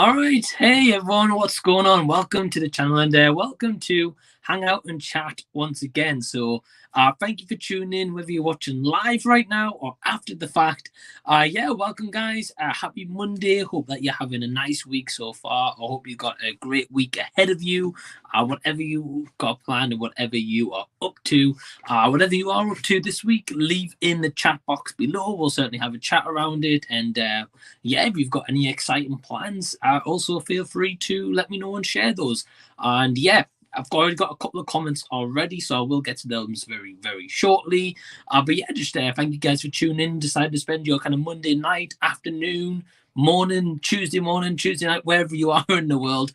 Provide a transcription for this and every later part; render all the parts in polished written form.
All right, hey everyone, what's going on? Welcome to the channel and welcome to hang out and chat once again. So, thank you for tuning in, whether you're watching live right now or after the fact. Yeah, welcome guys. Happy Monday. Hope that you're having a nice week so far. I hope you got a great week ahead of you. Whatever you got planned and whatever you are up to, whatever you are up to this week, leave in the chat box below. We'll certainly have a chat around it and. Yeah, if you've got any exciting plans, also feel free to let me know and share those. And yeah, I've already got a couple of comments already, so I will get to those very, very shortly. But yeah, just thank you guys for tuning in. Decided to spend your kind of Monday night, afternoon, morning, Tuesday night, wherever you are in the world,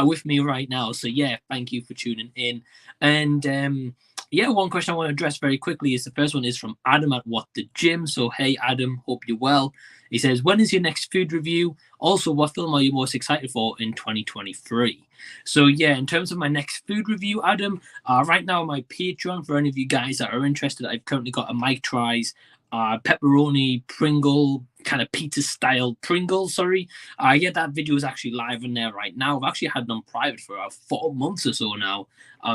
with me right now. So yeah, thank you for tuning in. And yeah, one question I want to address very quickly is the first one is from Adam at What the Gym. So hey, Adam, hope you're well. He says, when is your next food review? Also, what film are you most excited for in 2023? So yeah, in terms of my next food review, Adam, right now on my Patreon, for any of you guys that are interested, I've currently got a Mike Tries pepperoni Pringle kind of pizza style Pringles. Yeah, that video is actually live in there right now. I've actually had it on private for about 4 months or so now.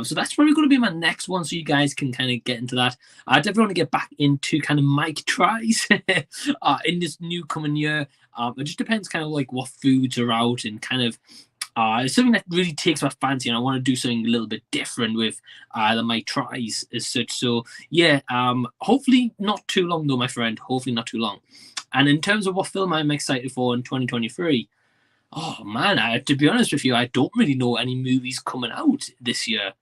So that's probably going to be my next one, so you guys can kind of get into that. I definitely want to get back into kind of Mike Tries in this new coming year. It just depends kind of like what foods are out and kind of it's something that really takes my fancy, and I want to do something a little bit different with my tries as such. So yeah, hopefully not too long though, my friend. Hopefully not too long. And in terms of what film I'm excited for in 2023, oh man, to be honest with you, I don't really know any movies coming out this year.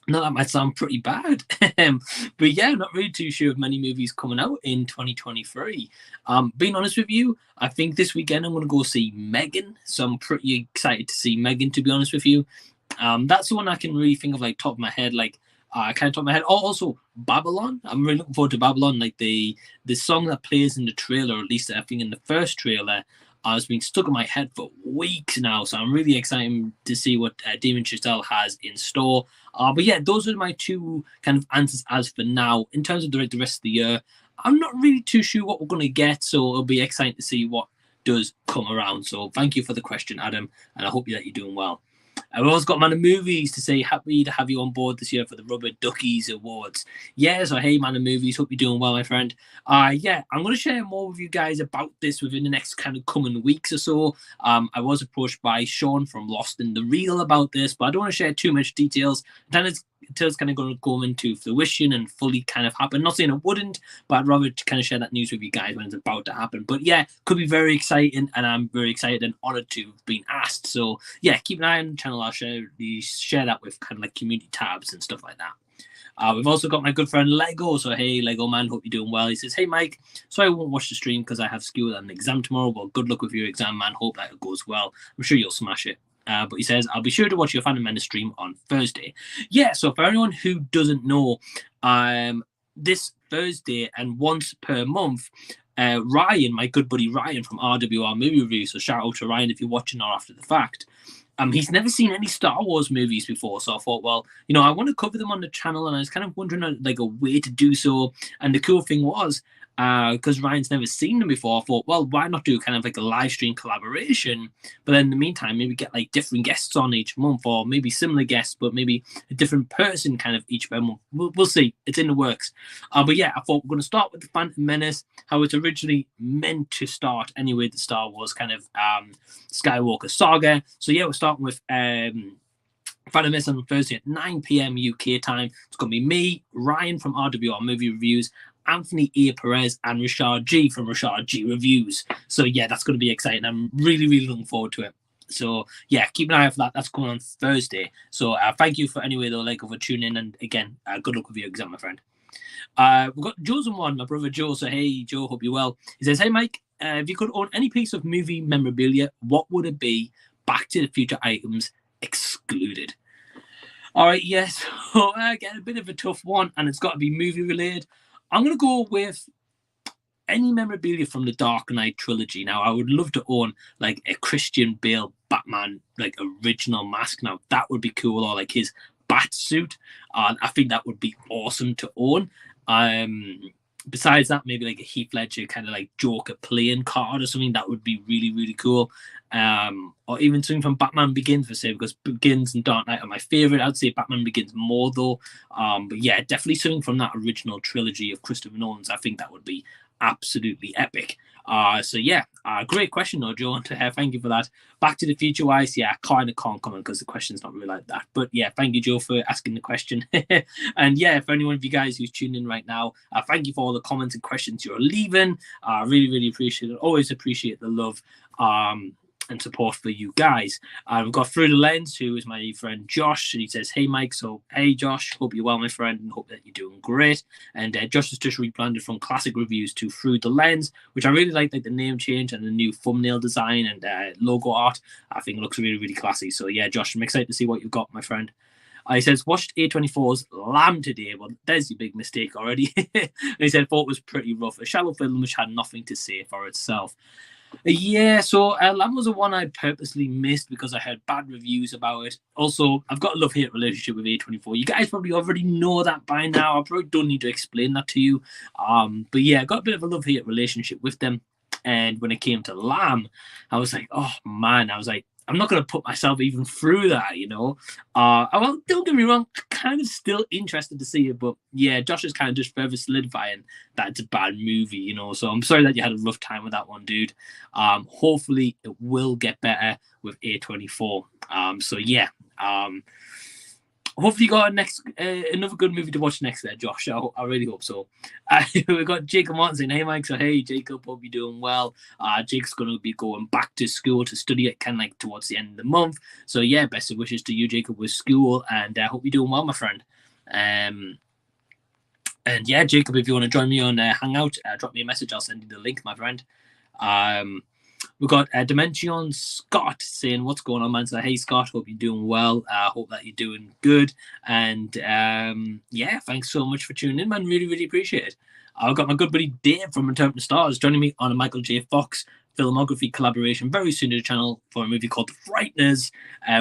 No, that might sound pretty bad. But yeah, I'm not really too sure of many movies coming out in 2023. Being honest with you, I think this weekend I'm going to go see Megan. So I'm pretty excited to see Megan, to be honest with you. That's the one I can really think of, like, top of my head, like, kind of top of my head. Oh, also, Babylon. I'm really looking forward to Babylon. Like, the song that plays in the trailer, or at least I think in the first trailer, has been stuck in my head for weeks now, so I'm really excited to see what Damien Chazelle has in store. But yeah, those are my two kind of answers as for now. In terms of the rest of the year, I'm not really too sure what we're going to get, so it'll be exciting to see what does come around. So thank you for the question, Adam, and I hope that you're doing well. I've also got Man of Movies to say happy to have you on board this year for the Rubber Duckies Awards. Yeah, so hey, Man of Movies, hope you're doing well, my friend. Yeah, I'm going to share more with you guys about this within the next kind of coming weeks or so. I was approached by Sean from Lost in the Reel about this, but I don't want to share too much details. Then until it's kind of going to go into fruition and fully kind of happen. Not saying it wouldn't, but I'd rather kind of share that news with you guys when it's about to happen. But yeah, could be very exciting, and I'm very excited and honored to have been asked. So yeah, keep an eye on the channel. I'll share that with kind of like community tabs and stuff like that. We've also got my good friend Lego. So hey, Lego man, hope you're doing well. He says, hey Mike, sorry I won't watch the stream because I have school and an exam tomorrow, but good luck with your exam, man. Hope that it goes well. I'm sure you'll smash it. But he says, I'll be sure to watch your Phantom Menace stream on Thursday. Yeah, so for anyone who doesn't know, this Thursday and once per month, Ryan, my good buddy Ryan from RWR Movie Reviews, so shout out to Ryan if you're watching or after the fact. He's never seen any Star Wars movies before, so I thought, well, I want to cover them on the channel, and I was kind of wondering like a way to do so. And the cool thing was, because Ryan's never seen them before, I thought, well, why not do kind of like a live stream collaboration? But then in the meantime, maybe get like different guests on each month, or maybe similar guests, but maybe a different person kind of each per month. We'll see. It's in the works. But yeah, I thought we're going to start with the Phantom Menace, how it's originally meant to start anyway, the Star Wars kind of Skywalker saga. So yeah, we're starting with Phantom Menace on Thursday at 9 p.m. UK time. It's going to be me, Ryan from RWR Movie Reviews, Anthony A. Perez, and Richard G from Richard G Reviews. So yeah, that's going to be exciting. I'm really, really looking forward to it. So yeah, keep an eye out for that. That's coming on Thursday. So thank you for anyway though, like, for tuning in, and again, good luck with your exam, my friend. We've got Joe's on one, my brother Joe. So hey, Joe, hope you're well. He says, hey Mike, if you could own any piece of movie memorabilia, what would it be? Back to the Future items excluded. All right, yes. So again, a bit of a tough one, and it's got to be movie related. I'm going to go with any memorabilia from the Dark Knight trilogy. Now, I would love to own like a Christian Bale Batman, like original mask. Now, that would be cool, or like his bat suit. I think that would be awesome to own. besides that, maybe like a Heath Ledger kind of like Joker playing card or something. That would be really, really cool. Or even something from Batman Begins, for say, because Begins and Dark Knight are my favorite. I'd say Batman Begins more though. But yeah, definitely something from that original trilogy of Christopher Nolan's. I think that would be absolutely epic. So yeah, great question though, Joe. Thank you for that. Back to the Future wise, yeah, I kind of can't comment because the question's not really like that. But yeah, thank you, Joe, for asking the question. And yeah, for anyone of you guys who's tuning in right now, thank you for all the comments and questions you're leaving. I really, really appreciate it. Always appreciate the love. And support for you guys. We've got Through the Lens, who is my friend Josh, and he says, "Hey Mike, so hey Josh, hope you're well, my friend, and hope that you're doing great." And Josh has just rebranded from Klassic Reviews to Through the Lens, which I really like the name change and the new thumbnail design and logo art. I think it looks really, really classy. So yeah, Josh, I'm excited to see what you've got, my friend. He says, watched A24's Lamb today. Well, there's your big mistake already. He said, thought it was pretty rough. A shallow film which had nothing to say for itself. Yeah, so Lamb was the one I purposely missed because I heard bad reviews about it. Also, I've got a love-hate relationship with A24. You guys probably already know that by now. I probably don't need to explain that to you. But yeah, I got a bit of a love-hate relationship with them. And when it came to Lamb, I was like, oh man, I'm not going to put myself even through that, you know. Well, don't get me wrong, I'm kind of still interested to see it, but yeah, Josh is kind of just further solidifying that it's a bad movie, you know. So I'm sorry that you had a rough time with that one, dude. Hopefully it will get better with A24. So yeah, hopefully you got another good movie to watch next there, Josh. I really hope so. We've got Jacob Martin saying, hey, Mike. So, hey, Jacob, hope you're doing well. Jacob's going to be going back to school to study it kind of like towards the end of the month. So, yeah, best of wishes to you, Jacob, with school. And I hope you're doing well, my friend. And yeah, Jacob, if you want to join me on Hangout, drop me a message. I'll send you the link, my friend. We've got Dimension Scott saying, what's going on, man? So, hey, Scott, hope you're doing well. Hope that you're doing good. And yeah, thanks so much for tuning in, man. Really, really appreciate it. I've got my good buddy Dave from Return to the Stars joining me on a Michael J. Fox filmography collaboration very soon to the channel for a movie called The Frighteners,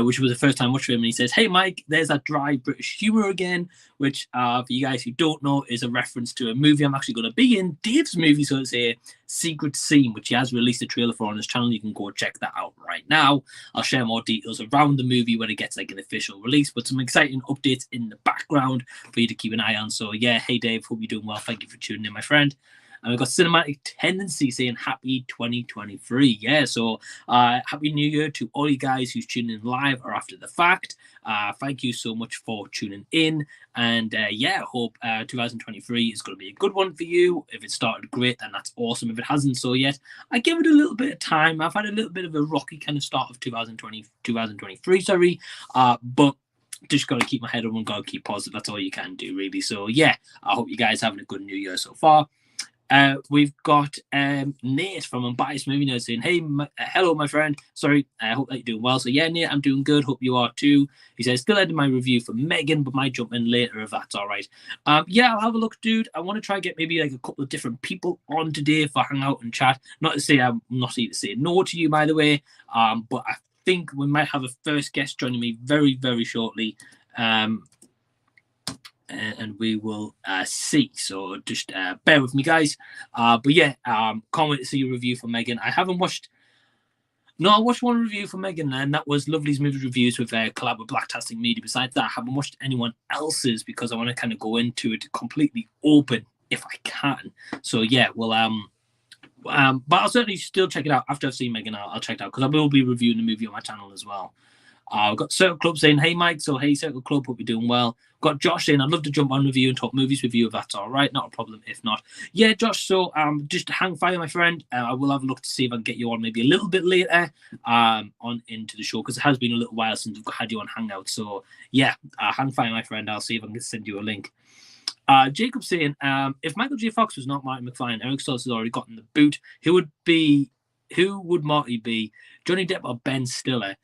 which was the first time watching him. And he says, hey, Mike, there's that dry British humour again, which for you guys who don't know is a reference to a movie I'm actually going to be in, Dave's movie, so to say, Secret Scene, which he has released a trailer for on his channel. You can go check that out right now. I'll share more details around the movie when it gets like an official release, but some exciting updates in the background for you to keep an eye on. So yeah, hey Dave, hope you're doing well. Thank you for tuning in, my friend. And we've got Cinematic Tendency saying happy 2023. Yeah, so happy New Year to all you guys who's tuning in live or after the fact. Thank you so much for tuning in. And yeah, hope 2023 is going to be a good one for you. If it started great, then that's awesome. If it hasn't so yet, I give it a little bit of time. I've had a little bit of a rocky kind of start of 2023, sorry. But just got to keep my head up and got to keep positive. That's all you can do, really. So yeah, I hope you guys having a good New Year so far. We've got Nate from Unbiased Movie Nerd saying, hey, hello, my friend. Sorry, I hope that you're doing well. So, yeah, Nate, I'm doing good. Hope you are too. He says, still editing my review for Megan, but might jump in later if that's all right. Yeah, I'll have a look, dude. I want to try and get maybe like a couple of different people on today for Hangout and chat. Not to say I'm not here to say no to you, by the way, but I think we might have a first guest joining me very, very shortly. And we will see. So just bear with me, guys. But yeah, can't wait to see your review for Megan. I watched one review for Megan, and that was Lovely's Movie Reviews with collab with Blacktastic Media. Besides that, I haven't watched anyone else's because I want to kind of go into it completely open if I can. So yeah, well, but I'll certainly still check it out after I've seen Megan. I'll check it out because I will be reviewing the movie on my channel as well. We've got Circle Club saying, hey, Mike. So, hey, Circle Club, hope you're doing well. We've got Josh saying, I'd love to jump on with you and talk movies with you if that's all right. Not a problem if not. Yeah, Josh, so just hang fire, my friend. I will have a look to see if I can get you on maybe a little bit later on into the show because it has been a little while since we've had you on Hangout. So, yeah, hang fire, my friend. I'll see if I can send you a link. Jacob saying, if Michael J. Fox was not Marty McFly and Eric Stoltz has already gotten the boot, who would Marty be? Johnny Depp or Ben Stiller?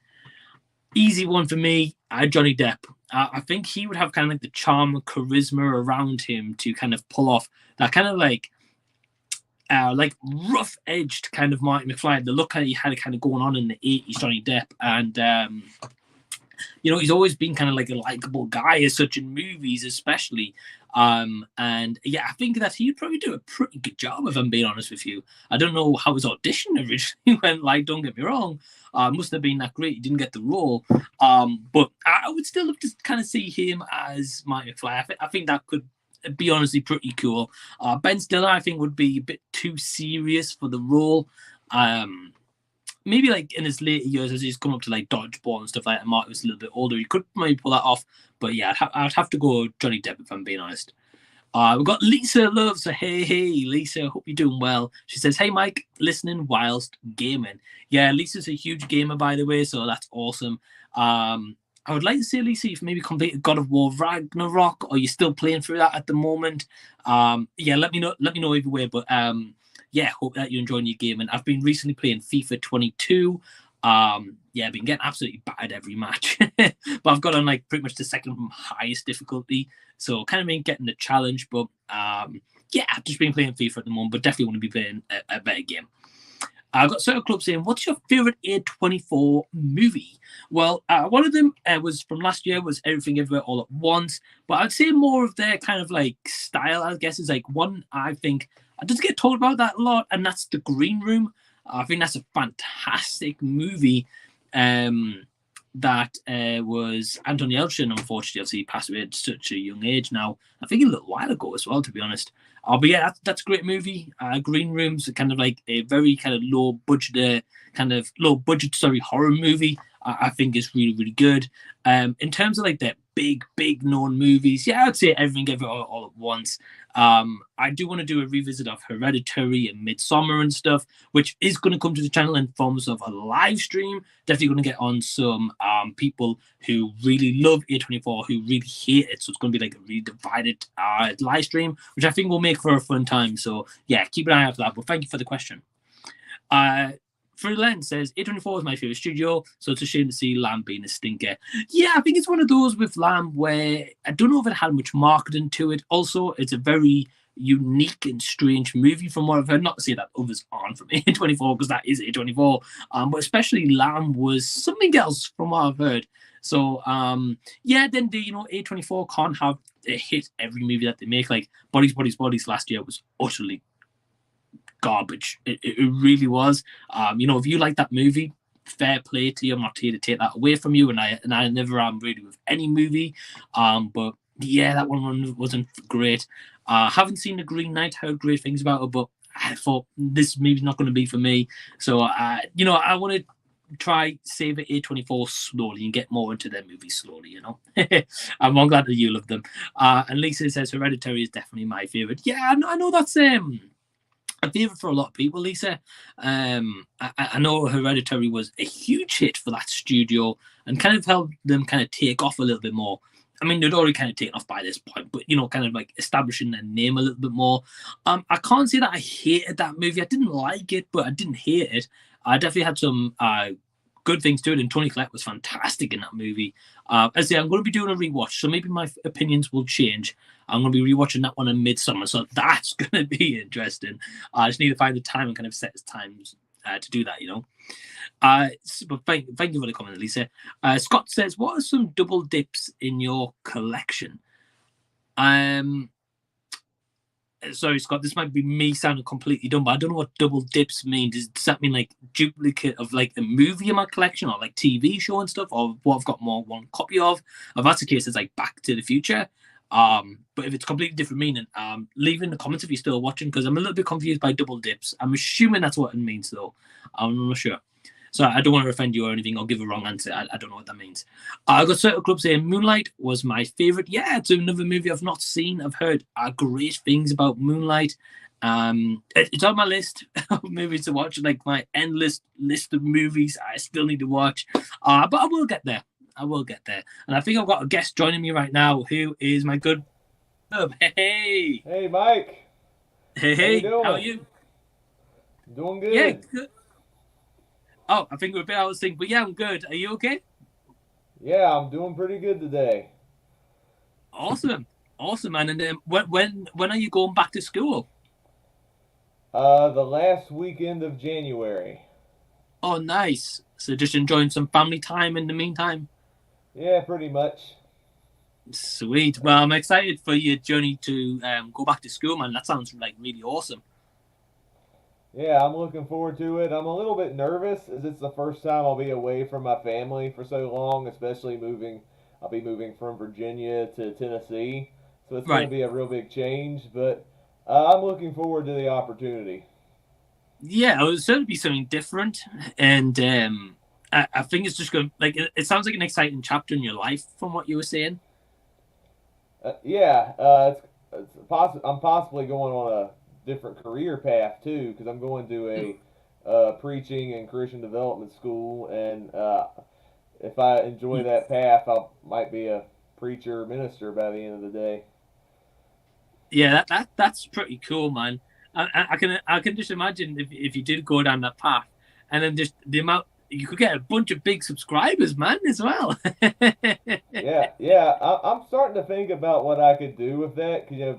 Easy one for me, Johnny Depp. I think he would have kind of like the charm and charisma around him to kind of pull off that kind of like rough-edged kind of Marty McFly. The look that he had kind of going on in the 80s, Johnny Depp. And you know, he's always been kind of like a likable guy as such in movies, especially. And yeah, I think that he'd probably do a pretty good job, if I'm being honest with you. I don't know how his audition originally went. Like, don't get me wrong, mustn't have been that great. He didn't get the role. But I would still love to kind of see him as Marty McFly. I think that could be honestly pretty cool. Ben Stiller, I think, would be a bit too serious for the role. Maybe like in his later years, as he's come up to like Dodgeball and stuff like that, Marty was a little bit older. He could maybe pull that off. But yeah, I'd have to go Johnny Depp, if I'm being honest. We've got Lisa Loves. So hey, Lisa, hope you're doing well. She says, hey, Mike, listening whilst gaming. Yeah, Lisa's a huge gamer, by the way, so that's awesome. I would like to see, Lisa, you've maybe completed God of War Ragnarok, or you're still playing through that at the moment. Yeah, let me know either way. But yeah, hope that you're enjoying your game. And I've been recently playing FIFA 22. Yeah, I've been getting absolutely battered every match. But I've got on like pretty much the second highest difficulty. So kind of been getting the challenge. But yeah, I've just been playing FIFA at the moment, but definitely want to be playing a better game. I've got Circle Club saying, what's your favourite A24 movie? Well, one of them was from last year, was Everything Everywhere All at Once. But I'd say more of their kind of like style, I guess, is like one I think doesn't get told about that a lot, and that's The Green Room. I think that's a fantastic movie. That was Anton Yelchin, unfortunately. Obviously, he passed away at such a young age now. I think a little while ago as well, to be honest. But yeah, that's a great movie. Green Room's kind of like a very kind of low budget, horror movie. I think is really, really good. In terms of like the big known movies, yeah, I'd say Everything Everywhere All at Once. I do want to do a revisit of Hereditary and Midsommar and stuff, which is going to come to the channel in forms of a live stream. Definitely going to get on some people who really love A24, who really hate it. So it's going to be like a really divided live stream, which I think will make for a fun time. So yeah, keep an eye out for that. But thank you for the question. Len says, A24 is my favourite studio, so it's a shame to see Lamb being a stinker. Yeah, I think it's one of those with Lamb where I don't know if it had much marketing to it. Also, it's a very unique and strange movie from what I've heard. Not to say that others aren't from A24, because that is A24. But especially Lamb was something else from what I've heard. So, yeah, then A24 can't have a hit every movie that they make. Like Bodies last year was utterly garbage. It really was. If you like that movie, fair play to you. I'm not here to take that away from you, and I never am really with any movie. But yeah, that one wasn't great. Haven't seen The Green Knight, heard great things about it, but I thought this movie's not going to be for me. So I want to try save it A24 slowly and get more into their movies slowly, I'm glad that you love them. And Lisa says Hereditary is definitely my favorite. Yeah, I know that's a favourite for a lot of people, Lisa. I know Hereditary was a huge hit for that studio and kind of helped them kind of take off a little bit more. I mean, they'd already kind of taken off by this point, but, kind of like establishing their name a little bit more. I can't say that I hated that movie. I didn't like it, but I didn't hate it. I definitely had some good things to it, and Toni Collette was fantastic in that movie. As I say, I'm going to be doing a rewatch, so maybe my opinions will change. I'm going to be rewatching that one in Midsommar, so that's going to be interesting. I just need to find the time and kind of set the times to do that, But thank you for the comment, Lisa. Scott says, what are some double dips in your collection? Sorry, Scott, this might be me sounding completely dumb, but I don't know what double dips mean. Does that mean like duplicate of like a movie in my collection, or like TV show and stuff, or what I've got more one copy of? If that's the case, it's like Back to the Future. But if it's completely different meaning, leave in the comments if you're still watching, because I'm a little bit confused by double dips. I'm assuming that's what it means, though. I'm not sure. So I don't want to offend you or anything or give a wrong answer. I don't know what that means. I got Circle Club saying Moonlight was my favourite. Yeah, it's another movie I've not seen. I've heard great things about Moonlight. It's on my list of movies to watch, like my endless list of movies I still need to watch. But I will get there. And I think I've got a guest joining me right now who is my good... Hey! Hey, Mike! Hey, how are you? Doing good. Yeah, good. Oh, I think we're a bit out of sync, but yeah, I'm good. Are you okay? Yeah, I'm doing pretty good today. Awesome, man. And then when are you going back to school? The last weekend of January. Oh, nice. So just enjoying some family time in the meantime. Yeah, pretty much. Sweet. Well, I'm excited for your journey to go back to school, man. That sounds like really awesome. Yeah, I'm looking forward to it. I'm a little bit nervous as it's the first time I'll be away from my family for so long, especially moving. I'll be moving from Virginia to Tennessee, so it's going to Right. be a real big change, but I'm looking forward to the opportunity. Yeah, it will certainly be something different, and I think it's just going like it sounds like an exciting chapter in your life from what you were saying. Yeah, I'm possibly going on a different career path too because I'm going to Hmm. a preaching and Christian development school, and if I enjoy that path, I might be a preacher or minister by the end of the day. Yeah, that's pretty cool, man. I can just imagine if you did go down that path, and then just the amount you could get a bunch of big subscribers, man, as well. Yeah. I'm starting to think about what I could do with that. 'Cause,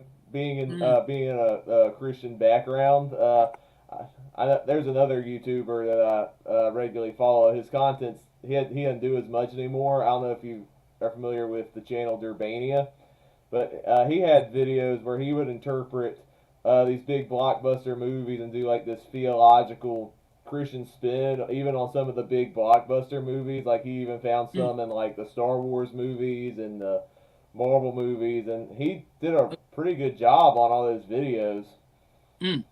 Mm, being in a Christian background, there's another YouTuber that I regularly follow. His content's he doesn't do as much anymore. I don't know if you are familiar with the channel Durbania, but he had videos where he would interpret these big blockbuster movies and do like this theological Christian spin, even on some of the big blockbuster movies. Like he even found mm, some in like the Star Wars movies and the Marvel movies, and he did a pretty good job on all those videos. mm.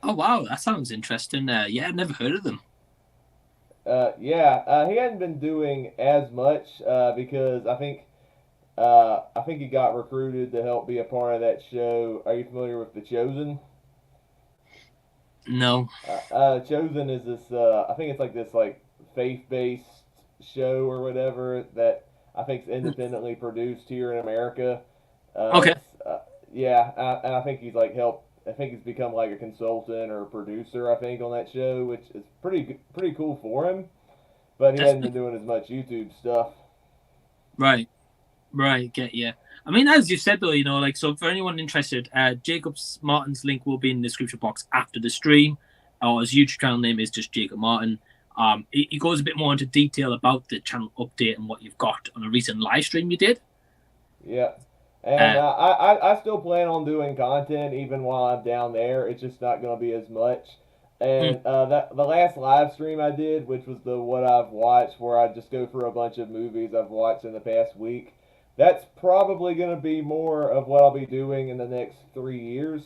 Oh wow, that sounds interesting. Yeah, I've never heard of them. He hadn't been doing as much because I think he got recruited to help be a part of that show. Are you familiar with The Chosen? No. Chosen is this. I think it's like this like faith-based show or whatever that I think is independently produced here in America. Okay. It's yeah, and I think he's like helped. I think he's become like a consultant or a producer. I think on that show, which is pretty cool for him. But he hadn't been Definitely. doing as much YouTube stuff. Right. Right. Get you. I mean, as you said though, like so for anyone interested, Jacob's Martin's link will be in the description box after the stream. Or his YouTube channel name is just Jacob Martin. He goes a bit more into detail about the channel update and what you've got on a recent live stream you did. Yeah. And Uh, I still plan on doing content even while I'm down there. It's just not going to be as much. mm, And that the last live stream I did, which was the what I've watched, where I just go through a bunch of movies I've watched in the past week. That's probably going to be more of what I'll be doing in the next 3 years,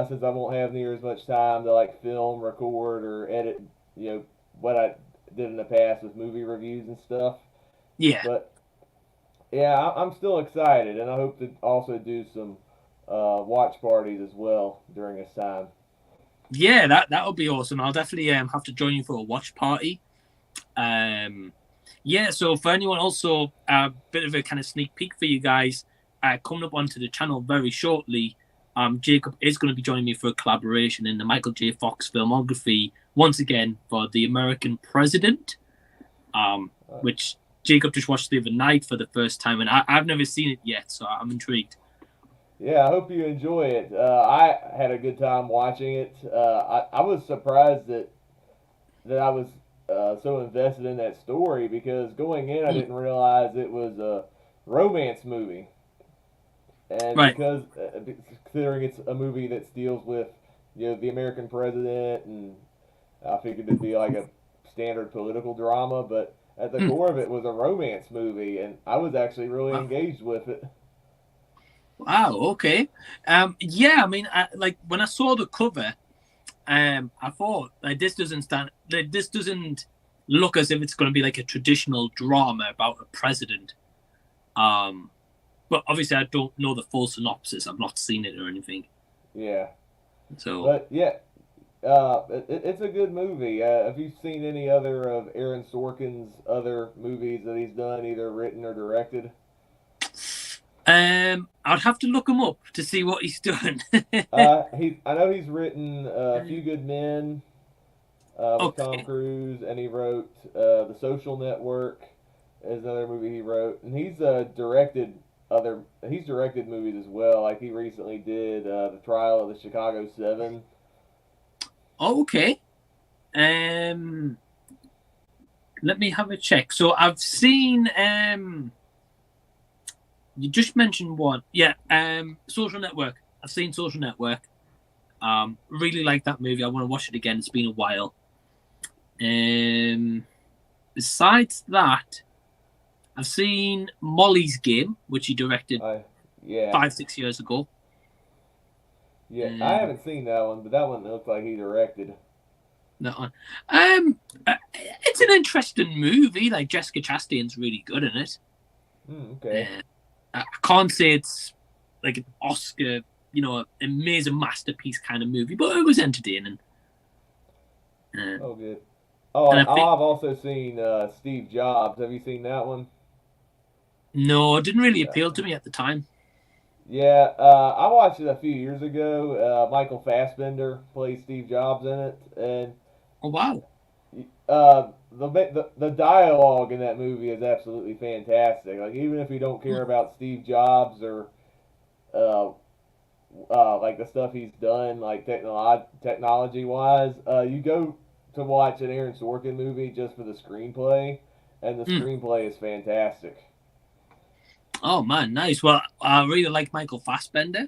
since I won't have near as much time to like film, record, or edit. You know what I did in the past with movie reviews and stuff. yeah. But yeah, I'm still excited, and I hope to also do some watch parties as well during this time. Yeah, that would be awesome. I'll definitely have to join you for a watch party. Um, yeah, so for anyone also, a bit of a kind of sneak peek for you guys, coming up onto the channel very shortly. Jacob is going to be joining me for a collaboration in the Michael J. Fox filmography once again for The American President, Uh, which Jacob just watched the other night for the first time, and I've never seen it yet, so I'm intrigued. yeah, I hope you enjoy it. I had a good time watching it. I was surprised that I was so invested in that story because going in, I Mm, didn't realize it was a romance movie, and right. because considering it's a movie that deals with the American president, and I figured it'd be like a standard political drama, but at the Mm, core of it was a romance movie, and I was actually really wow. engaged with it. Wow. Okay. Yeah. I mean, like when I saw the cover, I thought like this doesn't stand. Like, this doesn't look as if it's going to be like a traditional drama about a president. Um, but obviously, I don't know the full synopsis. I've not seen it or anything. Yeah, So, but yeah, it's a good movie. Have you seen any other of Aaron Sorkin's other movies that he's done, either written or directed? I'd have to look him up to see what he's done. I know he's written A Few Good Men with Tom Okay. Cruise, and he wrote The Social Network is another movie he wrote, and he's directed movies as well. Like he recently did The Trial of the Chicago Seven. Okay. Um, Let me have a check. So I've seen. You just mentioned one. Yeah, Social Network. I've seen Social Network. Really like that movie. I want to watch it again. It's been a while. Besides that, I've seen Molly's Game, which he directed Yeah. 5-6 years ago. Yeah, I haven't seen that one, but that one looks like he directed. That one. It's an interesting movie. Like Jessica Chastain's really good in it. Okay. I can't say it's like an Oscar, amazing masterpiece kind of movie, but it was entertaining. Oh, good. Oh, And I think I've also seen Steve Jobs. Have you seen that one? no, it didn't really appeal to me at the time. Yeah, I watched it a few years ago. Michael Fassbender plays Steve Jobs in it, and Oh wow. the dialogue in that movie is absolutely fantastic. Like even if you don't care about Steve Jobs or uh, like the stuff he's done, like technology wise, you go to watch an Aaron Sorkin movie just for the screenplay, and the Mm. screenplay is fantastic. Oh man, nice. Well, I really like Michael Fassbender.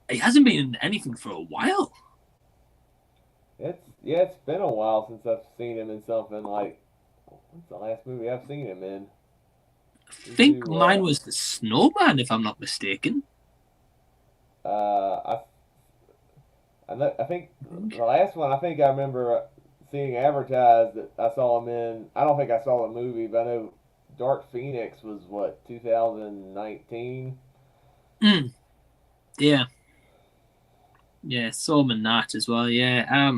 He hasn't been in anything for a while. It's been a while since I've seen him in something like what's the last movie I've seen him in? I We think do mine was The Snowman, if I'm not mistaken. I I think the last one I think I remember seeing advertised that I saw him in. I don't think I saw the movie, but I know Dark Phoenix was what 2019. Mm. Yeah, yeah, saw him in that as well. Yeah.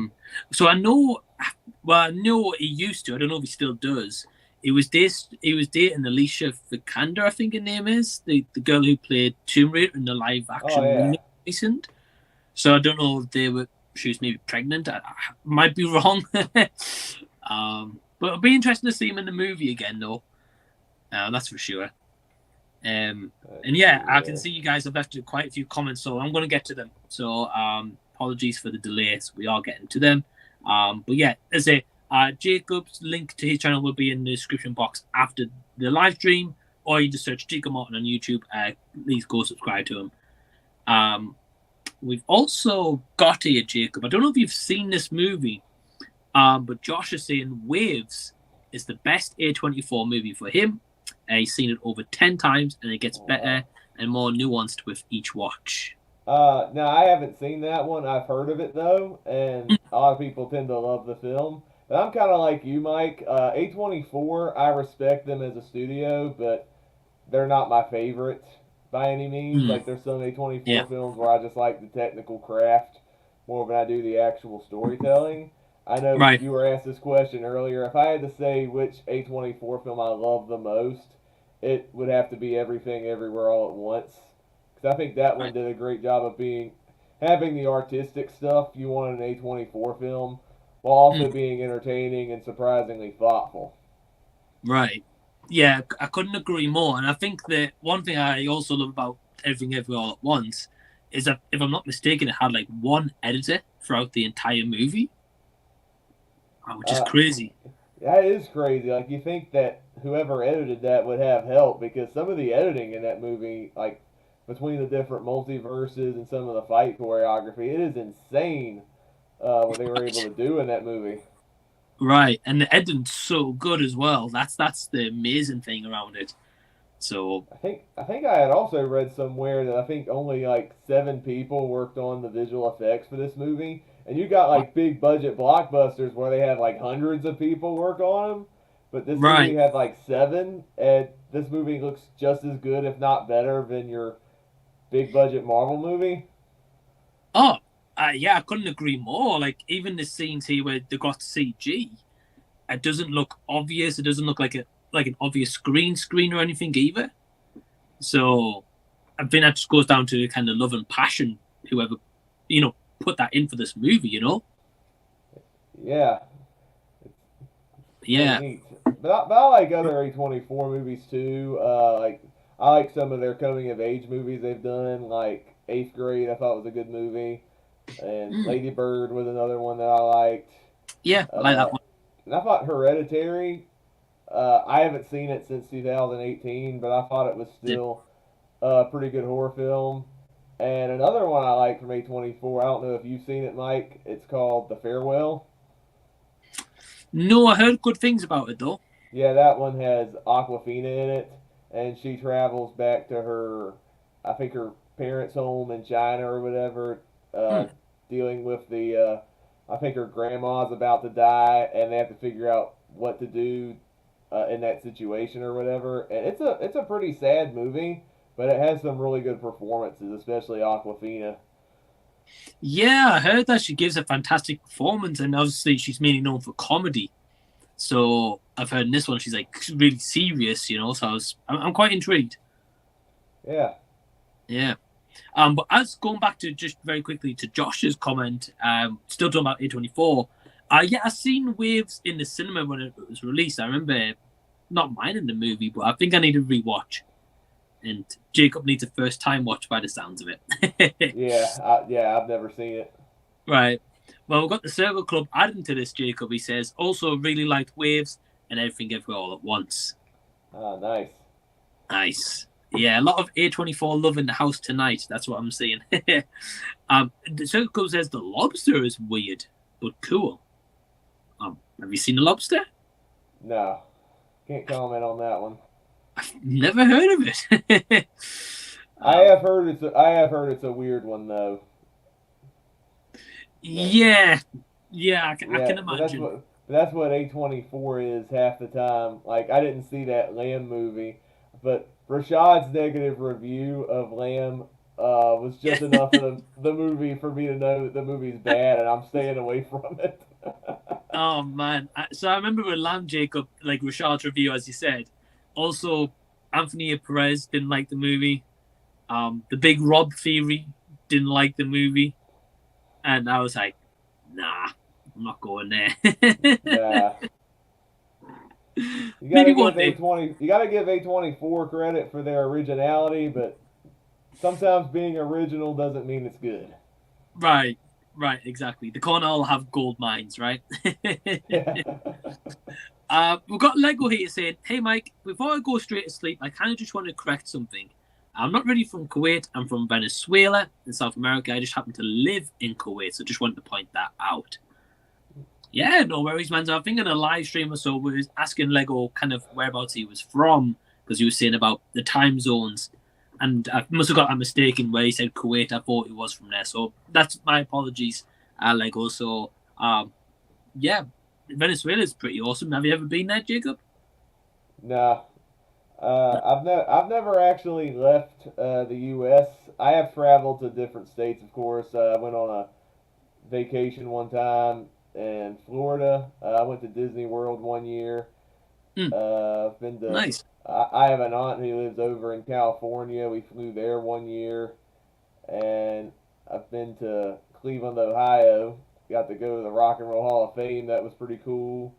So I know. Well, I know he used to. I don't know if he still does. He was dating Alicia Vikander, I think her name is the girl who played Tomb Raider in the live Oh action yeah, remake recent. So I don't know if they were. She was maybe pregnant. I might be wrong. But it'll be interesting to see him in the movie again, though. That's for sure. let's And yeah, see I can here. see you guys have left quite a few comments, so I'm going to get to them. So apologies for the delays. We are getting to them. But yeah, as Jacob's link to his channel will be in the description box after the live stream, or you just search Jacob Martin on YouTube. Please go subscribe to him. We've also got here, Jacob. I don't know if you've seen this movie, but Josh is saying Waves is the best A24 movie for him. He's seen it over 10 times, and it gets Oh, better wow. and more nuanced with each watch. No, I haven't seen that one. I've heard of it though, and a lot of people tend to love the film. But I'm kind of like you, Mike. A24, I respect them as a studio, but they're not my favorite by any means. Mm, Like there's some yeah, A24 films where I just like the technical craft more than I do the actual storytelling. I know right. you were asked this question earlier. If I had to say which A24 film I love the most, it would have to be Everything Everywhere All at Once. Because I think that one Right. did a great job of having the artistic stuff you want in an A24 film while also Mm, being entertaining and surprisingly thoughtful. right. Yeah, I couldn't agree more. And I think that one thing I also love about Everything Everywhere All at Once is that, if I'm not mistaken, it had like one editor throughout the entire movie, which is Uh, crazy. That is crazy. Like you think that whoever edited that would have help because some of the editing in that movie, like between the different multiverses and some of the fight choreography, it is insane what they were able Right. to do in that movie. Right. And the editing's so good as well. That's the amazing thing around it. So, I think I had also read somewhere that I think only like 7 people worked on the visual effects for this movie, and you got like big budget blockbusters where they have like hundreds of people work on them, but this movie right. had like 7, and this movie looks just as good, if not better, than your big budget Marvel movie. Oh, yeah, I couldn't agree more. Like, even the scenes here where they got CG, it doesn't look obvious. It doesn't look like an obvious screen or anything either. So, I think that just goes down to kind of love and passion whoever, put that in for this movie. Yeah, really Yeah. neat. But I like other A24 movies too. Like I like some of their coming of age movies they've done. Like Eighth Grade, I thought was a good movie, and Mm. Lady Bird was another one that I liked. Yeah, I like that Uh, one. and I thought Hereditary I haven't seen it since 2018, but I thought it was still a pretty good horror film. And another one I like from A24, I don't know if you've seen it, Mike. It's called The Farewell. No, I heard good things about it though. Yeah, that one has Aquafina in it, and she travels back to her, I think her parents' home in China or whatever, Hmm. uh, dealing with I think her grandma's about to die, and they have to figure out what to do in that situation or whatever. And it's a pretty sad movie, but it has some really good performances, especially Aquafina. Yeah, I heard that she gives a fantastic performance, and obviously she's mainly known for comedy. So I've heard in this one she's like really serious, you know. So I'm quite intrigued. Yeah. Yeah. But as going back to just very quickly to Josh's comment, still talking about A24. Yeah, I seen Waves in the cinema when it was released. I remember not minding the movie, but I think I need to rewatch. And Jacob needs a first time watch by the sounds of it. Yeah, I've never seen it. Right. Well, we've got the Circle Club adding to this, Jacob. He says, also really liked Waves and Everything Everywhere All at Once. Ah, nice. Nice. Yeah, a lot of A24 love in the house tonight. That's what I'm seeing. The Circle Club says The Lobster is weird, but cool. Have you seen The Lobster? No, can't comment on that one. I've never heard of it. I have heard it's a weird one though. Yeah, I Yeah, can imagine. but that's what A24 is half the time. Like I didn't see that Lamb movie, but Rashad's negative review of Lamb was Yeah. just enough of the movie for me to know that the movie's bad, and I'm staying away from it. Oh man! So I remember with Lamb, Jacob, like Rashad's review, as you said. Also, Anthony Perez didn't like the movie. The Big Rob theory didn't like the movie, and I was like, nah, I'm not going there. Nah. Maybe one day. You gotta give A24 credit for their originality, but sometimes being original doesn't mean it's good. Right, exactly. The corner all have gold mines, right? Yeah. We've got Lego here saying, hey Mike, before I go straight to sleep, I kind of just want to correct something. I'm not really from Kuwait. I'm from Venezuela in South America. I just happen to live in Kuwait, so just wanted to point that out. Yeah, no worries, man. So I think in a live stream or so, we was asking Lego kind of whereabouts he was from because he was saying about the time zones. And I must have got that mistaken where he said Kuwait. I thought he was from there. So that's my apologies, Lego. So, yeah, Venezuela is pretty awesome. Have you ever been there, Jacob? Nah. I've never actually left the U.S. I have traveled to different states, of course. I went on a vacation one time in Florida. I went to Disney World one year. Mm, I've been to. nice. I have an aunt who lives over in California. We flew there one year, and I've been to Cleveland, Ohio. Got to go to the Rock and Roll Hall of Fame. That was pretty cool.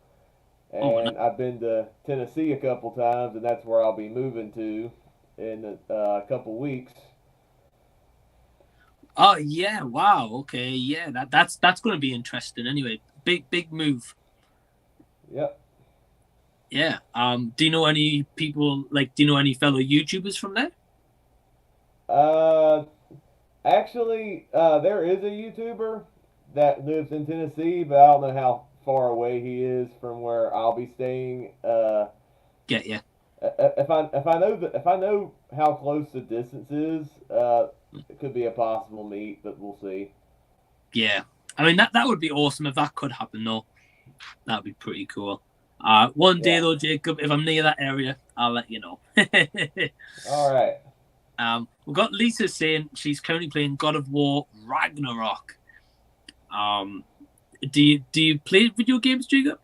Oh, no. And I've been to Tennessee a couple times, and that's where I'll be moving to in a couple weeks. Oh, yeah. Wow. Okay. Yeah, that's going to be interesting anyway. Big move. Yep. Yeah. Do you know any people, like, do you know any fellow YouTubers from there? Uh, Actually, there is a YouTuber that lives in Tennessee, but I don't know how far away he is from where I'll be staying. Get you. If I know how close the distance is, it could be a possible meet, but we'll see. Yeah. I mean, that would be awesome if that could happen, though. That would be pretty cool. One day, Yeah. though, Jacob, if I'm near that area, I'll let you know. All right. We've got Lisa saying she's currently playing God of War Ragnarok. Do you play video games, Jacob?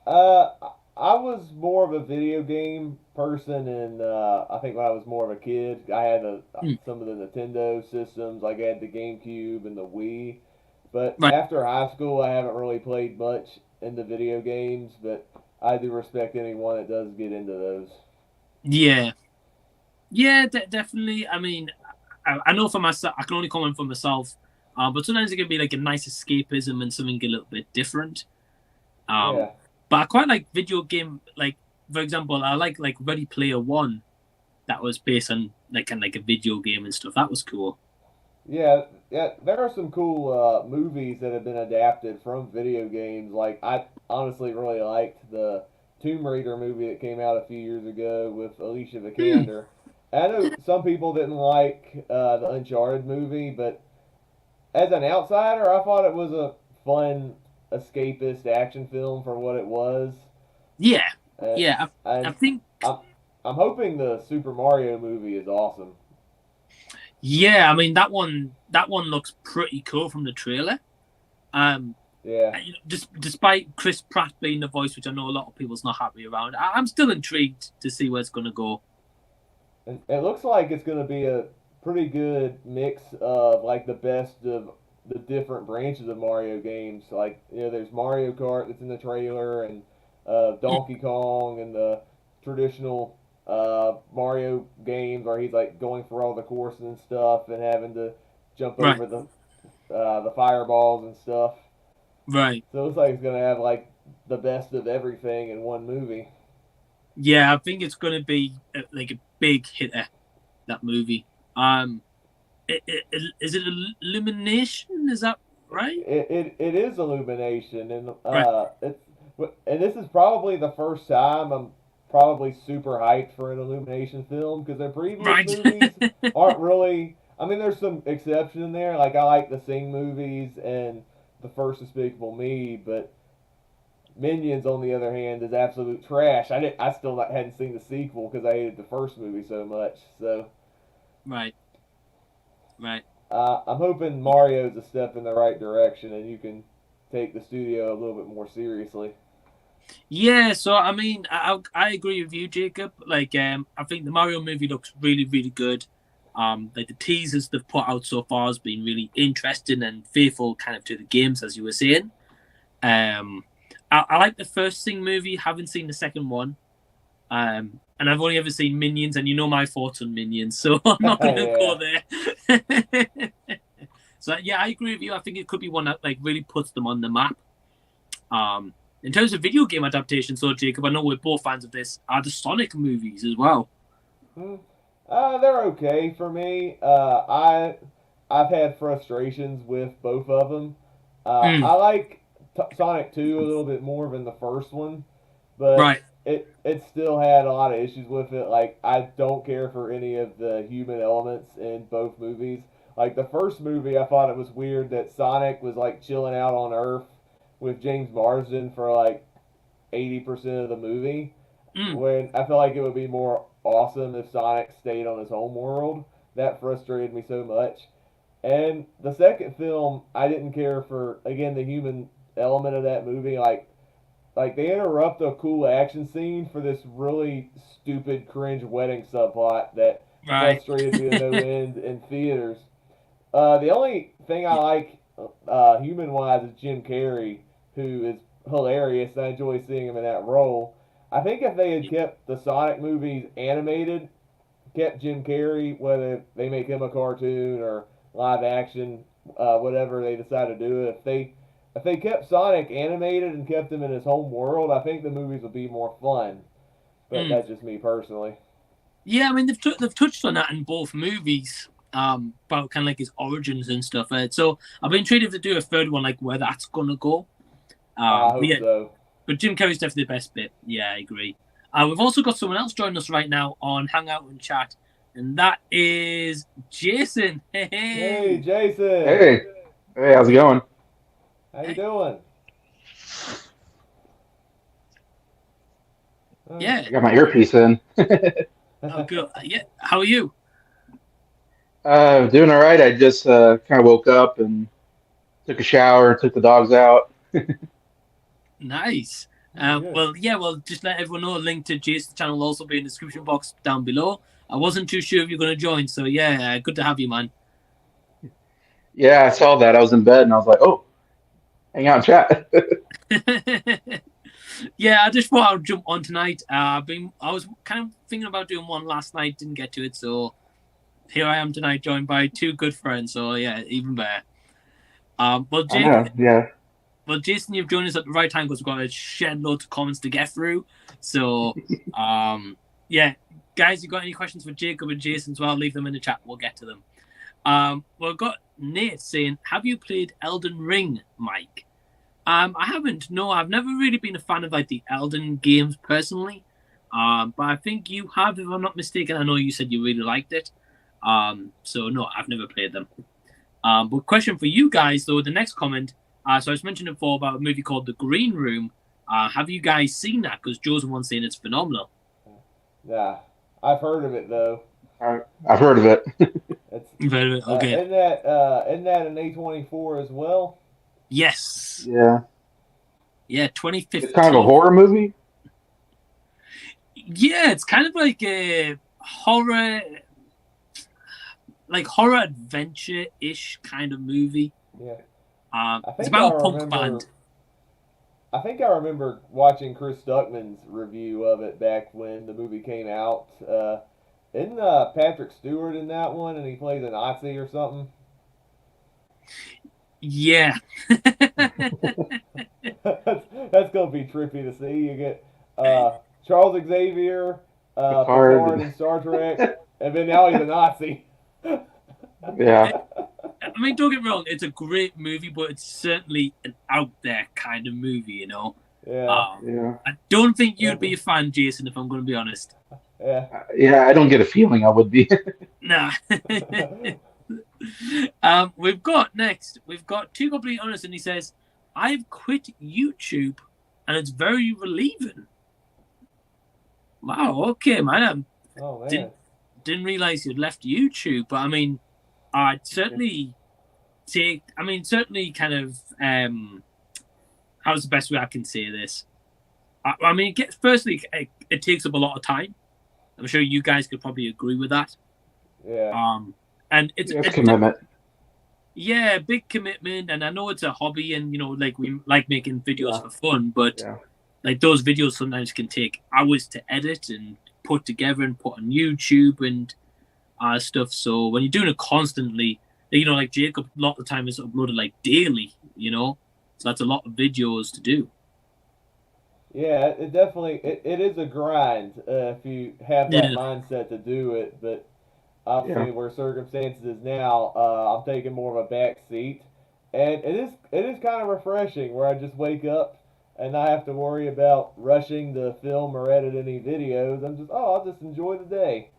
Uh, I was more of a video game person, and I think when I was more of a kid, I had Mm, some of the Nintendo systems, like I had the GameCube and the Wii. But right. after high school, I haven't really played much into video games, but I do respect anyone that does get into those. Yeah. Definitely. I mean, I know for myself, I can only comment for myself, but sometimes it can be like a nice escapism and something a little bit different. Um, Yeah, but I quite like video game, like for example, I like Ready Player One, that was based on like a video game and stuff. That was cool. Yeah, yeah, there are some cool movies that have been adapted from video games. Like I honestly really liked the Tomb Raider movie that came out a few years ago with Alicia Hmm. Vikander. I know some people didn't like the Uncharted movie, but as an outsider, I thought it was a fun escapist action film for what it was. Yeah, Uh, yeah. I and think I'm I'm hoping the Super Mario movie is awesome. yeah. I mean that one looks pretty cool from the trailer. Um, Yeah. just despite Chris Pratt being the voice, which I know a lot of people's not happy around, I'm still intrigued to see where it's going to go. It looks like it's going to be a pretty good mix of like the best of the different branches of Mario games. Like there's Mario Kart that's in the trailer, and Donkey Kong, and the traditional Mario games where he's like going for all the courses and stuff, and having to jump Right, over the fireballs and stuff. right. So it looks like it's going to have like the best of everything in one movie. Yeah, I think it's going to be like a big hitter, that movie. Is it Illumination? Is that right? It is Illumination, and Right, this is probably the first time I'm probably super hyped for an Illumination film because their previous right. movies aren't really. I mean, there's some exception in there. Like I like the Sing movies and the first Despicable Me, but Minions, on the other hand, is absolute trash. I still hadn't seen the sequel because I hated the first movie so much. So Right, right. I'm hoping Mario's a step in the right direction, and you can take the studio a little bit more seriously. Yeah, so I mean, I agree with you, Jacob. Like, I think the Mario movie looks really, really good. Like the teasers they've put out so far has been really interesting and faithful, kind of to the games, as you were saying. Um, I like the first Sing movie. Haven't seen the second one. And I've only ever seen Minions, and you know my thoughts on Minions, so I'm not going to Yeah. go there. So yeah, I agree with you. I think it could be one that like really puts them on the map. In terms of video game adaptations, though, Jacob, I know we're both fans of this. Are the Sonic movies as well? Hmm. They're okay for me. I've had frustrations with both of them. Mm, I like Sonic 2 a little bit more than the first one, but right. it still had a lot of issues with it. Like I don't care for any of the human elements in both movies. Like the first movie, I thought it was weird that Sonic was like chilling out on Earth with James Marsden for like 80% of the movie. Mm, When I feel like it would be more awesome if Sonic stayed on his home world. That frustrated me so much. And the second film, I didn't care for again the human element of that movie. Like they interrupt a cool action scene for this really stupid cringe wedding subplot that right. frustrated me to no end in theaters. The only thing I Yeah. like human wise is Jim Carrey, who is hilarious. I enjoy seeing him in that role. I think if they had kept the Sonic movies animated, kept Jim Carrey, whether they make him a cartoon or live action, whatever they decide to do, if they kept Sonic animated and kept him in his home world, I think the movies would be more fun. But Mm. that's just me personally. Yeah, I mean they've touched on that in both movies. About kind of like his origins and stuff. So I've been intrigued to do a third one, like where that's gonna go. I But hope yeah, so. but Jim Carrey's definitely the best bit. Yeah, I agree. We've also got someone else joining us right now on Hangout and Chat, and that is Jason. Hey, Hey, hey. Jason, Hey, hey, how's it going? how you doing? Uh, Yeah. I got my earpiece in. Oh, good. Yeah. How are you? Doing all right. I just kind of woke up and took a shower, took the dogs out. Nice. Good. Well, yeah. Well, just let everyone know. A link to Jason's channel will also be in the description box down below. I wasn't too sure if you're going to join, so yeah, good to have you, man. Yeah, I saw that. I was in bed and I was like, oh, hang out and chat. Yeah, I just thought I'd jump on tonight. I was kind of thinking about doing one last night, didn't get to it, so here I am tonight, joined by two good friends. So yeah, even better. Well, I Jake, know. Yeah. Well, Jason, you've joined us at the right time because we've got a shed loads of comments to get through. So, yeah, guys, you got any questions for Jacob and Jason as well? Leave them in the chat. We'll get to them. We've got Nate saying, "Have you played Elden Ring, Mike?" I haven't. No, I've never really been a fan of like the Elden games personally. But I think you have, if I'm not mistaken. I know you said you really liked it. So no, I've never played them. But question for you guys though, the next comment. So I was mentioning before about a movie called The Green Room. Have you guys seen that? Because Joe's the one saying it's phenomenal. Yeah, I've heard of it though. I've heard of it. You've heard of it? Okay. Isn't that an A24 as well? Yes. Yeah. Yeah, 2015. It's kind of a horror movie. Yeah, it's kind of like a horror adventure-ish kind of movie. Yeah. It's about a punk band. I think I remember watching Chris Stuckman's review of it back when the movie came out. Isn't Patrick Stewart in that one, and he plays a Nazi or something? Yeah. That's gonna be trippy to see. You get Charles Xavier, Picard in Star Trek, and then now he's a Nazi. Yeah. I mean, don't get me wrong, it's a great movie, but it's certainly an out there kind of movie, you know? Yeah. I don't think you'd be a fan, Jason, if I'm going to be honest. Yeah. Yeah, I don't get a feeling I would be. Nah. We've got Two Completely Honest, and he says, "I've quit YouTube, and it's very relieving." Wow, okay, man. Oh, man. Didn't realize you'd left YouTube, but I mean, I'd certainly kind of, how's the best way I can say this? I mean, firstly, it takes up a lot of time. I'm sure you guys could probably agree with that. Yeah. And it's a commitment. Yeah, big commitment, and I know it's a hobby, and you know, like we like making videos for fun, but like those videos sometimes can take hours to edit and put together and put on YouTube and stuff. So when you're doing it constantly, you know, like Jacob, a lot of the time is uploaded like daily, you know, so that's a lot of videos to do. Yeah, it definitely it is a grind if you have that mindset to do it, but obviously where circumstances is now, I'm taking more of a back seat, and it is kind of refreshing where I just wake up and not have to worry about rushing to film or edit any videos. I'll just enjoy the day.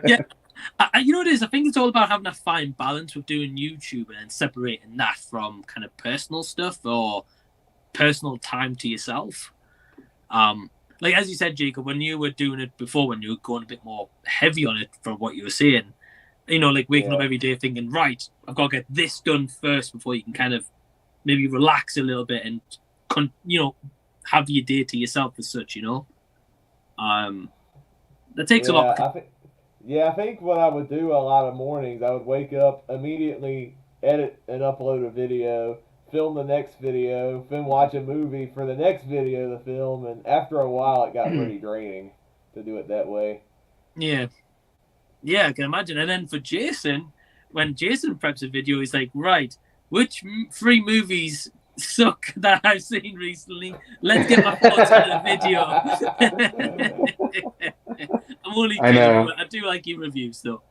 Yeah. You know what it is? I think it's all about having a fine balance with doing YouTube and then separating that from kind of personal stuff or personal time to yourself. Like as you said, Jacob, when you were doing it before, when you were going a bit more heavy on it from what you were saying, you know, like waking up every day thinking, right, I've got to get this done first before you can kind of maybe relax a little bit and, you know, have your day to yourself as such, you know. That takes a lot. I think what I would do a lot of mornings, I would wake up, immediately edit and upload a video, film the next video, then watch a movie for the next video to film, and after a while it got pretty draining to do it that way. Yeah, I can imagine. And then for Jason, when Jason preps a video, he's like, right, which 3 movies suck that I've seen recently? Let's get my thoughts on the video. I'm only kidding, but I do like your reviews though.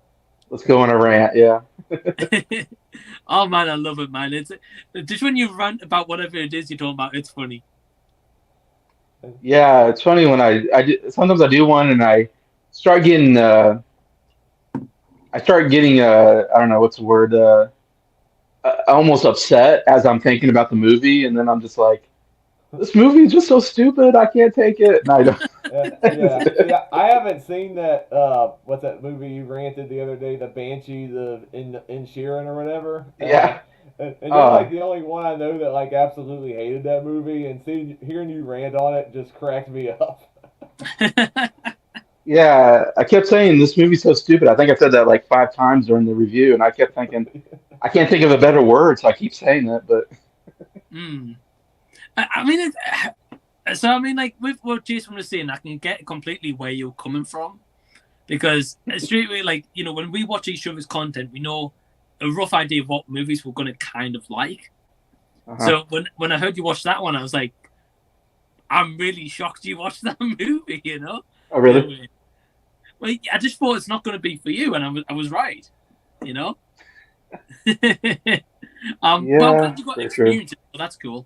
Let's go on a rant, yeah. Oh man, I love it, man. It's just when you rant about whatever it is you're talking about, it's funny. Yeah, it's funny when sometimes I do one and I start getting I don't know what's the word, almost upset as I'm thinking about the movie, and then I'm just like, this movie is just so stupid, I can't take it. And I don't. Yeah, I haven't seen that. What's that movie you ranted the other day? The Banshees of Inisherin or whatever. Yeah. And you're like the only one I know that like absolutely hated that movie, and hearing you rant on it just cracked me up. Yeah, I kept saying this movie's so stupid. I think I said that like 5 times during the review, and I kept thinking, I can't think of a better word, so I keep saying that. But I mean, so I mean, like with what Jason was saying, I can get completely where you're coming from, because straight away, like, you know, when we watch each other's content, we know a rough idea of what movies we're going to kind of like. Uh-huh. So when I heard you watch that one, I was like, I'm really shocked you watched that movie, you know? Oh, really? Well, I just thought it's not going to be for you, and I was right, you know? Yeah, But I'm glad you got very experience. So that's cool.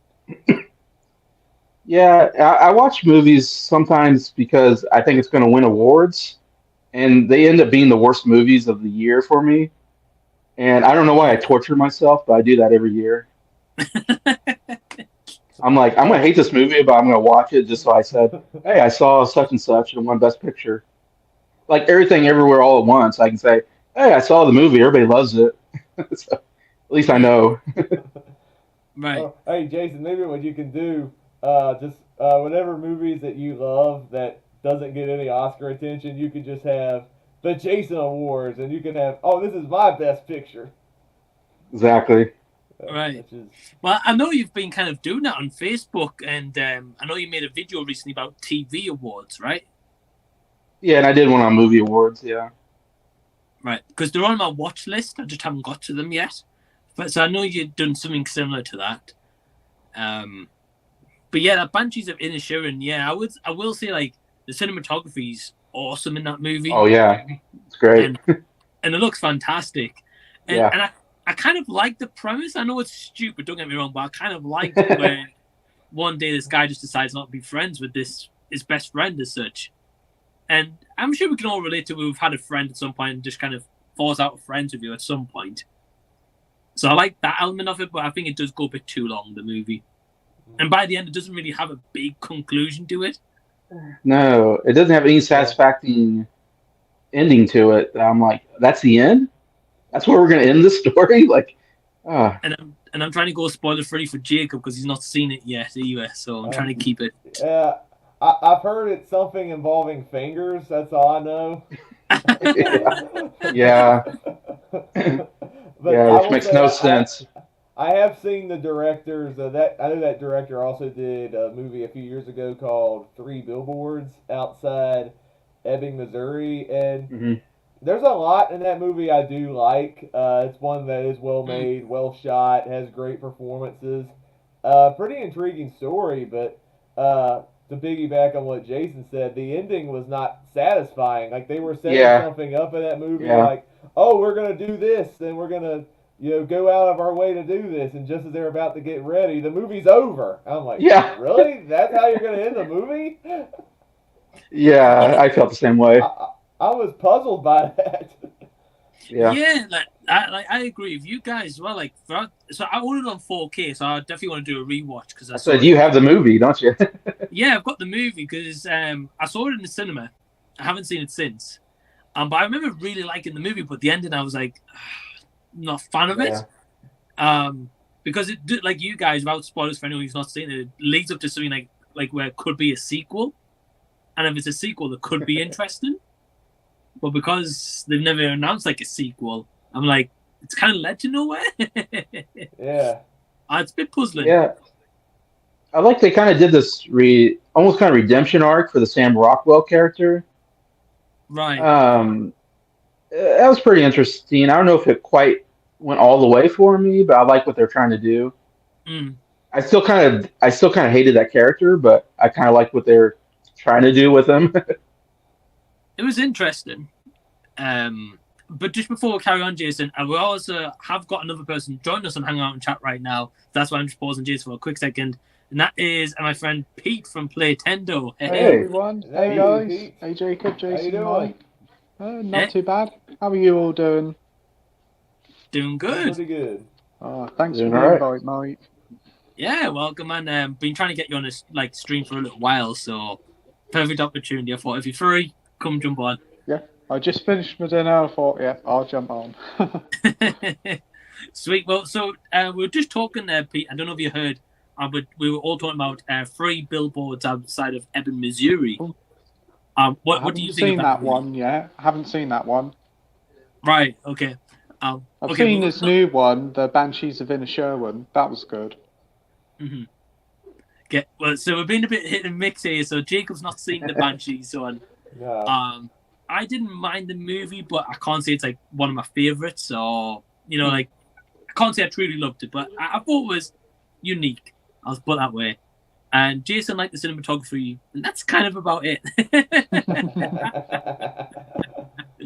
Yeah, I watch movies sometimes because I think it's going to win awards, and they end up being the worst movies of the year for me. And I don't know why I torture myself, but I do that every year. I'm like, I'm going to hate this movie, but I'm going to watch it just so I said, hey, I saw such and such and won Best Picture. Like Everything Everywhere All at Once, I can say, hey, I saw the movie, everybody loves it. So, at least I know. Right. Oh, hey, Jason, maybe what you can do, just whatever movies that you love that doesn't get any Oscar attention, you can just have the Jason Awards, and you can have, oh, this is my best picture. Exactly. Right. Well, I know you've been kind of doing that on Facebook, and I know you made a video recently about TV awards, right? Yeah, and I did one on movie awards, yeah. Right, because they're on my watch list. I just haven't got to them yet. But so I know you've done something similar to that. But yeah, that Banshees of Inisherin, yeah, I will say like the cinematography is awesome in that movie. Oh yeah, it's great, and it looks fantastic. And, yeah, and I kind of like the premise. I know it's stupid, don't get me wrong, but I kind of like where one day this guy just decides not to be friends with his best friend as such. And I'm sure we can all relate to it. We've had a friend at some point and just kind of falls out of friends with you at some point. So I like that element of it, but I think it does go a bit too long, the movie. And by the end, it doesn't really have a big conclusion to it. No, it doesn't have any satisfying ending to it. I'm like, that's the end? That's where we're going to end this story? Like, And I'm trying to go spoiler-free for Jacob because he's not seen it yet either, so I'm trying to keep it. Yeah, I've heard it's something involving fingers. That's all I know. Yeah. But yeah, which makes no sense. I have seen the directors. I know that director also did a movie a few years ago called 3 Billboards Outside Ebbing, Missouri, and there's a lot in that movie I do like. It's one that is well made, well shot, has great performances. Pretty intriguing story, but to piggyback on what Jason said, the ending was not satisfying. Like they were setting something up in that movie, like, oh, we're gonna do this, and we're gonna, go out of our way to do this, and just as they're about to get ready, the movie's over. I'm like, really? That's how you're gonna end the movie? Yeah, I felt the same way. I was puzzled by that. Yeah, I agree with you guys as well. Like, so I ordered on 4K, so I definitely want to do a rewatch because I said you have the movie, don't you? Yeah, I've got the movie because I saw it in the cinema. I haven't seen it since. But I remember really liking the movie, but the ending I was like, not a fan of it. Because it, like you guys, without spoilers for anyone who's not seen it, it leads up to something like where it could be a sequel, and if it's a sequel, it could be interesting. But because they've never announced like a sequel, I'm like, it's kind of led to nowhere. Yeah. It's a bit puzzling. Yeah. I like they kind of did this almost kind of redemption arc for the Sam Rockwell character. Right. That was pretty interesting. I don't know if it quite went all the way for me, but I like what they're trying to do. I still kind of hated that character, but I kind of like what they're trying to do with him. It was interesting. But just before we carry on, Jason, we also have got another person joining us on Hangout and Chat right now. That's why I'm just pausing Jason for a quick second. And that is my friend Pete from PlayTendo. Hey everyone. Hey guys. Pete. Hey Jacob, Jason, Mike. Not too bad. How are you all doing? Doing good. Pretty good. Thanks for the invite, Mike. Yeah, welcome, man. Been trying to get you on this stream for a little while, so perfect opportunity. I thought if you're free, come jump on. Yeah, I just finished my dinner. I thought, I'll jump on. Sweet. Well, so we were just talking there, Pete. I don't know if you heard, but we were all talking about 3 billboards outside of Ebbing, Missouri. What do you think of that one yet? I haven't seen that one. Right. Okay. I've seen this new one, the Banshees of Inisherin. That was good. Okay. Well, so we've been a bit hit and mix here. So Jacob's not seen the Banshees one. No. I didn't mind the movie, but I can't say it's like one of my favorites. So you know, like I can't say I truly loved it, but I thought it was unique. I'll put it that way. And Jason liked the cinematography, and that's kind of about it.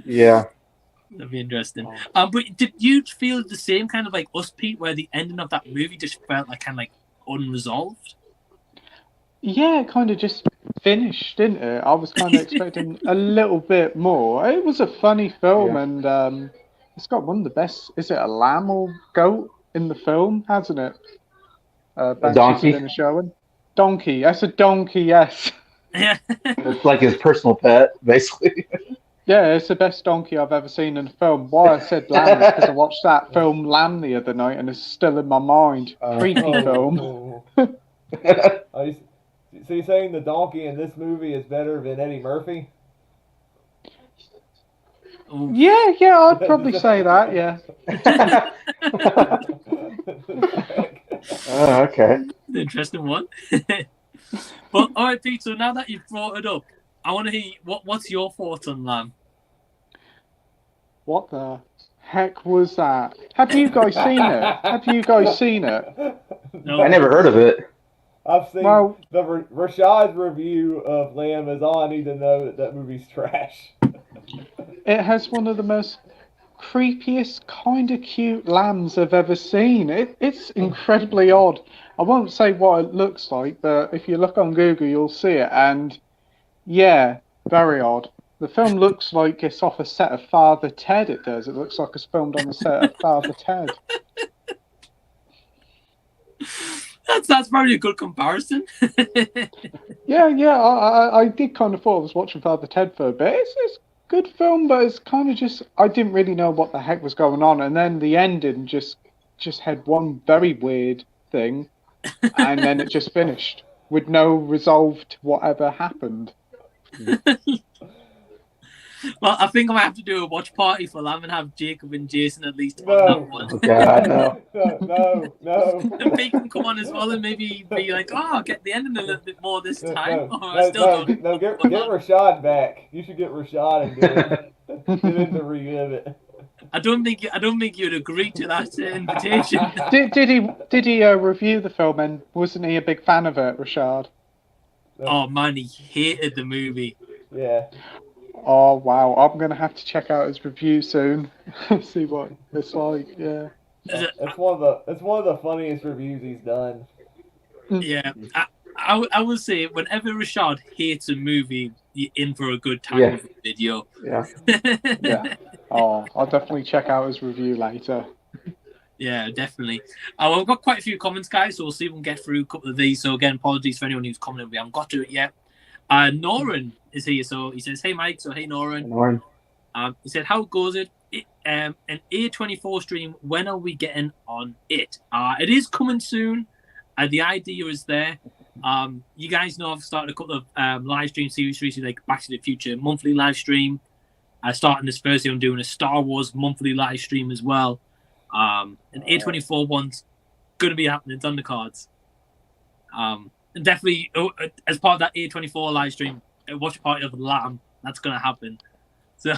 Yeah. That'd be interesting. But did you feel the same kind of like us, Pete, where the ending of that movie just felt like kind of like unresolved? Yeah, it kind of just finished, didn't it? I was kind of expecting a little bit more. It was a funny film, and it's got one of the best. Is it a lamb or goat in the film? Hasn't it? A donkey. Donkey. That's a donkey. Yes. Yeah. It's like his personal pet, basically. Yeah, it's the best donkey I've ever seen in a film. Why I said lamb is because I watched that film Lamb the other night, and it's still in my mind. Creepy film. So you're saying the donkey in this movie is better than Eddie Murphy? Yeah, I'd probably say that, yeah. Oh, okay. Interesting one. But all right, Pete, so now that you've brought it up, I want to hear what's your thoughts on Lamb? What the heck was that? Have you guys seen it? No. I never heard of it. I've seen the Rashad's review of Lamb is all I need to know that movie's trash. It has one of the most creepiest, kind of cute lambs I've ever seen. It's incredibly odd. I won't say what it looks like, but if you look on Google, you'll see it. And yeah, very odd. The film looks like it's off a set of Father Ted. It does. It looks like it's filmed on the set of Father Ted. That's probably a good comparison. Yeah. I did kind of thought I was watching Father Ted for a bit. It's a good film, but it's kind of just I didn't really know what the heck was going on, and then the ending just had one very weird thing, and then it just finished with no resolve to whatever happened. Well, I think I might have to do a watch party for Lamb and have Jacob and Jason at least on that one. Oh, God, no. No. And Pete can come on as well and maybe be like, oh, I'll get the ending a little bit more this time. Get Rashad back. You should get Rashad and get him to relive it. I don't think you'd agree to that invitation. Did he review the film, and wasn't he a big fan of it, Rashad? Oh man, he hated the movie. Yeah. Oh wow, I'm gonna have to check out his review soon. See what it's like. Yeah. It's one of the funniest reviews he's done. Yeah, I would say whenever Rashad hates a movie, you're in for a good time with the video. Yeah. Yeah. Oh, I'll definitely check out his review later. Yeah, definitely. Well, we've got quite a few comments, guys, so we'll see if we can get through a couple of these. So again, apologies for anyone who's commented. We haven't got to it yet. Noran is here, so he says, "Hey Mike," so hey Noran. He said, "How goes it? An A24 stream. When are we getting on it? It is coming soon. The idea is there. You guys know I've started a couple of live stream series recently, like Back to the Future monthly live stream. Starting this Thursday, I'm doing a Star Wars monthly live stream as well. An A24 one's going to be happening. It's on the cards. And definitely, as part of that A24 live stream, a watch party of Lamb, that's going to happen. So,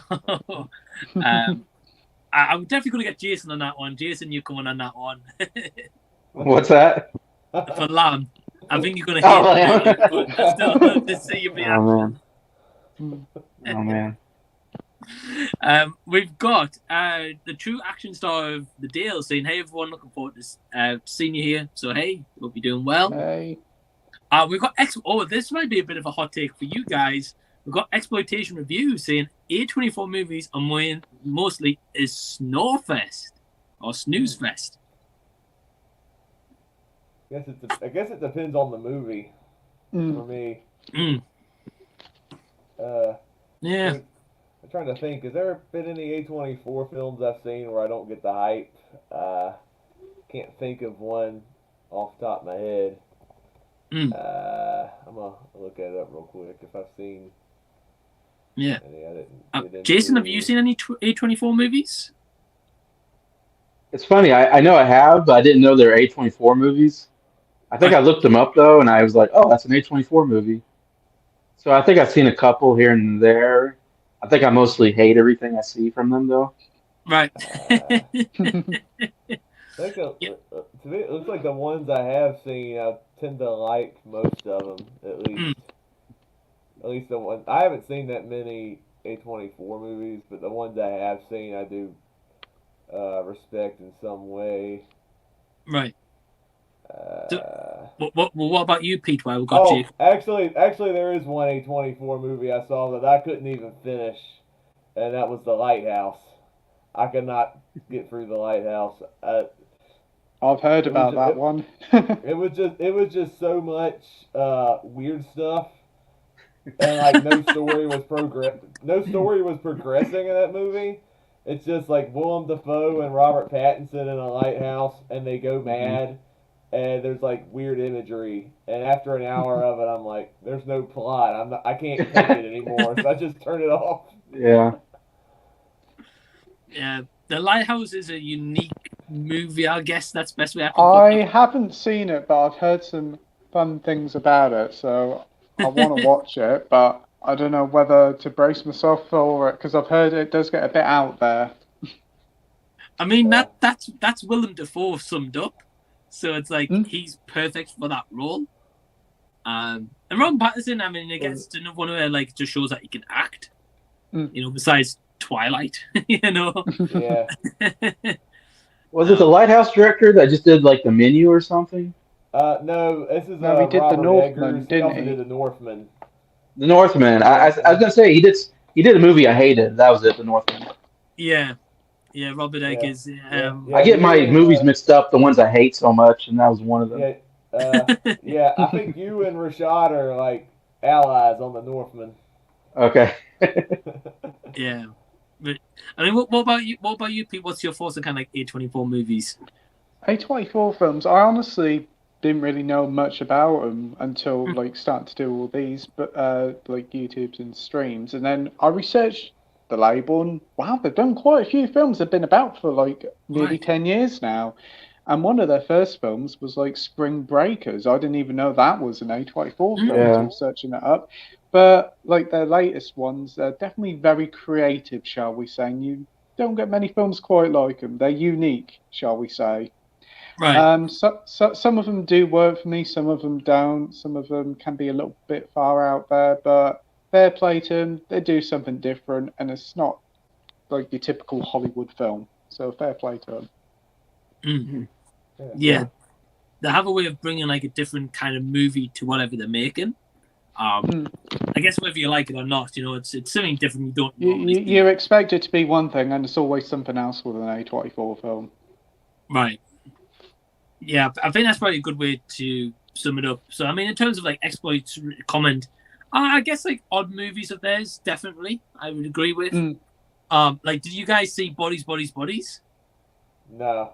I'm definitely going to get Jason on that one. Jason, you're coming on that one. What's that? For Lamb. I think you're going to hate it. But still, to see you be man. Oh, man. We've got the true action star of the deal saying, "Hey everyone, looking forward to seeing you here." So hey, hope you're doing well. Hey. We've got this might be a bit of a hot take for you guys. We've got Exploitation Reviews saying A24 movies are mostly is Snorefest or Snooze Fest. I guess it depends on the movie for me. Yeah. I'm trying to think. Has there been any A24 films I've seen where I don't get the hype? Can't think of one off the top of my head. I'm gonna look it up real quick if I've seen. Yeah. Any, Jason, have you seen any A24 movies? It's funny. I know I have, but I didn't know they're A24 movies. I think I looked them up though, and I was like, "Oh, that's an A24 movie." So I think I've seen a couple here and there. I think I mostly hate everything I see from them though. Right. I think Yeah. to me, it looks like the ones I have seen, I tend to like most of them, at least. Mm. At least the one I haven't seen that many A24 movies, but the ones I have seen, I do respect in some way. Right. So, Uh, what about you, Pete? Why we got you? actually, there is one A24 movie I saw that I couldn't even finish, and that was The Lighthouse. I could not get through The Lighthouse. I've heard It was about that one. it was just so much weird stuff, and like no story was progressing in that movie. It's just like Willem Dafoe and Robert Pattinson in a lighthouse, and they go mad, and there's like weird imagery. And after an hour of it, I'm like, there's no plot. I can't take it anymore, so I just turn it off. Yeah. Yeah, The Lighthouse is a unique movie. I guess that's the best way I can put I it. haven't seen it, but I've heard some fun things about it, so I want to watch it, but I don't know whether to brace myself for it, because I've heard it does get a bit out there. I mean, that's Willem Dafoe summed up. So it's like he's perfect for that role. And Ron Patterson, I mean, it gets to another one where like just shows that he can act. You know, besides Twilight, you know. Yeah. Was it the Lighthouse director that just did like The Menu or something? No, this is No, he did Robert The Northman, Eggers. didn't also he? did The Northman. The Northman. I was gonna say he did a movie I hated. That was it. The Northman. Yeah, Robert Eggers. Yeah, I get my you and, movies mixed up, the ones I hate so much, and that was one of them. Yeah, I think you and Rashad are like allies on The Northman. Okay. Yeah, but I mean, what about you? What about you, Pete? What's your thoughts on kind of like A24 movies? A24 films, I honestly didn't really know much about them until like starting to do all these, but like YouTubes and streams, and then I researched the label, and wow, they've done quite a few films. They've been about for like nearly 10 years now, and one of their first films was like Spring Breakers. I didn't even know that was an A24 film until searching it up. But like their latest ones, they're definitely very creative, shall we say? And you don't get many films quite like them. They're unique, shall we say? Right. So some of them do work for me, some of them don't. Some of them can be a little bit far out there, but fair play to them. They do something different, and it's not like your typical Hollywood film. So fair play to them. Yeah, they have a way of bringing like a different kind of movie to whatever they're making. I guess whether you like it or not, you know, it's something different. You don't. You expect it to be one thing, and it's always something else with an A24 film. Right. Yeah, I think that's probably a good way to sum it up. So, I mean, in terms of like exploits comment, I guess like odd movies of theirs, definitely, I would agree with. Like, did you guys see Bodies? No.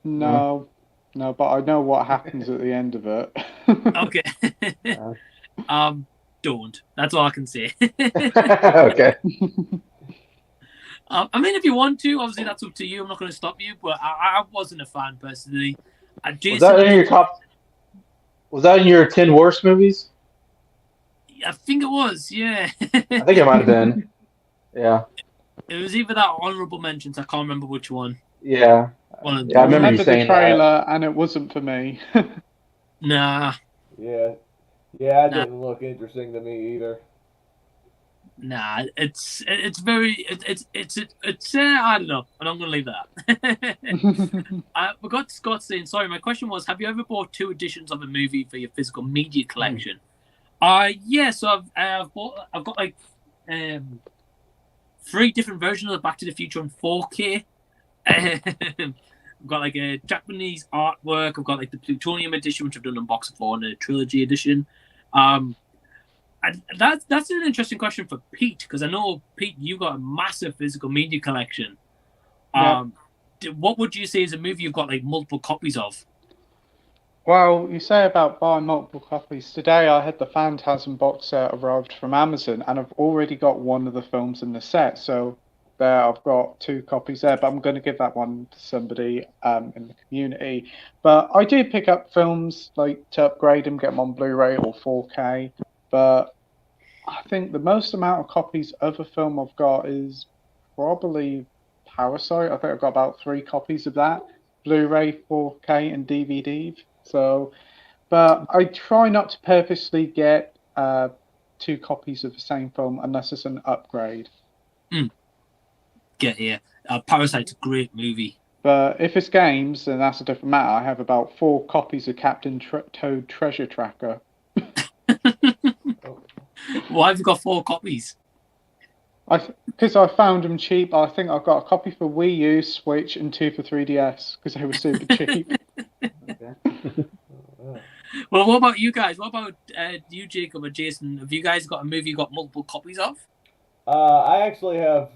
No, but I know what happens at the end of it. Okay. Don't. That's all I can say. Okay. I mean, if you want to, obviously that's up to you. I'm not going to stop you, but I wasn't a fan personally. Was that in your top? Was that in your 10 worst movies? I think it was. Yeah. I think it might have been. Yeah. It was either that or honorable mentions. I can't remember which one. Yeah. One of I remember you the saying trailer, and it wasn't for me. Nah. Yeah, it didn't look interesting to me either. Nah, it's very it's I don't know, and I'm gonna leave that. We got Scott saying, sorry, my question was, have you ever bought 2 editions of a movie for your physical media collection? Yeah, so I've got like 3 different versions of Back to the Future on 4K. I've got like a Japanese artwork. I've got like the Plutonium edition, which I've done unboxing for, and a trilogy edition. And that's an interesting question for Pete, because I know, Pete, you've got a massive physical media collection. What would you say is a movie you've got like multiple copies of? Well, you say about buying multiple copies. Today I had the Phantasm box set arrived from Amazon, and I've already got one of the films in the set. So there, I've got 2 copies there, but I'm going to give that one to somebody in the community. But I do pick up films like to upgrade them, get them on Blu-ray or 4K. But I think the most amount of copies of a film I've got is probably Parasite. I think I've got about 3 copies of that. Blu-ray, 4K, and DVD. So, but I try not to purposely get 2 copies of the same film unless it's an upgrade. Get here. Parasite's a great movie. But if it's games, then that's a different matter. I have about 4 copies of Captain Toad Treasure Tracker. Why have you got 4 copies? Because I found them cheap. I think I've got a copy for Wii U, Switch, and 2 for 3DS because they were super cheap. Well, what about you guys? What about you, Jacob or Jason? Have you guys got a movie you got multiple copies of? I actually have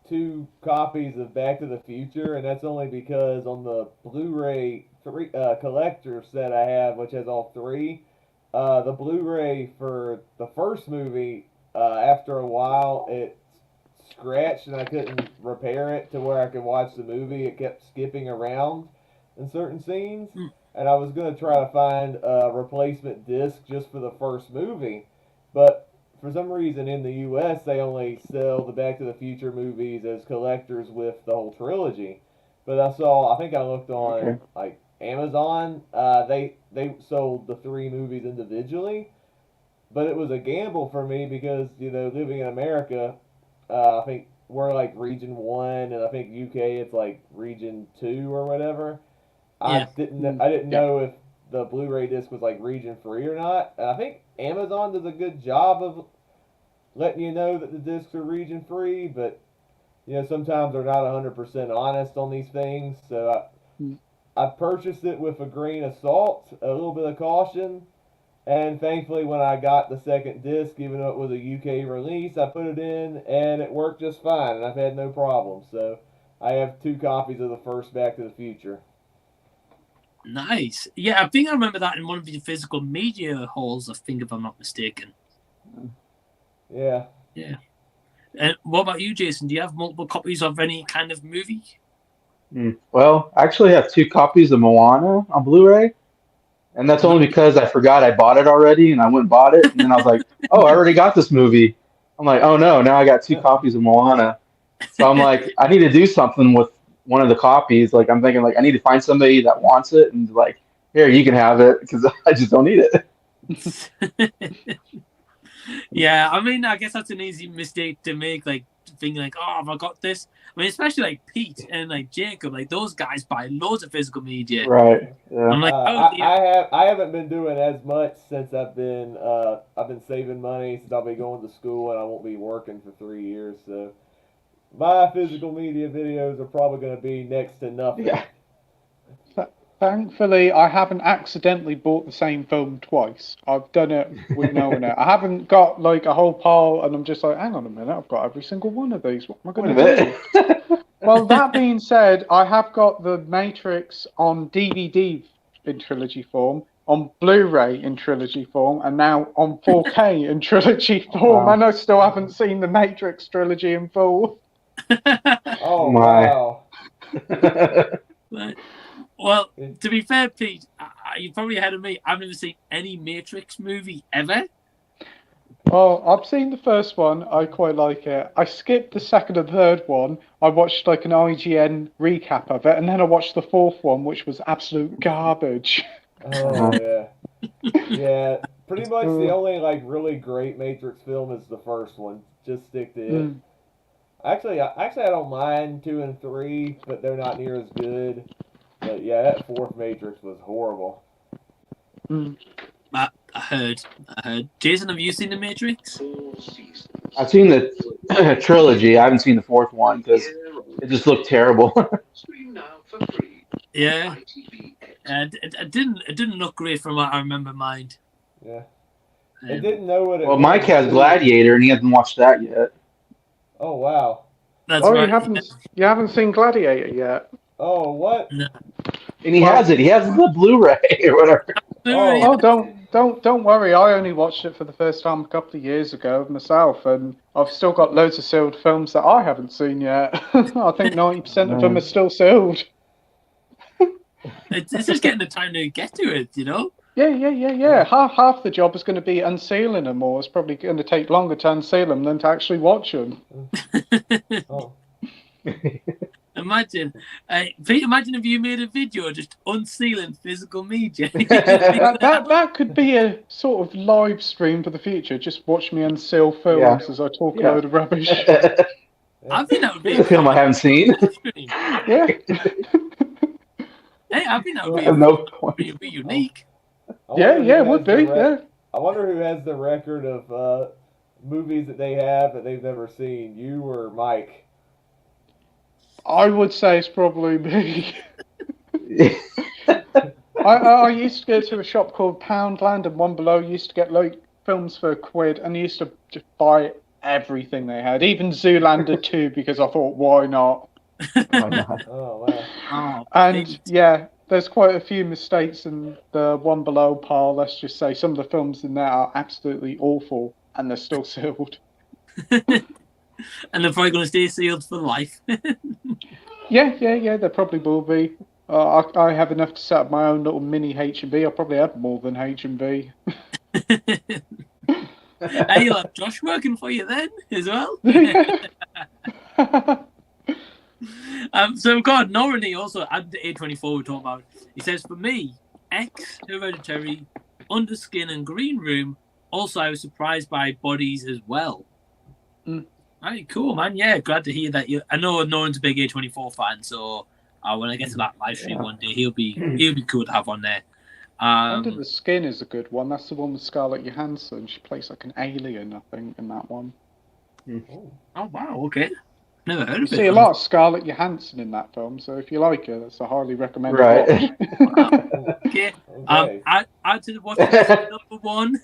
2 copies of Back to the Future, and that's only because on the Blu-ray collector set I have, which has all 3, the Blu-ray for the first movie, after a while, it scratched and I couldn't repair it to where I could watch the movie. It kept skipping around in certain scenes, and I was going to try to find a replacement disc just for the first movie, but for some reason in the U.S. they only sell the Back to the Future movies as collectors with the whole trilogy. But I think I looked on like Amazon, they sold the 3 movies individually, but it was a gamble for me because, you know, living in America, I think we're like region 1, and I think UK it's like region 2 or whatever. Yeah. I didn't know if the Blu-ray disc was like region 3 or not. And I think Amazon does a good job of letting you know that the discs are region 3, but you know, sometimes they're not 100% honest on these things. So I purchased it with a grain of salt, a little bit of caution, and thankfully when I got the second disc, even though it was a UK release, I put it in and it worked just fine, and I've had no problems. So I have 2 copies of the first Back to the Future. Nice. Yeah, I think I remember that in one of the physical media halls, I think, if I'm not mistaken. Yeah. Yeah. And what about you, Jason? Do you have multiple copies of any kind of movie? Well, I actually have 2 copies of Moana on Blu-ray, and that's only because I forgot I bought it already, and I went and bought it, and then I was like, oh, I already got this movie. I'm like, oh no, now I got 2 copies of Moana. So I'm like, I need to do something with one of the copies. Like, I'm thinking, like, I need to find somebody that wants it, and like, here, you can have it, because I just don't need it. Yeah, I mean, I guess that's an easy mistake to make, like, thinking like, oh, have I got this? I mean, especially like Pete and like Jacob, like those guys buy loads of physical media. Right. Yeah. I'm like, I haven't been doing as much since I've been saving money since I'll be going to school and I won't be working for 3 years. So my physical media videos are probably going to be next to nothing. Yeah. Thankfully, I haven't accidentally bought the same film twice. I've done it with knowing it. I haven't got like a whole pile, and I'm just like, hang on a minute, I've got every single one of these. What am I going to do? Well, that being said, I have got the Matrix on DVD in trilogy form, on Blu-ray in trilogy form, and now on 4K in trilogy form, and I still haven't seen the Matrix trilogy in full. Oh, wow. Well, to be fair, Pete, you're probably ahead of me. I've never seen any Matrix movie ever. Well, I've seen the first one. I quite like it. I skipped the second and third one. I watched like an IGN recap of it, and then I watched the fourth one, which was absolute garbage. Oh, yeah. Yeah, pretty much the only like really great Matrix film is the first one. Just stick to it. Actually, I don't mind 2 and 3, but they're not near as good. But yeah, that fourth Matrix was horrible. I heard. Jason, have you seen the Matrix? I've seen the trilogy. I haven't seen the fourth one because it just looked terrible. Yeah. It didn't look great from what I remember. Mind. Yeah. It didn't know what it well, was. Mike has Gladiator, and he hasn't watched that yet. Oh wow. That's right. You haven't seen Gladiator yet? Oh what? No. And he has it. He has the Blu-ray or whatever. Oh, don't worry. I only watched it for the first time a couple of years ago myself, and I've still got loads of sealed films that I haven't seen yet. I think 90% of them are still sealed. It's just getting the time to get to it, you know? Yeah. Half the job is going to be unsealing them, or it's probably going to take longer to unseal them than to actually watch them. Oh. Imagine, Pete, imagine if you made a video just unsealing physical media. that could be a sort of live stream for the future. Just watch me unseal films as I talk a load of rubbish. I think that would be a film I haven't seen. Yeah. Hey, I think that would be unique. Yeah, it would be. Yeah. I wonder who has the record of movies that they have that they've never seen. You or Mike? I would say it's probably me. I used to go to a shop called Poundland, and One Below used to get like films for £1, and used to just buy everything they had, even Zoolander 2, because I thought, why not? Why not? Oh wow! And yeah, there's quite a few mistakes in the One Below pile. Let's just say some of the films in there are absolutely awful, and they're still sealed. And they're probably going to stay sealed for life. Yeah, they probably will be. I have enough to set up my own little mini H&B. I probably have more than H&B. Hey, you'll have Josh working for you then as well. So we've got Norani also at the A24 we're talking about. He says, for me, X, Hereditary, Underskin and Green Room. Also, I was surprised by Bodies as well. Right, cool, man. Yeah, glad to hear that. I know Noran's a big A24 fan, so when I get to that live stream one day, he'll be cool to have on there. Under the Skin is a good one. That's the one with Scarlett Johansson. She plays like an alien, I think, in that one. Oh wow, okay. Never heard of it. You see a lot of Scarlett Johansson in that film, so if you like her, that's a highly recommended Right. watch. Okay. Okay. Add to the watch list number 1.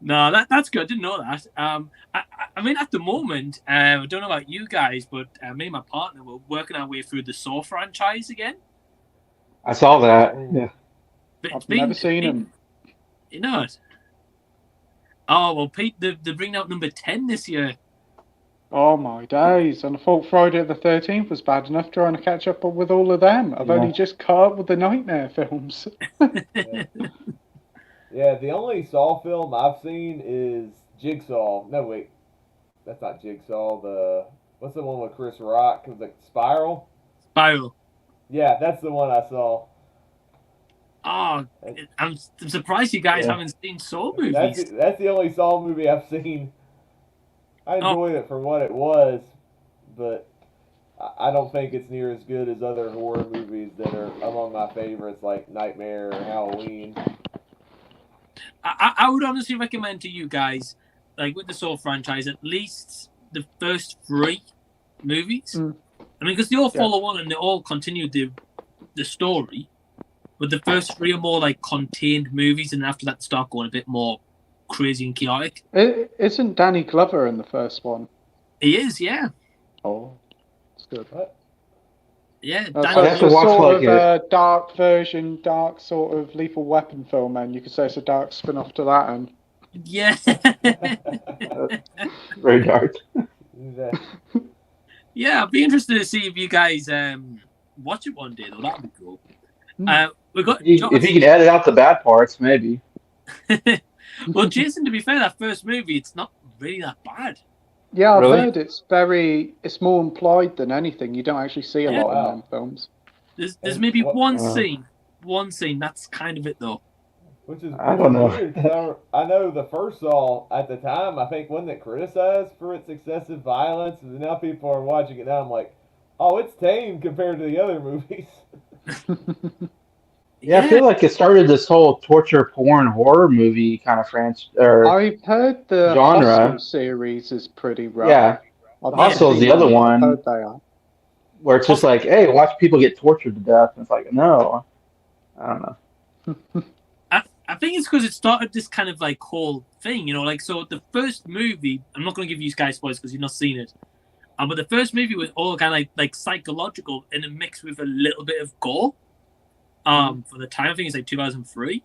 No, that's good. I didn't know that. I mean, at the moment, I don't know about you guys, but me and my partner were working our way through the Saw franchise again. I saw that. Yeah. But I've never seen him. You know it? Oh, well, Pete, they're bringing out number 10 this year. Oh my days. And I thought Friday the 13th was bad enough trying to catch up with all of them. I've only just caught up with the Nightmare films. Yeah, the only Saw film I've seen is Jigsaw. No, wait. That's not Jigsaw. What's the one with Chris Rock? The Spiral? Spiral. Yeah, that's the one I saw. Oh, I'm surprised you guys haven't seen Saw movies. That's the only Saw movie I've seen. I enjoyed it for what it was, but I don't think it's near as good as other horror movies that are among my favorites, like Nightmare or Halloween. I would honestly recommend to you guys, like with the Saw franchise, at least the first 3 movies. I mean, because they all follow on and they all continue the story. But the first 3 are more like contained movies, and after that, start going a bit more crazy and chaotic. Isn't Danny Glover in the first one? He is, yeah. Oh, that's good. Yeah, So Danny. it's a sort of dark version, dark sort of Lethal Weapon film, and you could say it's a dark spin-off to that. And yeah. Very dark. Yeah, I'd be interested to see if you guys watch it one day, though. That'd be cool. We got if you can edit out the bad parts, maybe. Well, Jason, to be fair, that first movie, it's not really that bad. Yeah, I've heard it's more implied than anything. You don't actually see a lot in them films. There's maybe one scene that's kind of it though. Which is I don't know. Weird, I know the first Saw at the time, I think wasn't it criticized for its excessive violence, and now people are watching it now. I'm like, oh, it's tame compared to the other movies. Yeah, I feel like it started this whole torture porn horror movie kind of franchise. I've heard the genre. Hostel series is pretty rough. Yeah, Hostel is the other one. I've heard they are. Where it's just like, hey, watch people get tortured to death. And it's like, no, I don't know. I think it's because it started this kind of like whole thing, you know, like so the first movie. I'm not going to give you guys spoilers because you've not seen it. But the first movie was all kind of like psychological and a mix with a little bit of gore. For the time, I think it's like 2003.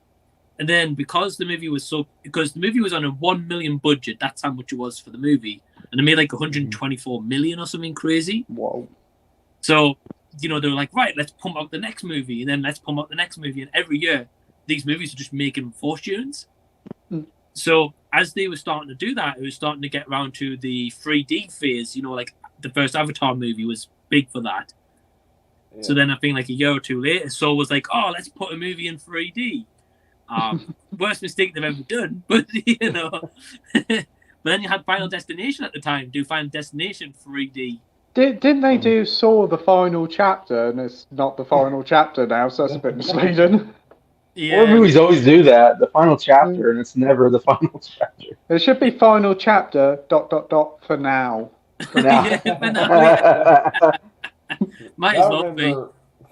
And then because the movie was on a 1 million budget, that's how much it was for the movie. And it made like 124 million or something crazy. Whoa. So, you know, they were like, right, let's pump out the next movie. And then let's pump out the next movie. And every year, these movies are just making fortunes. So as they were starting to do that, it was starting to get around to the 3D phase. You know, like the first Avatar movie was big for that. Yeah. So then I think like a year or two later, Saw was like, "Oh, let's put a movie in 3D." Worst mistake they've ever done, but you know. But then you had Final Destination at the time. Do Final Destination 3D? Didn't they do Saw the final chapter, and it's not the final chapter now, so that's a bit misleading. Yeah. Horror movies always do that. The final chapter, and it's never the final chapter. It should be final chapter ... for now. For now. Yeah, for now. Might as well be.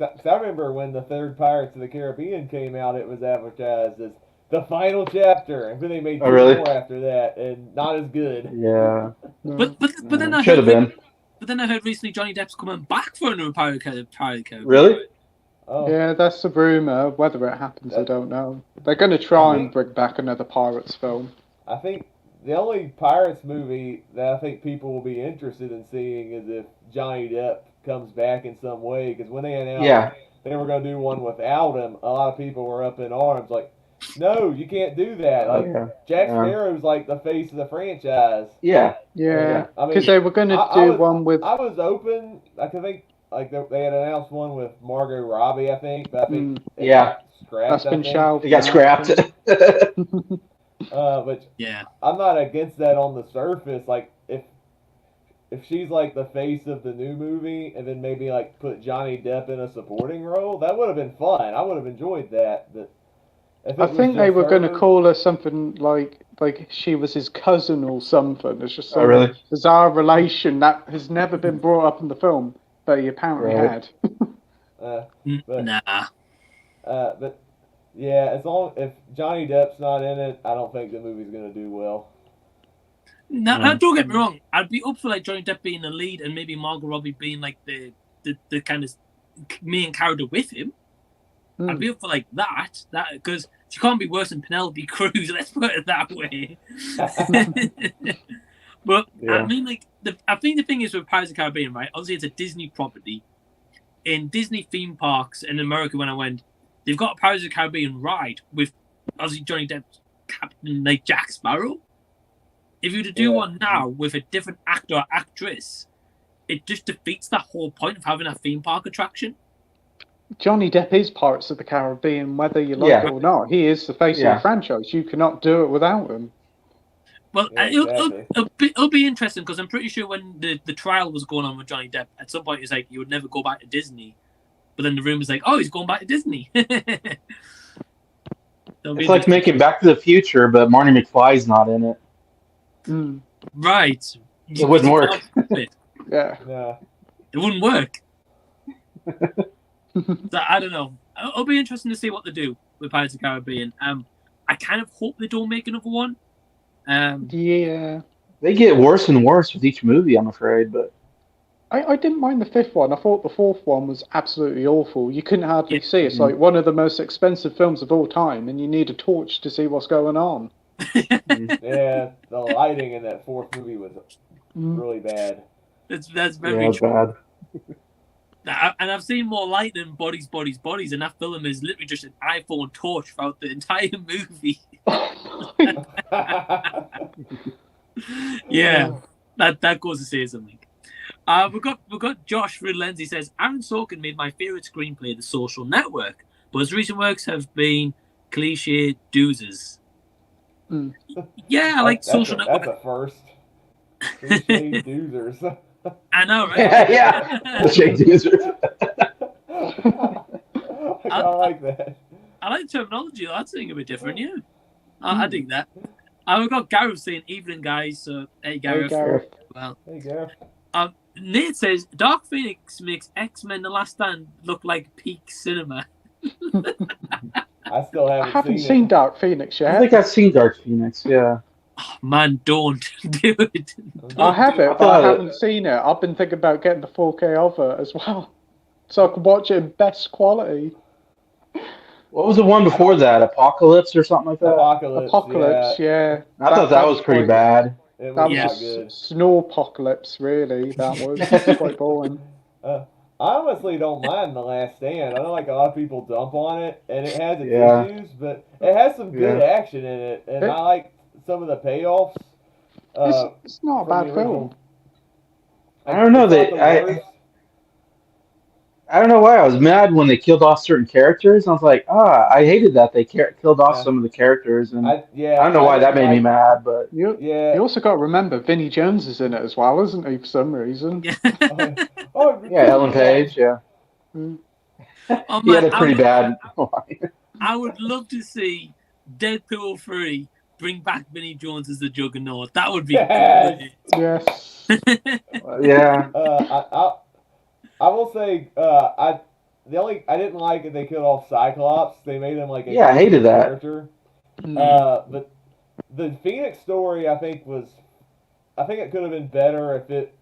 I remember when the third Pirates of the Caribbean came out, it was advertised as the final chapter, and then they made two more after that, and not as good. Yeah. But then I should have been. But then I heard recently Johnny Depp's coming back for another Pirate Caribbean. Really? Oh. Yeah, that's the rumor. Whether it happens, I don't know. They're going to try and bring back another Pirates film. I think the only Pirates movie that I think people will be interested in seeing is if Johnny Depp comes back in some way. Because when they announced they were going to do one without him, a lot of people were up in arms like, no, you can't do that. Like Jack Sparrow's like the face of the franchise. Yeah. I mean, because they were going to do one with. I was open. I think like they had announced one with Margot Robbie. I think, but I think it got scrapped. That's been shelved. It got scrapped. But I'm not against that on the surface. Like if she's like the face of the new movie, and then maybe like put Johnny Depp in a supporting role, that would have been fun. I would have enjoyed that. But I think they were going to call her something like she was his cousin or something. It's just a bizarre relation that has never been brought up in the film, but he apparently had. But yeah, as long if Johnny Depp's not in it, I don't think the movie's going to do well. No, don't get me wrong. I'd be up for like Johnny Depp being the lead and maybe Margot Robbie being like the kind of main character with him. I'd be up for like that because she can't be worse than Penelope Cruz. Let's put it that way. But I mean, like, I think the thing is with Pirates of the Caribbean, right? Obviously, it's a Disney property. In Disney theme parks in America, when I went, they've got a Pirates of the Caribbean ride with obviously Johnny Depp's Captain, like Jack Sparrow. If you were to do one now with a different actor or actress, it just defeats the whole point of having a theme park attraction. Johnny Depp is Pirates of the Caribbean, whether you like it or not. He is the face of the franchise. You cannot do it without him. Well, it'll be interesting because I'm pretty sure when the trial was going on with Johnny Depp, at some point it's like he would never go back to Disney. But then the rumor's like, oh, he's going back to Disney. It's like making Back to the Future, but Marty McFly's not in it. Right. It wouldn't work. Yeah. It wouldn't work. So, I don't know. It'll be interesting to see what they do with Pirates of the Caribbean. I kind of hope they don't make another one. They get worse and worse with each movie, I'm afraid. But I didn't mind the fifth one. I thought the fourth one was absolutely awful. You couldn't hardly see. It's like one of the most expensive films of all time, and you need a torch to see what's going on. Yeah, the lighting in that fourth movie was really bad. That's very true. Bad. And I've seen more light than bodies, and that film is literally just an iPhone torch throughout the entire movie. Yeah, that goes to say something. We've got Josh Ridlenzi says Aaron Sorkin made my favorite screenplay, The Social Network, but his recent works have been cliche doozes. Yeah, I like Social Network. That's a first. Cliche doozers. I know, right? Yeah. Cliche doozers. I like that. I like the terminology. That's something a bit different, yeah. I think that. We've got Gareth saying, evening, guys. So, hey, Gareth. Hey, Gareth. Well, hey, Gareth. Nate says, Dark Phoenix makes X-Men The Last Stand look like peak cinema. I still haven't seen Dark Phoenix yet. I think I've seen Dark Phoenix, yeah. Oh, man, don't do it. I have it, but I haven't seen it. I've been thinking about getting the 4K of it as well, so I can watch it in best quality. What was the one before that? Apocalypse or something like that? Apocalypse, yeah. I thought that was pretty bad. It that was was good. Snowpocalypse, really. That was quite boring. I honestly don't mind The Last Stand. I know like a lot of people dump on it, and it has its issues, but it has some good action in it, and I like some of the payoffs. It's not a from the bad film. original. I don't know, it's not the worst. I don't know why I was mad when they killed off certain characters. I was like, I hated that they killed off some of the characters, and I don't know why that made me mad, but You also got to remember Vinnie Jones is in it as well, isn't he? For some reason. Yeah. Ellen Page, yeah. Oh, He had a pretty bad line. I would love to see Deadpool 3 bring back Vinnie Jones as the Juggernaut. That would be great. Yes. Yeah. I will say, I didn't like it. They killed off Cyclops. They made him like a I hated that character. But the Phoenix story, I think it could have been better if it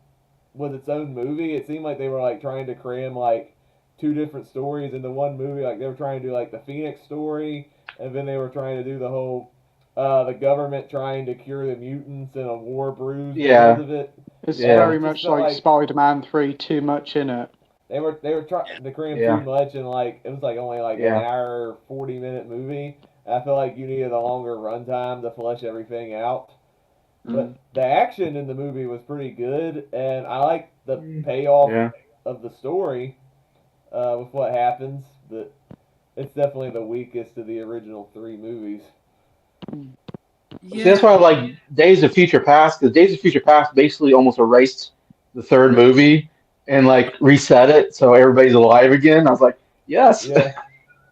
was its own movie. It seemed like they were like trying to cram like two different stories into one movie. Like they were trying to do like the Phoenix story, and then they were trying to do the whole the government trying to cure the mutants in a war bruise because of it. It's very much like Spider-Man 3, too much in it. They were trying to cram too much, and like it was like only like an hour 40-minute movie. And I feel like you needed a longer runtime to flesh everything out. But the action in the movie was pretty good, and I like the payoff of the story with what happens. But it's definitely the weakest of the original three movies. See, that's why I like Days of Future Past, because Days of Future Past basically almost erased the third movie and like reset it so everybody's alive again. I was like, yes. Yeah.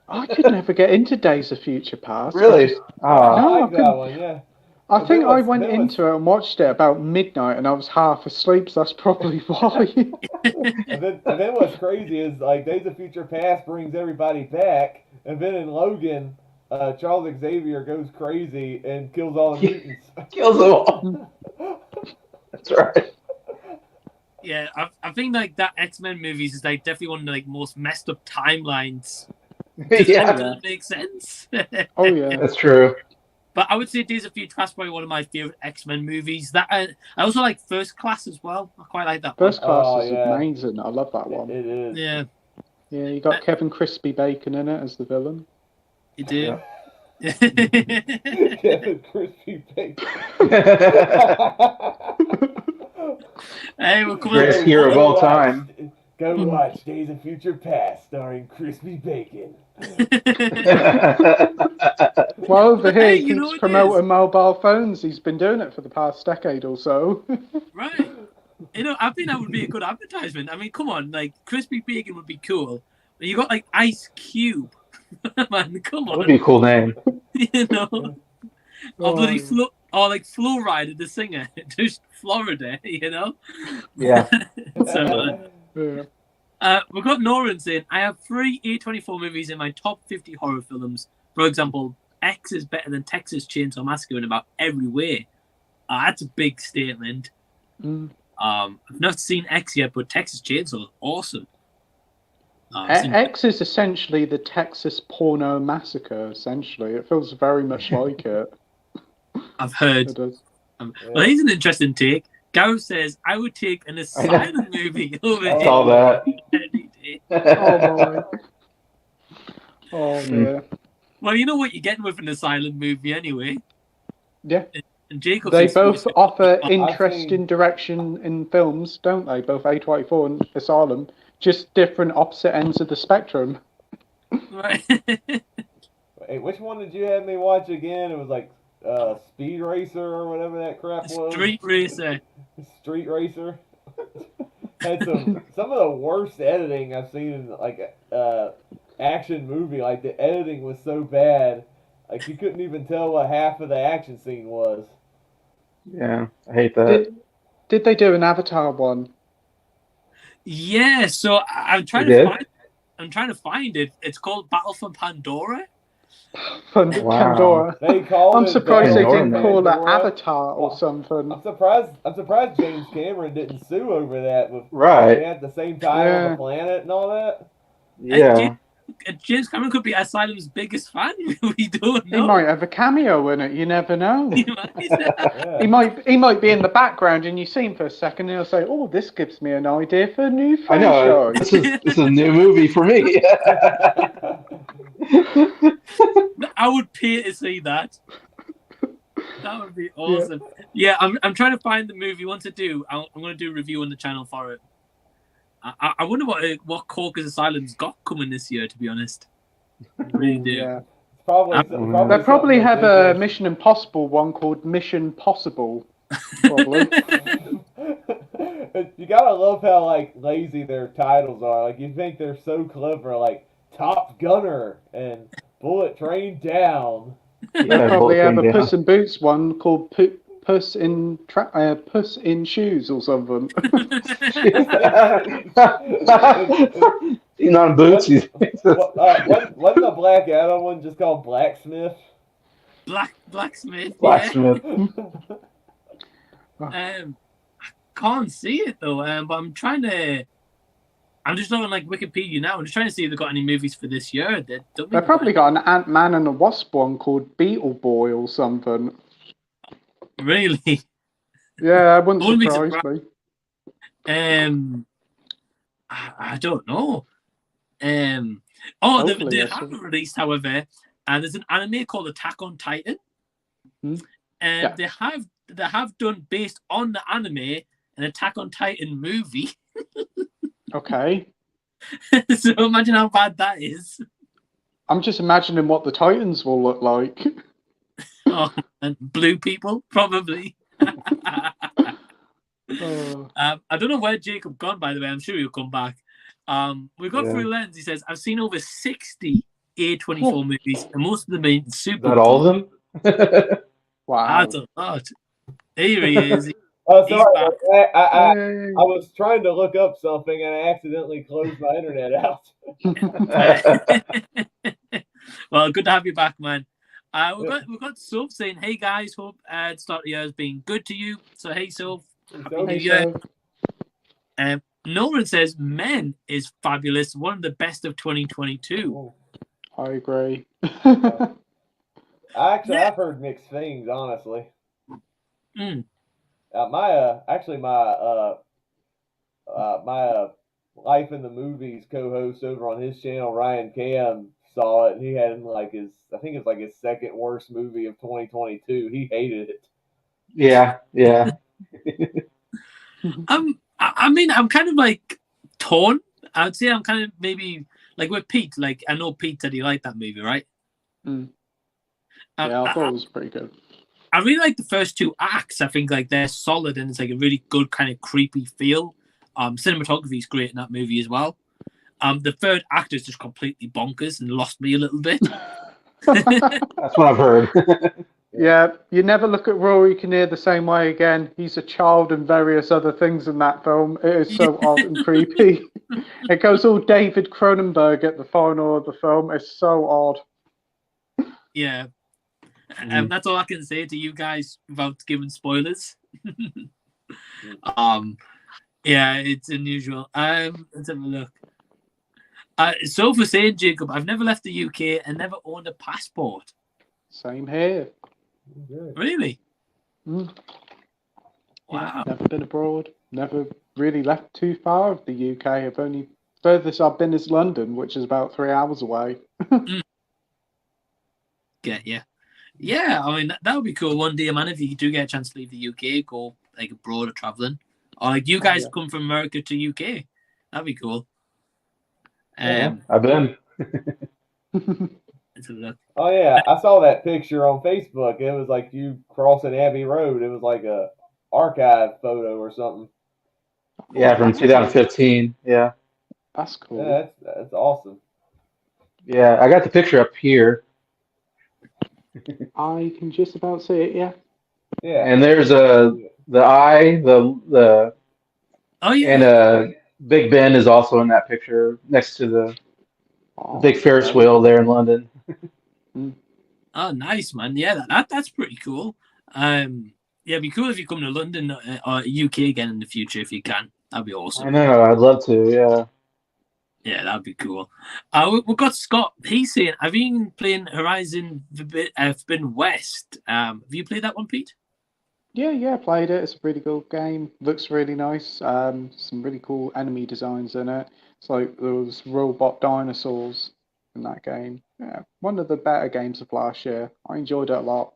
I could never get into Days of Future Past. Really? I like that one, yeah. I think I went into it and watched it about midnight, and I was half asleep, so that's probably why. and then what's crazy is like Days of Future Past brings everybody back, and then in Logan, Charles Xavier goes crazy and kills all the mutants. Kills them all. That's right. Yeah, I think like that X-Men movies is like definitely one of the like most messed up timelines. Yeah, that makes sense. Oh yeah, that's true. But I would say Days of Future Past is probably one of my favorite X-Men movies. That I also like First Class as well. I quite like that. First Class is amazing. I love that one. It is. Yeah. Yeah, you got Kevin Crispy Bacon in it as the villain. You do. Yeah. Kevin Crispy Bacon. Hey, we're coming. Greatest hero of all time. Go watch Days of Future Past starring Crispy Bacon. Well, over here he keeps promoting mobile phones. He's been doing it for the past decade or so. Right. I think that would be a good advertisement. I mean, come on, like Crispy Bacon would be cool. But you got like Ice Cube. Man, come on. That would be a cool name. Or bloody or like Flo Rida, the singer, just Florida, Yeah. So, we've got Noran saying, I have 3 A24 movies in my top 50 horror films. For example, X is better than Texas Chainsaw Massacre in about every way. That's a big statement. I've not seen X yet, but Texas Chainsaw is awesome. X is essentially the Texas Porno Massacre, essentially. It feels very much like it. I've heard. It does. Well, here's an interesting take. Gareth says, I would take an Asylum movie over I saw that. any day. Oh, boy. Oh, dear. Well, you know what you're getting with an Asylum movie anyway. Yeah. And Jacob they both offer interesting direction in films, don't they? Both A24 and Asylum. Just different opposite ends of the spectrum. Right. Hey, which one did you have me watch again? It was like Speed Racer or whatever that crap was. Street Racer. Street Racer. Had some of the worst editing I've seen in like action movie. Like the editing was so bad, like you couldn't even tell what half of the action scene was. Yeah, I hate that. Did they do an Avatar one? Yeah, so I'm trying to find it. It's called Battle for Pandora. Pandora. I'm surprised they didn't call it Avatar or something. I'm surprised James Cameron didn't sue over that. Right. They had the same time on the planet and all that. Yeah. James Cameron could be Asylum's biggest fan. We don't know. He might have a cameo in it. You never know. Yeah. He might be in the background, and you see him for a second, and he'll say, "Oh, this gives me an idea for a new franchise." This is a new movie for me. I would pay to see that. That would be awesome. Yeah, I'm trying to find the movie. Once I do, I'm going to do a review on the channel for it. I wonder what Corker's Asylum's got coming this year, to be honest. I really do. Yeah. Probably They probably have a Mission Impossible one called Mission Possible. Probably. You gotta love how like lazy their titles are. Like you think they're so clever, like Top Gunner and Bullet Train Down. They probably have a Puss in Boots one called Puss in Shoes or something. He's not in boots. Wasn't the Black Adam one just called Blacksmith? Blacksmith. Blacksmith. I can't see it though, but I'm trying to. I'm just looking like Wikipedia now. I'm just trying to see if they've got any movies for this year. They've probably got an Ant-Man and a Wasp one called Beetle Boy or something. Really? Yeah, that wouldn't surprise me. I don't know. They have released, however, and there's an anime called Attack on Titan, and they have done, based on the anime, an Attack on Titan movie. Okay. So imagine how bad that is. I'm just imagining what the Titans will look like. Oh, and blue people, probably. I don't know where Jacob gone, by the way. I'm sure he'll come back. We've got through lens. He says, I've seen over 60 A24 movies, and most of them being super. Not all of them? Wow. That's a lot. Here he is. Oh, sorry. I was trying to look up something and I accidentally closed my internet out. Well, good to have you back, man. We've got Soph saying, "Hey guys, hope the start of the year has been good to you." So hey, Soph. Nolan says, "Men is fabulous. One of the best of 2022." I agree. I've heard mixed things, honestly. My Life in the Movies co-host over on his channel, Ryan Cam, saw it and he had I think it's like his second worst movie of 2022. He hated it. Yeah. I mean, I'm kind of like torn. I would say I'm kind of maybe like with Pete. Like I know Pete said he liked that movie, right? Yeah, I thought it was pretty good. I really like the first two acts. I think like they're solid and it's like a really good kind of creepy feel. Cinematography is great in that movie as well. The third act is just completely bonkers and lost me a little bit. That's what I've heard. Yeah, you never look at Rory Kinnear the same way again. He's a child and various other things in that film. It is so odd and creepy. It goes all David Cronenberg at the final of the film. It's so odd. Yeah. That's all I can say to you guys without giving spoilers. Yeah, it's unusual. Let's have a look. So for saying, Jacob, I've never left the UK and never owned a passport. Same here. Really? Wow. Yeah, never been abroad. Never really left too far of the UK. Furthest I've been is London, which is about 3 hours away. Get you. Yeah, I mean that would be cool one day, man. If you do get a chance to leave the UK, go like abroad or traveling, or like you guys come from America to UK, that'd be cool. I've been. Oh yeah, I saw that picture on Facebook. It was like you crossing Abbey Road. It was like a archive photo or something. Yeah, from 2015. Yeah, that's cool. Yeah, that's awesome. Yeah, I got the picture up here. I can just about see it. Yeah. Yeah. And there's the eye, the. Oh yeah. And Big Ben is also in that picture next to the big Ferris wheel there in London. Oh, nice, man. Yeah, that's pretty cool. Yeah, it'd be cool if you come to London or UK again in the future if you can. That'd be awesome. I know, I'd love to. Yeah. Yeah, that'd be cool. We've got Scott. He's saying, "I've been playing Horizon Forbidden West. Have you played that one, Pete?" Yeah, played it. It's a pretty cool game. Looks really nice. Some really cool enemy designs in it. It's like those robot dinosaurs in that game. Yeah, one of the better games of last year. I enjoyed it a lot.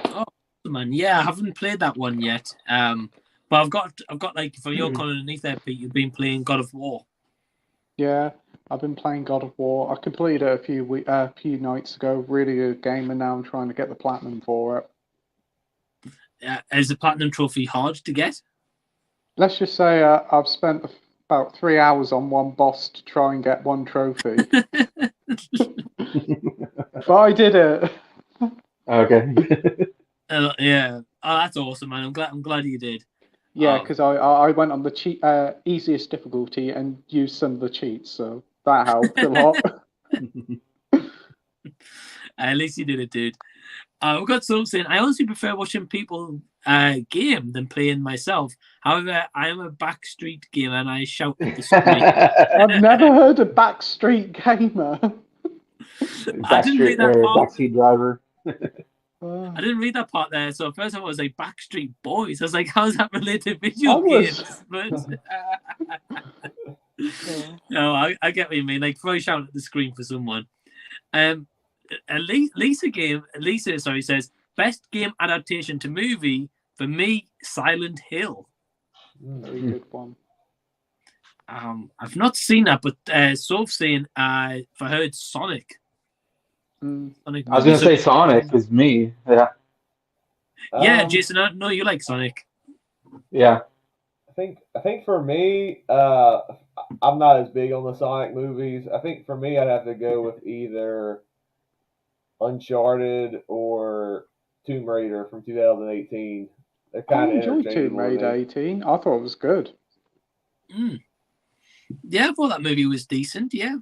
Oh, Man, yeah, I haven't played that one yet. But I've got like for your comment underneath there, Pete. You've been playing God of War. Yeah, I've been playing God of War. I completed it a few nights ago. Really good game, and now I'm trying to get the platinum for it. Is the platinum trophy hard to get? Let's just say I've spent about 3 hours on one boss to try and get one trophy. But I did it. Okay. Yeah. Oh, that's awesome, man. I'm glad you did. Yeah, because I went on the easiest difficulty and used some of the cheats, so that helped a lot. At least you did it, dude. We've got some saying, I honestly prefer watching people game than playing myself. However, I am a backstreet gamer and I shout at the screen. I've never heard a backstreet gamer. I didn't read that part. Backseat driver. I didn't read that part there. So first time I was like Backstreet Boys. I was like, how's that related to video games? But no, I get what you mean. Like, throw a shout at the screen for someone. Lisa says best game adaptation to movie for me, Silent Hill. Very good one. I've not seen that, but Soph's saying for her it's Sonic. Sonic. I was gonna say Sonic is me. Yeah. Yeah, Jason, I know you like Sonic. Yeah. I think for me, I'm not as big on the Sonic movies. I think for me, I'd have to go with either Uncharted or Tomb Raider from 2018. They're kind of enjoyed Tomb Raider 18. I thought it was good. Yeah, I thought that movie was decent. Yeah,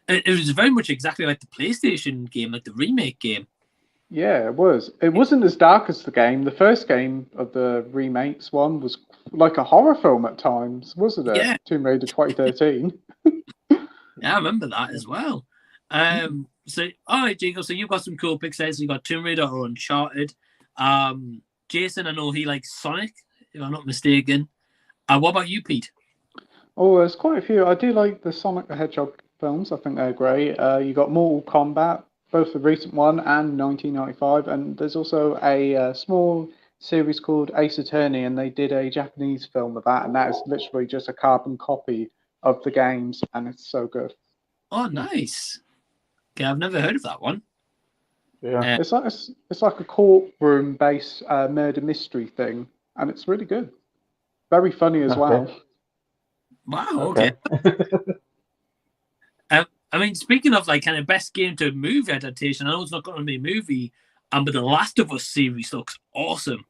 it was very much exactly like the PlayStation game, like the remake game. Yeah, it was. It wasn't as dark as the game. The first game of the remakes one was like a horror film at times, wasn't it? Yeah. Tomb Raider 2013. Yeah, I remember that as well. So, all right, Jacob, so you've got some cool picks there. So you got Tomb Raider or Uncharted. Jason, I know he likes Sonic, if I'm not mistaken. What about you, Pete? Oh, there's quite a few. I do like the Sonic the Hedgehog films. I think they're great. You got Mortal Kombat, both the recent one and 1995, and there's also a small series called Ace Attorney, and they did a Japanese film of that, and that is literally just a carbon copy of the games, and it's so good. Oh, nice. Okay, I've never heard of that one. Yeah, it's like a courtroom-based murder mystery thing, and it's really good. Very funny as well. Wow. Okay. I mean, speaking of like kind of best game to movie adaptation, I know it's not going to be a movie, but the Last of Us series looks awesome.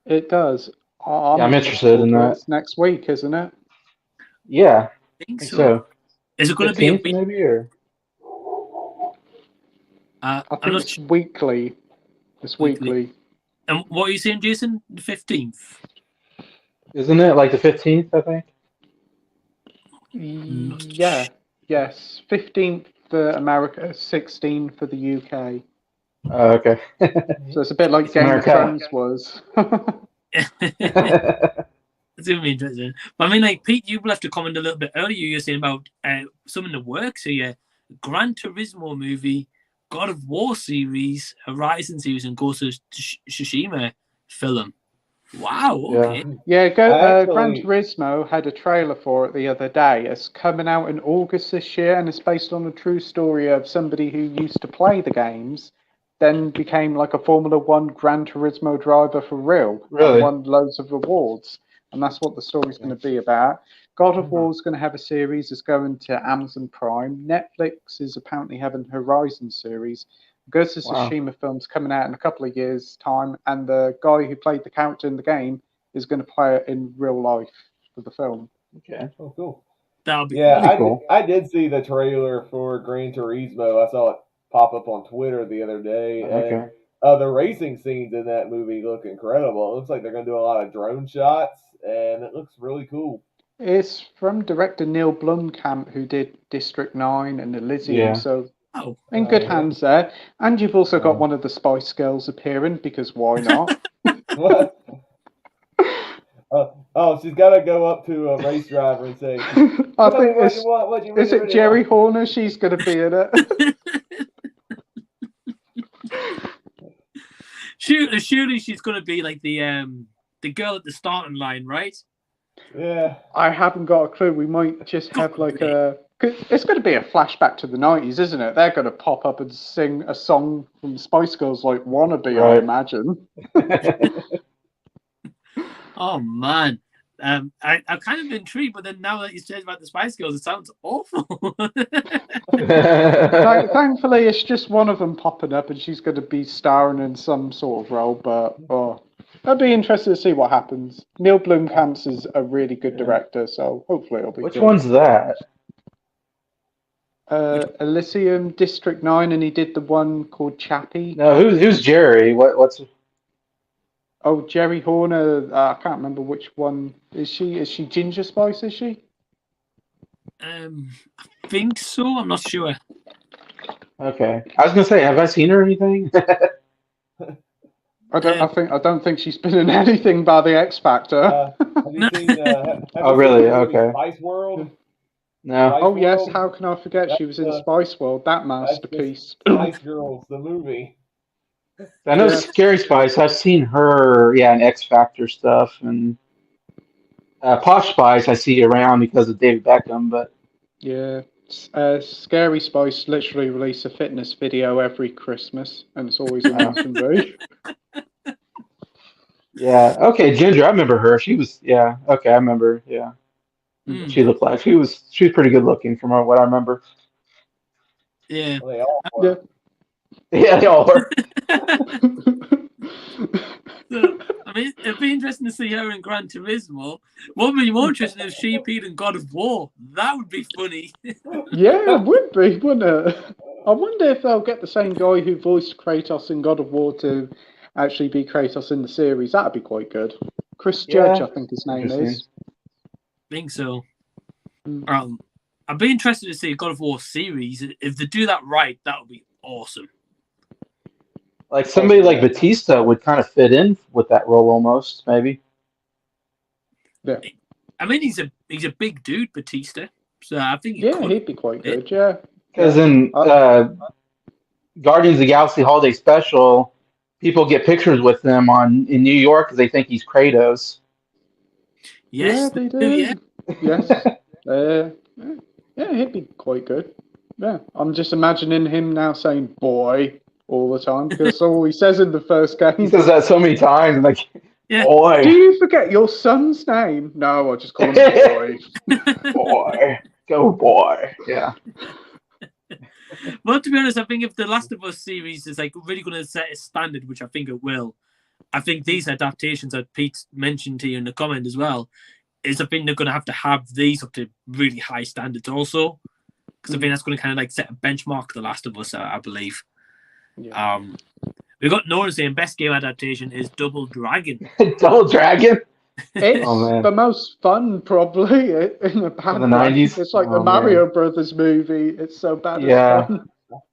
It does. I'm interested in that. It's next week, isn't it? Yeah, I think so. Is it going to be a week? Maybe, or? I think it's weekly. It's weekly. And what are you saying, Jason? The 15th? Isn't it like the 15th, I think? Yeah. Yes. 15th for America, 16th for the UK. Oh, okay. So it's a bit like Game of Thrones was. It's going to be interesting. But I mean, like, Pete, you left a comment a little bit earlier. You were saying about some in the works here. Gran Turismo movie, God of War series, Horizon series, and Ghost of Tsushima film. Wow, okay. Yeah, Gran Turismo had a trailer for it the other day. It's coming out in August this year, and it's based on a true story of somebody who used to play the games, then became like a Formula One Gran Turismo driver for real. Really? And won loads of awards. And that's what the story's going to be about. God of War is going to have a series. It's going to Amazon Prime. Netflix is apparently having Horizon series. Ghost of Tsushima film's coming out in a couple of years' time, and the guy who played the character in the game is going to play it in real life for the film. Okay. Oh, cool. That'll be cool. I did see the trailer for Gran Turismo. I saw it pop up on Twitter the other day. Okay. And the racing scenes in that movie look incredible. It looks like they're going to do a lot of drone shots, and it looks really cool. It's from director Neil Blomkamp, who did District 9 and Elysium, so in good hands there. And you've also got one of the Spice Girls appearing, because why not? What? She's got to go up to a race driver and say, I think is it Jerry Horner? She's going to be in it. Surely she's gonna be like the girl at the starting line, right? Yeah. I haven't got a clue. We might just have like a. It's going to be a flashback to the 90s, isn't it? They're going to pop up and sing a song from Spice Girls like Wannabe, I Right. imagine. Oh man. I'm kind of intrigued, but then now that you said about the Spice Girls, it sounds awful. Thankfully, it's just one of them popping up, and she's going to be starring in some sort of role. But I'd be interested to see what happens. Neil Blomkamp is a really good director, so hopefully it'll be Which good. one's that? Elysium District 9, and he did the one called Chappie. No, who's Jerry? What's? Oh, Jerry Horner. I can't remember which one is she. Is she Ginger Spice? Is she? I think so. I'm not sure. Okay, I was gonna say, have I seen her or anything? I don't think she's been in anything by the X Factor. Have you seen? Oh, really? The movie Okay. Spice World. No. Spice Oh yes, World? how can I forget? She was in Spice World. That masterpiece. Spice Girls, the movie. I know Yeah. Scary Spice. I've seen her, in X Factor stuff, and Posh Spice I see around because of David Beckham. But Yeah. Scary Spice literally release a fitness video every Christmas, and it's always on TV. yeah, okay, Ginger. I remember her. She was, okay, I remember. Yeah, she looked like she was pretty good looking from what I remember. Yeah. Well, they all were. Yeah, they all were. So, I mean, it'd be interesting to see her in Gran Turismo. What would be more interesting if she appeared in God of War? That would be funny. Yeah, it would be, wouldn't it? I wonder if they'll get the same guy who voiced Kratos in God of War to actually be Kratos in the series. That'd be quite good. Chris Judge, I think his name is. I think so. I'd be interested to see a God of War series. If they do that right, that would be awesome. Like somebody like Batista would kind of fit in with that role almost, maybe. Yeah. I mean, he's a big dude, Batista. So I think he'd be quite good. Yeah. Because in Guardians of the Galaxy Holiday Special, people get pictures with him in New York because they think he's Kratos. Yes, they do. Yeah. Yes. Yeah, he'd be quite good. Yeah, I'm just imagining him now saying "boy" all the time because that's all he says in the first game. He says that so many times, like, boy. Do you forget your son's name? No, I just call him boy. Boy, go boy. Yeah. Well, to be honest, I think if the Last of Us series is like really going to set a standard, which I think it will, I think these adaptations that Pete mentioned to you in the comment as well, is I think they're going to have these up to really high standards also, because I think that's going to kind of like set a benchmark for The Last of Us, I believe. Yeah. We got Nora saying best game adaptation is Double Dragon. Double Dragon? It's the most fun, probably, in a bad the 90s. It's like the Mario Brothers movie. It's so bad. Yeah. It's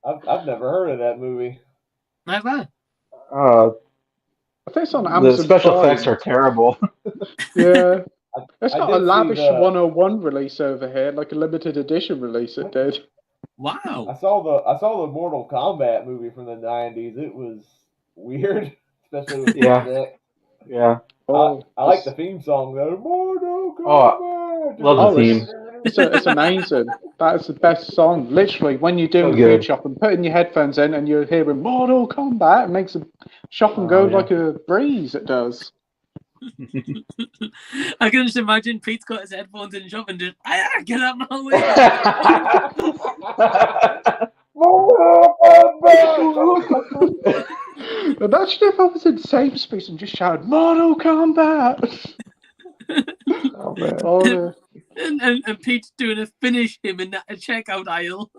fun. I've never heard of that movie. Never. I think it's on Amazon. The special Prime. effects are terrible. Yeah. It's got a lavish the 101 release over here, like a limited edition release it did. Wow. I saw the Mortal Kombat movie from the 90s. It was weird, especially with the Yeah. I like the theme song though. Mortal Kombat. Love the theme. It's amazing. That is the best song. Literally, when you're doing food shopping, putting your headphones in and you're hearing Mortal Kombat, it makes the shopping go like a breeze. It does. I can just imagine Pete's got his headphones in the shop and just, get out my way. Imagine if I was in Sainsbury's and just shouted Mortal Kombat. And Pete's doing a finish him in that checkout aisle.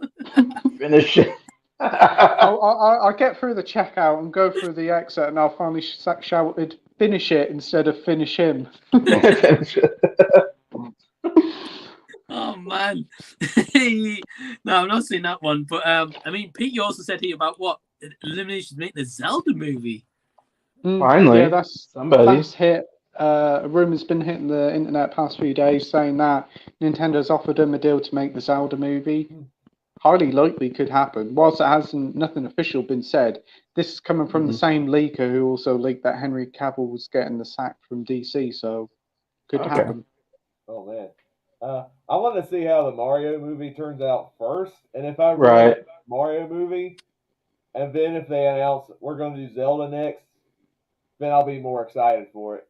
Finish it. I'll get through the checkout and go through the exit, and I'll finally shouted finish it instead of finish him. Oh man. No, I'm not seeing that one. But I mean, Pete, you also said here about what Illumination's making the Zelda movie. Finally, yeah, that's hit. A rumor's been hitting the internet past few days saying that Nintendo's offered him a deal to make the Zelda movie. highly likely could happen. Whilst it hasn't nothing official been said, this is coming from the same leaker who also leaked that Henry Cavill was getting the sack from DC, so could happen. Oh man, I want to see how the Mario movie turns out first, and if I Right. like Mario movie, and then if they announce we're going to do Zelda next, then I'll be more excited for it.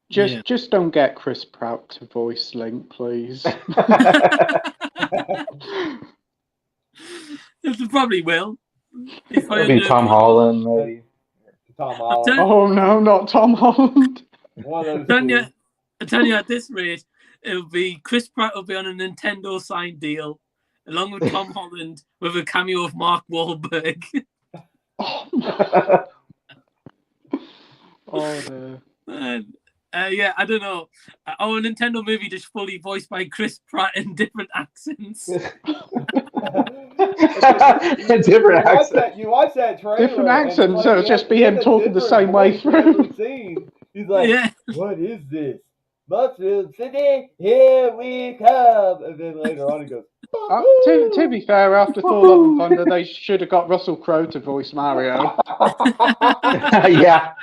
Just don't get Chris Pratt to voice Link, please. It probably will. If I Maybe Tom Holland, maybe. Tom Holland. Oh no, not Tom Holland. One of those two. I tell you, at this rate, it'll be Chris Pratt will be on a Nintendo signed deal, along with Tom Holland, with a cameo of Mark Wahlberg. Oh no. Yeah, I don't know. A Nintendo movie just fully voiced by Chris Pratt in different accents. Different accents. You watch that trailer. Different accents, so it'll just be him talking the same way through. He's like, What is this? Mushroom City, here we come. And then later on he goes, to be fair, after Thor Love and Thunder, they should have got Russell Crowe to voice Mario. Yeah.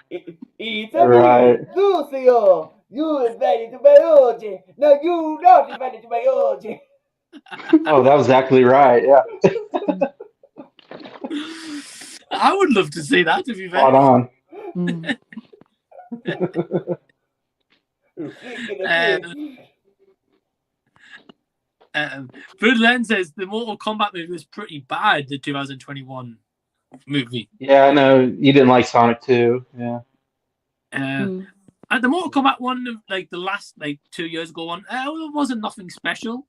It's Right. Lucio, you invited to my orgy. No, you not invited to my orgy. Oh, that was exactly right. Yeah. I would love to see that, to be fair. Spot on. Foodland says the Mortal Kombat movie was pretty bad, the 2021 movie. Yeah, I know. You didn't like Sonic 2. Yeah. And the Mortal Kombat one, like the last 2 years ago one, it wasn't nothing special.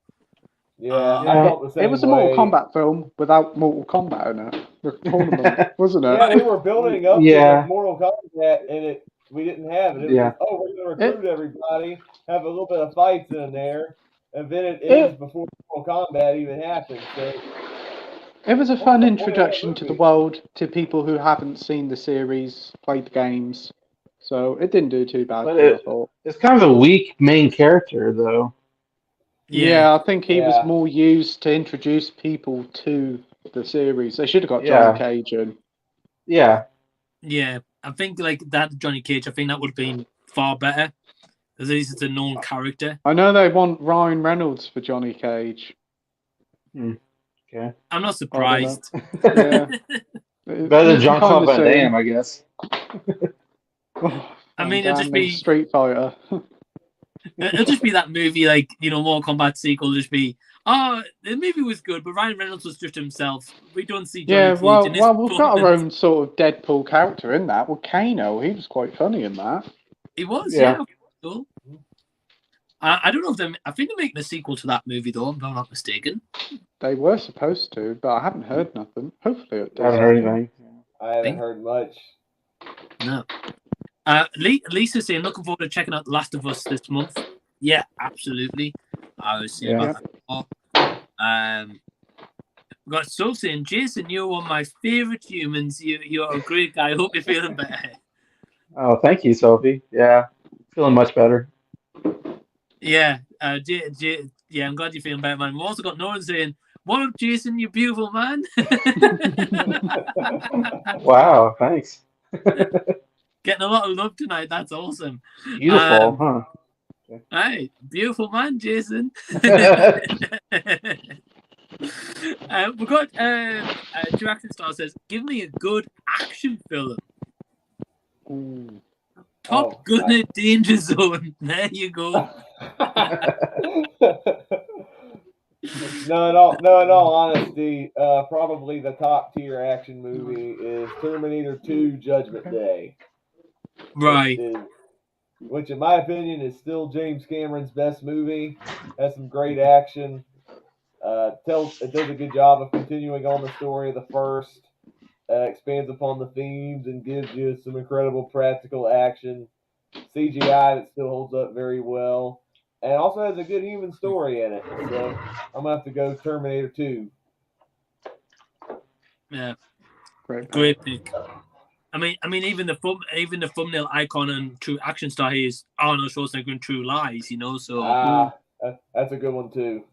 Yeah, I felt the same it was a way. Mortal Kombat film without Mortal Kombat in it. The tournament, wasn't it? Yeah, we were building up Yeah. to Mortal Kombat, and we didn't have it. It was, we're going to recruit everybody, have a little bit of fights in there, and then it ends before Mortal Kombat even happens. So, it was a fun introduction to the world to people who haven't seen the series, played the games. So it didn't do too bad. But I thought. It's kind of a weak main character, though. Yeah, I think he was more used to introduce people to the series. They should have got Johnny Cage in. Yeah. Yeah, I think like that Johnny Cage, I think that would have been far better. Because at least it's a known character. I know they want Ryan Reynolds for Johnny Cage. Okay. I'm not surprised. Yeah. Better than John Claude Van Damme, I guess. I mean, it'll just be Street Fighter. It'll just be that movie, like, Mortal Kombat sequel. Just be, the movie was good, but Ryan Reynolds was just himself. We don't see Johnny Cage in this we've got our own sort of Deadpool character in that. Well, Kano, he was quite funny in that. He was, yeah. Cool. I don't know if I think they're making a sequel to that movie, though, if I'm not mistaken. They were supposed to, but I haven't heard nothing. Hopefully it does. I haven't heard anything. I haven't heard much. No. Lisa's saying, looking forward to checking out The Last of Us this month. Yeah, absolutely. I was saying about that before. We've got Soul saying, Jason, you're one of my favourite humans. You're a great guy. I hope you're feeling better. Oh, thank you, Sophie. Yeah, feeling much better. Yeah, I'm glad you're feeling better, man. We've also got Nolan saying, what up, Jason, you beautiful man. Wow, thanks. Getting a lot of love tonight. That's awesome. Beautiful, huh? Okay. Right, beautiful man, Jason. We've got Two Action Star says, give me a good action film. Ooh. Top Gun Danger Zone. There you go. No, in all honesty, probably the top tier action movie is Terminator 2 Judgment Day. Right. Which in my opinion is still James Cameron's best movie. Has some great action. It does a good job of continuing on the story of the first. Expands upon the themes and gives you some incredible practical action. CGI that still holds up very well. And also has a good human story in it. So I'm gonna have to go Terminator 2. Yeah. Great pick. I mean, even the thumbnail icon and True Action Star here is Arnold Schwarzenegger in True Lies, So that's a good one too.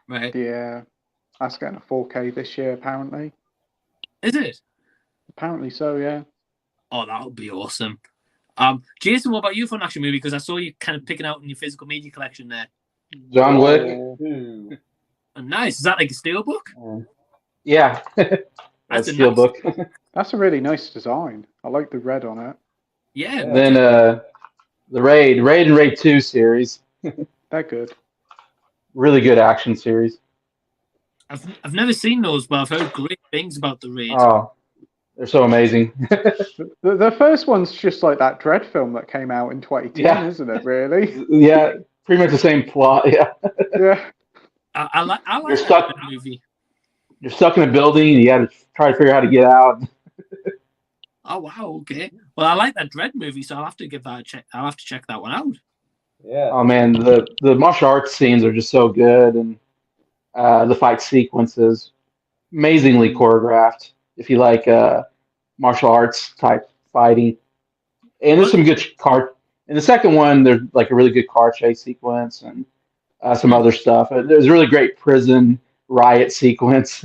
Right. Yeah. That's getting a 4K this year, apparently. Is it? Apparently so, yeah. Oh, that would be awesome. Jason, what about you for an action movie? Because I saw you kind of picking out in your physical media collection there. John Wick. Oh, nice. Is that like a steelbook? Yeah. That's a steelbook. That's a really nice design. I like the red on it. Yeah. And then the Raid and Raid 2 series. They're good. Really good action series. I've never seen those, but I've heard great things about the Raid. Oh, they're so amazing. The first one's just like that Dread film that came out in 2010, isn't it, really? Yeah, pretty much the same plot, yeah. Yeah. I like that movie. You're stuck in a building and you got to try to figure out how to get out. Oh, wow, okay. Well, I like that Dread movie, so I'll have to give that a check. I'll have to check that one out. Yeah. Oh, man, the martial arts scenes are just so good, and the fight sequences, amazingly choreographed, if you like martial arts type fighting. And there's some good in the second one, there's like a really good car chase sequence and some other stuff. There's a really great prison riot sequence.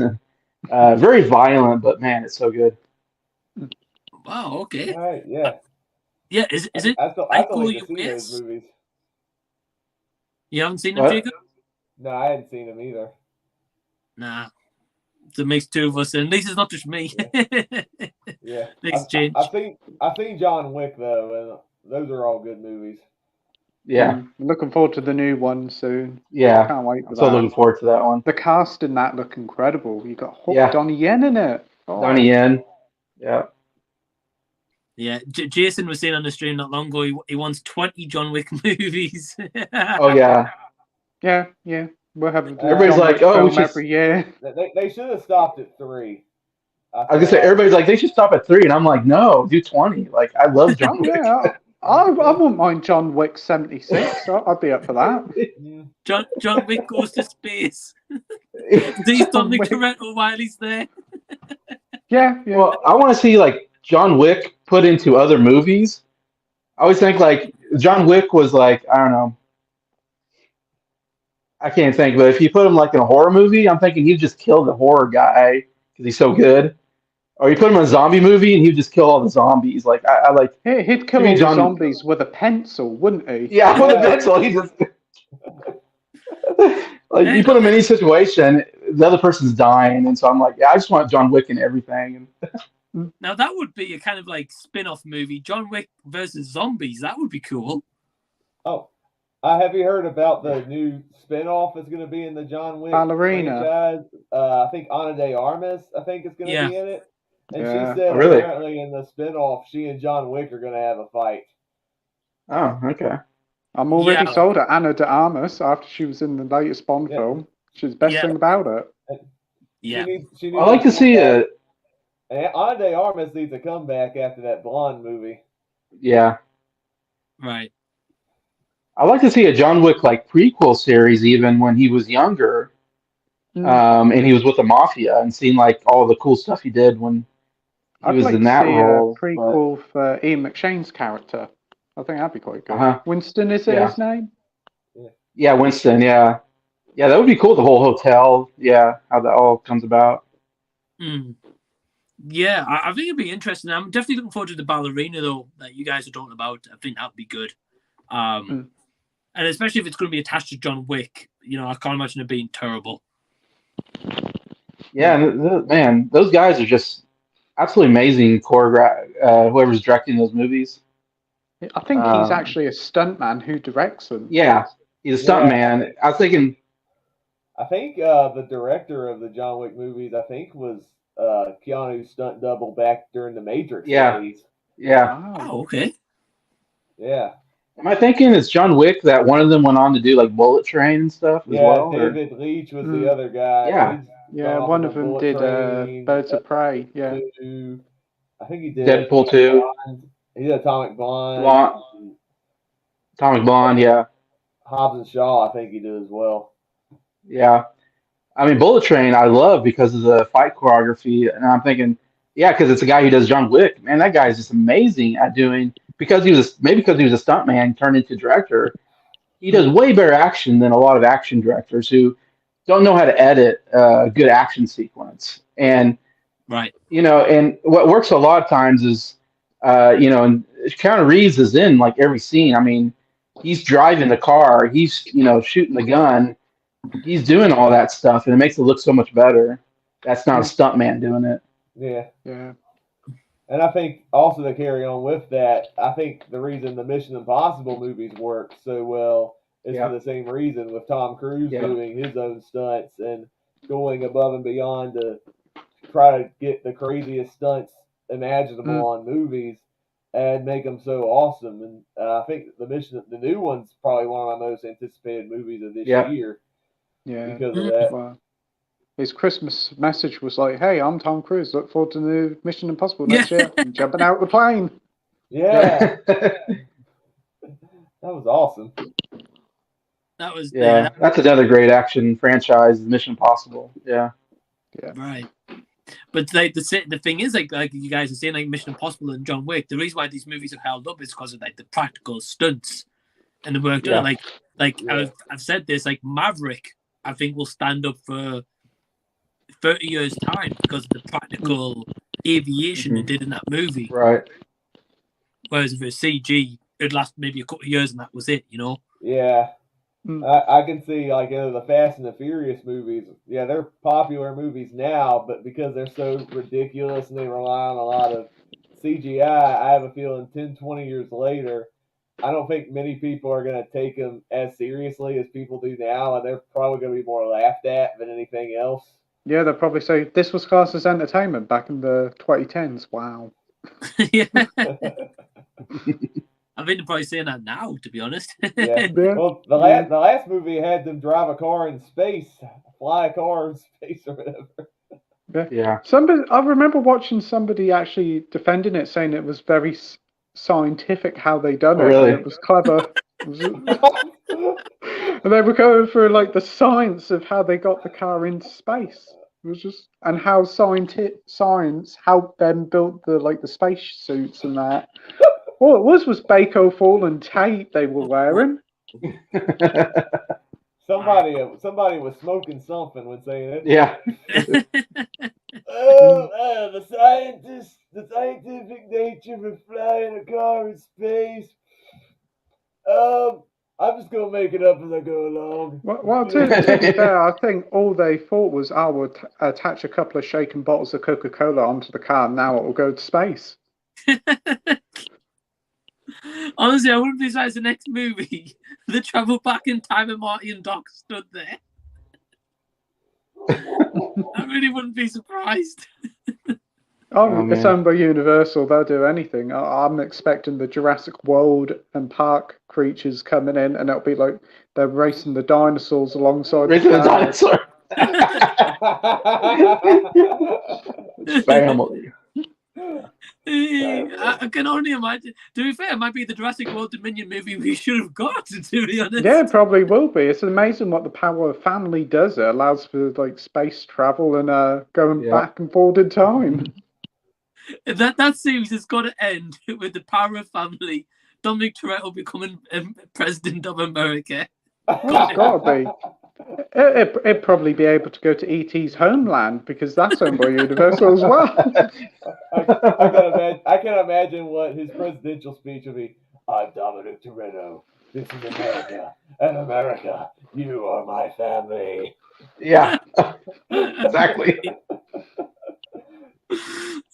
Very violent, but man, it's so good. Wow, okay. All right, yeah. Yeah, is it? I still need to see those movies. You haven't seen them, Jacob? No, I hadn't seen them either. Nah. So it makes two of us, and at least it's not just me. Yeah. I've seen John Wick though, and those are all good movies. Yeah. Looking forward to the new one soon. Yeah. Can't wait for that. So looking forward to that one. The cast in that look incredible. You got Donnie Yen in it. Oh. Donnie Yen. Yeah. Yeah, Jason was saying on the stream not long ago he wants 20 John Wick movies. Oh yeah. Yeah, yeah. We'll have everybody's John like, oh, every year. They should have stopped at 3. I was gonna say everybody's like they should stop at 3, and I'm like, no, do 20. Like I love John Wick. Yeah, I wouldn't mind John Wick 76. I'd be up for that. John Wick goes to space. He's done the Toretto while he's there. Yeah. Well, I want to see like John Wick put into other movies. I always think like John Wick was like, I don't know. I can't think, but if you put him like in a horror movie, I'm thinking he'd just kill the horror guy because he's so good. Or you put him in a zombie movie and he'd just kill all the zombies. Like I like. He'd kill all the zombies with a pencil, wouldn't he? Yeah, with a pencil. He just like you put him in any situation, the other person's dying, and so I'm like, yeah, I just want John Wick in everything. Now that would be a kind of like spin-off movie, John Wick versus zombies. That would be cool. Oh. Have you heard about the new spinoff that's going to be in the John Wick Ballerina franchise? I think Ana de Armas, is going to be in it. And she said apparently in the spinoff, she and John Wick are going to have a fight. Oh, okay. I'm already sold at Ana de Armas after she was in the latest Bond film. She's the best thing about it. Yeah. She needs I like to see it. Ana de Armas needs a comeback after that Blonde movie. Yeah. Right. I like to see a John Wick like prequel series, even when he was younger, and he was with the mafia, and seeing like all the cool stuff he did when he was in that role. A prequel for Ian McShane's character. I think that'd be quite good. Winston, is it his name? Yeah, Winston. Yeah, that would be cool. The whole hotel. Yeah, how that all comes about. Yeah, I think it'd be interesting. I'm definitely looking forward to the Ballerina though that you guys are talking about. I think that'd be good. And especially if it's going to be attached to John Wick, I can't imagine it being terrible. Yeah, man, those guys are just absolutely amazing choreograph. Whoever's directing those movies. I think he's actually a stuntman who directs them. Yeah, he's a stuntman. I was thinking. I think the director of the John Wick movies, I think, was Keanu's stunt double back during the Matrix days. Yeah. Oh, okay. Yeah. Am I thinking it's John Wick that one of them went on to do like Bullet Train and stuff as well? David Leitch was the other guy. Yeah, one of them did Birds of Prey. Yeah. I think he did Deadpool 2. He did Atomic Blonde. Atomic Blonde, yeah. Hobbs and Shaw, I think he did as well. Yeah. I mean, Bullet Train I love because of the fight choreography, and I'm thinking, because it's a guy who does John Wick. Man, that guy is just amazing at doing. Because he was a stuntman turned into director, he does way better action than a lot of action directors who don't know how to edit a good action sequence. And Right. and what works a lot of times is, and Keanu Reeves is in like every scene. I mean, he's driving the car, he's shooting the gun, he's doing all that stuff, and it makes it look so much better. That's not a stuntman doing it. Yeah. And I think also to carry on with that, I think the reason the Mission Impossible movies work so well is for the same reason, with Tom Cruise doing his own stunts and going above and beyond to try to get the craziest stunts imaginable on movies and make them so awesome. And I think the new one's probably one of my most anticipated movies of this year. Yeah. Because of that. Wow. His Christmas message was like, "Hey, I'm Tom Cruise. Look forward to the new Mission Impossible next year. I'm jumping out the plane." Yeah. That was awesome. That was that's another great action franchise, Mission Impossible. Yeah. Right. But like the thing is, like you guys are saying, like Mission Impossible and John Wick, the reason why these movies are held up is because of like the practical stunts and the work done. I've said this, like Maverick, I think will stand up for 30 years time because of the practical aviation they did in that movie. Right. Whereas if it was CG, it'd last maybe a couple of years and that was it, Yeah. I can see, like, the Fast and the Furious movies, they're popular movies now, but because they're so ridiculous and they rely on a lot of CGI, I have a feeling 10, 20 years later, I don't think many people are going to take them as seriously as people do now, and they're probably going to be more laughed at than anything else. Yeah, they'll probably say, this was classed as entertainment back in the 2010s. Wow. Yeah. I think they're probably saying that now, to be honest. Well, the last movie had them drive a car in space, fly a car in space or whatever. Yeah. I remember watching somebody actually defending it, saying it was very scientific how they done it. Really? And it was clever. And they were going through like the science of how they got the car into space. It was just, and how science helped them build the space suits and that. All it was Baco fallen tape they were wearing. Somebody was smoking something when saying it. Yeah. The scientific nature of flying a car in space. I'm just gonna make it up as I go along. Well, to be fair, I think all they thought was, I would attach a couple of shaken bottles of Coca-Cola onto the car, and now it will go to space. Honestly, I wouldn't be surprised the next movie. They travel back in time and Marty and Doc stood there. I really wouldn't be surprised. It's owned by Universal. They'll do anything. I'm expecting the Jurassic World and Park creatures coming in, and it'll be like they're racing the dinosaurs alongside the dinosaur. Family. I can only imagine. To be fair, it might be the Jurassic World Dominion movie we should have got, to be honest. Yeah, it probably will be. It's amazing what the power of family does. It allows for space travel and going back and forward in time. That series has got to end with the power of family. Dominic Toretto becoming president of America. It's got to be. It'd probably be able to go to E.T.'s homeland because that's owned by Universal as well. I can imagine what his presidential speech would be. I'm Dominic Toretto. This is America. And America, you are my family. Yeah, exactly.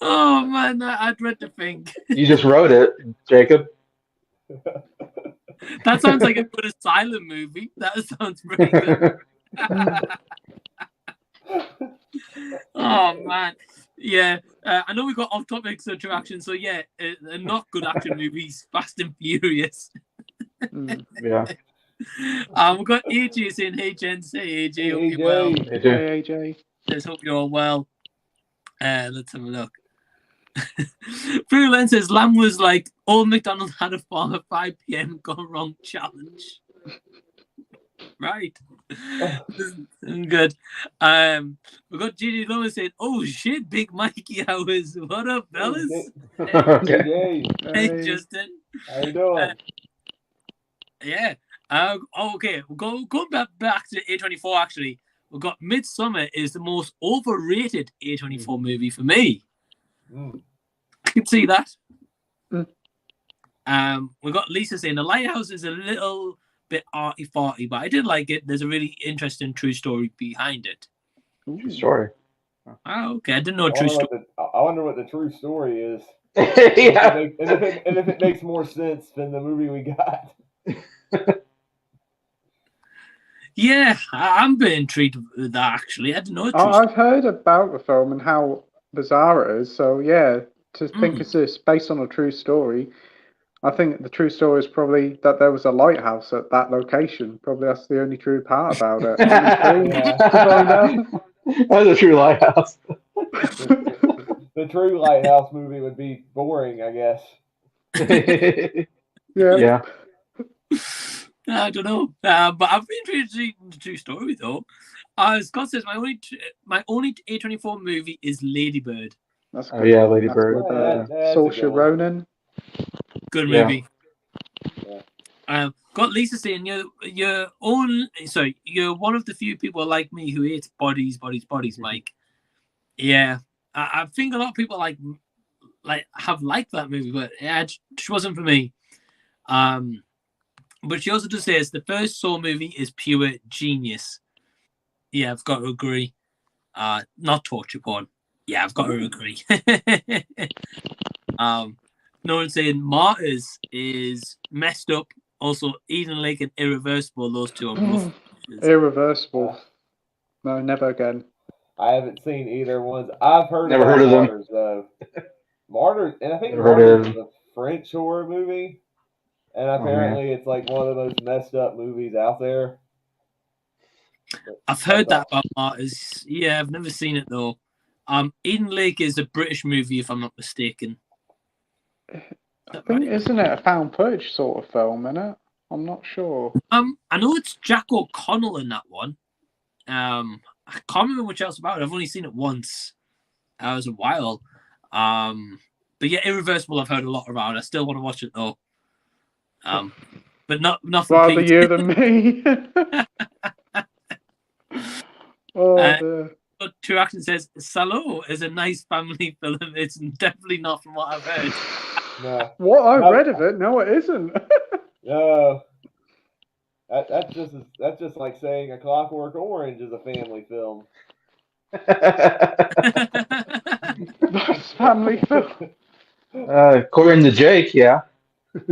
Oh, man, I dread to think. You just wrote it, Jacob. That sounds like a good asylum movie. That sounds pretty good. Oh, man. Yeah, I know we got off topic to action, so yeah, not good action movies, Fast and Furious. Yeah. We've got AJ saying, hey, gents. Hey, AJ. Hope you're well. Hey, AJ. Let's hope you're all well. Let's have a look. Fruitland says Lamb was like Old McDonald had a 5 p.m. gone wrong challenge. Right. Good. We've got Gigi Lowe saying, oh shit, Big Mikey hours. What up, fellas? Hey, Justin. How you doing? Yeah. Okay. We'll go back to A24 actually. we've got Midsummer is the most overrated A24 movie for me. I can see that. We've got Lisa saying The Lighthouse is a little bit arty-farty, but I did like it. There's a really interesting true story behind it. True story. Oh, okay. I didn't know true story. I wonder what the true story is. Yeah. And if it makes more sense than the movie we got. Yeah, I'm being intrigued with that, actually. I didn't know. I've heard about the film and how bizarre it is. So, yeah, to think it's based on a true story, I think the true story is probably that there was a lighthouse at that location. Probably that's the only true part about it. That's a true lighthouse. The true lighthouse movie would be boring, I guess. Yeah. I don't know, but I've been intrigued in the true story though. Scott says my only A24 movie is Lady Bird. That's good. Oh yeah, Lady Bird. Saoirse Ronan. Good movie. Yeah. Got Lisa saying you're one of the few people like me who hates bodies, Mike. Yeah, I think a lot of people have liked that movie, but it just wasn't for me. But she also just says the first Saw movie is pure genius. Yeah, I've got to agree. Not torture porn. Yeah, I've got to agree. No one's saying Martyrs is messed up. Also, Eden Lake and Irreversible, those two are both. Irreversible. No, never again. I haven't seen either one. I've heard of Martyrs, though. Martyrs, and I think Martyrs is a French horror movie. And apparently it's like one of the most messed up movies out there. I've heard that about Martyrs. Yeah, I've never seen it though. Eden Lake is a British movie, if I'm not mistaken. I think, isn't it a found footage sort of film, isn't it? I'm not sure. I know it's Jack O'Connell in that one. I can't remember much else about it. I've only seen it once. It was a while. But yeah, Irreversible I've heard a lot about. I still want to watch it though. But nothing. Rather you than me. But True Action says Salo is a nice family film. It's definitely not from what I've heard. No. What I read of it, no, it isn't. No. That's just like saying A Clockwork Orange is a family film. That's family film. According to Jake, yeah.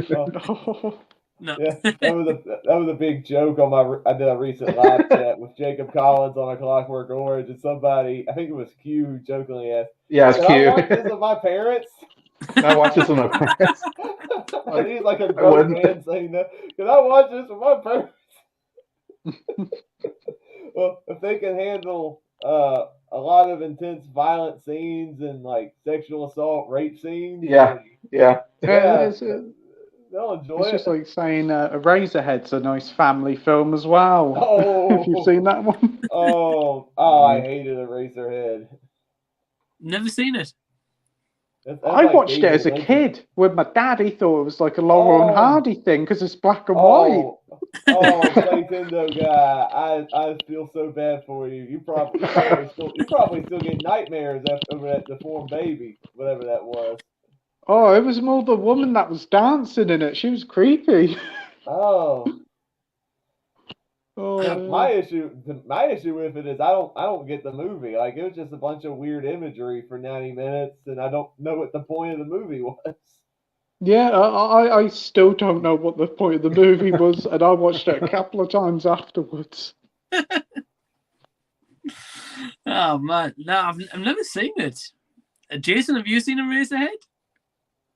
No. Yeah, that was a big joke on I did a recent live chat with Jacob Collins on A Clockwork Orange, and somebody, I think it was Q, who jokingly asked, "Yeah, it's Q. I watch this with my parents?" I watch this with my parents. And he's like a grown man saying that. Can I watch this with my parents? Well, if they can handle a lot of intense, violent scenes and like sexual assault, rape scenes, yeah. They'll enjoy it's it. just like saying Eraserhead's a nice family film as well. Oh, if you've seen that one. I hated Eraserhead. Never seen it. I watched it as a kid with my dad. He thought it was like a Laurel and Hardy thing because it's black and white. PlayTendo guy, I feel so bad for you. You probably still get nightmares over that deformed baby, whatever that was. Oh, it was more the woman that was dancing in it. She was creepy. Oh. My issue with it is I don't get the movie. Like, it was just a bunch of weird imagery for 90 minutes, and I don't know what the point of the movie was. Yeah, I still don't know what the point of the movie was, and I watched it a couple of times afterwards. Oh man, no, I've never seen it. Jason, have you seen Eraserhead?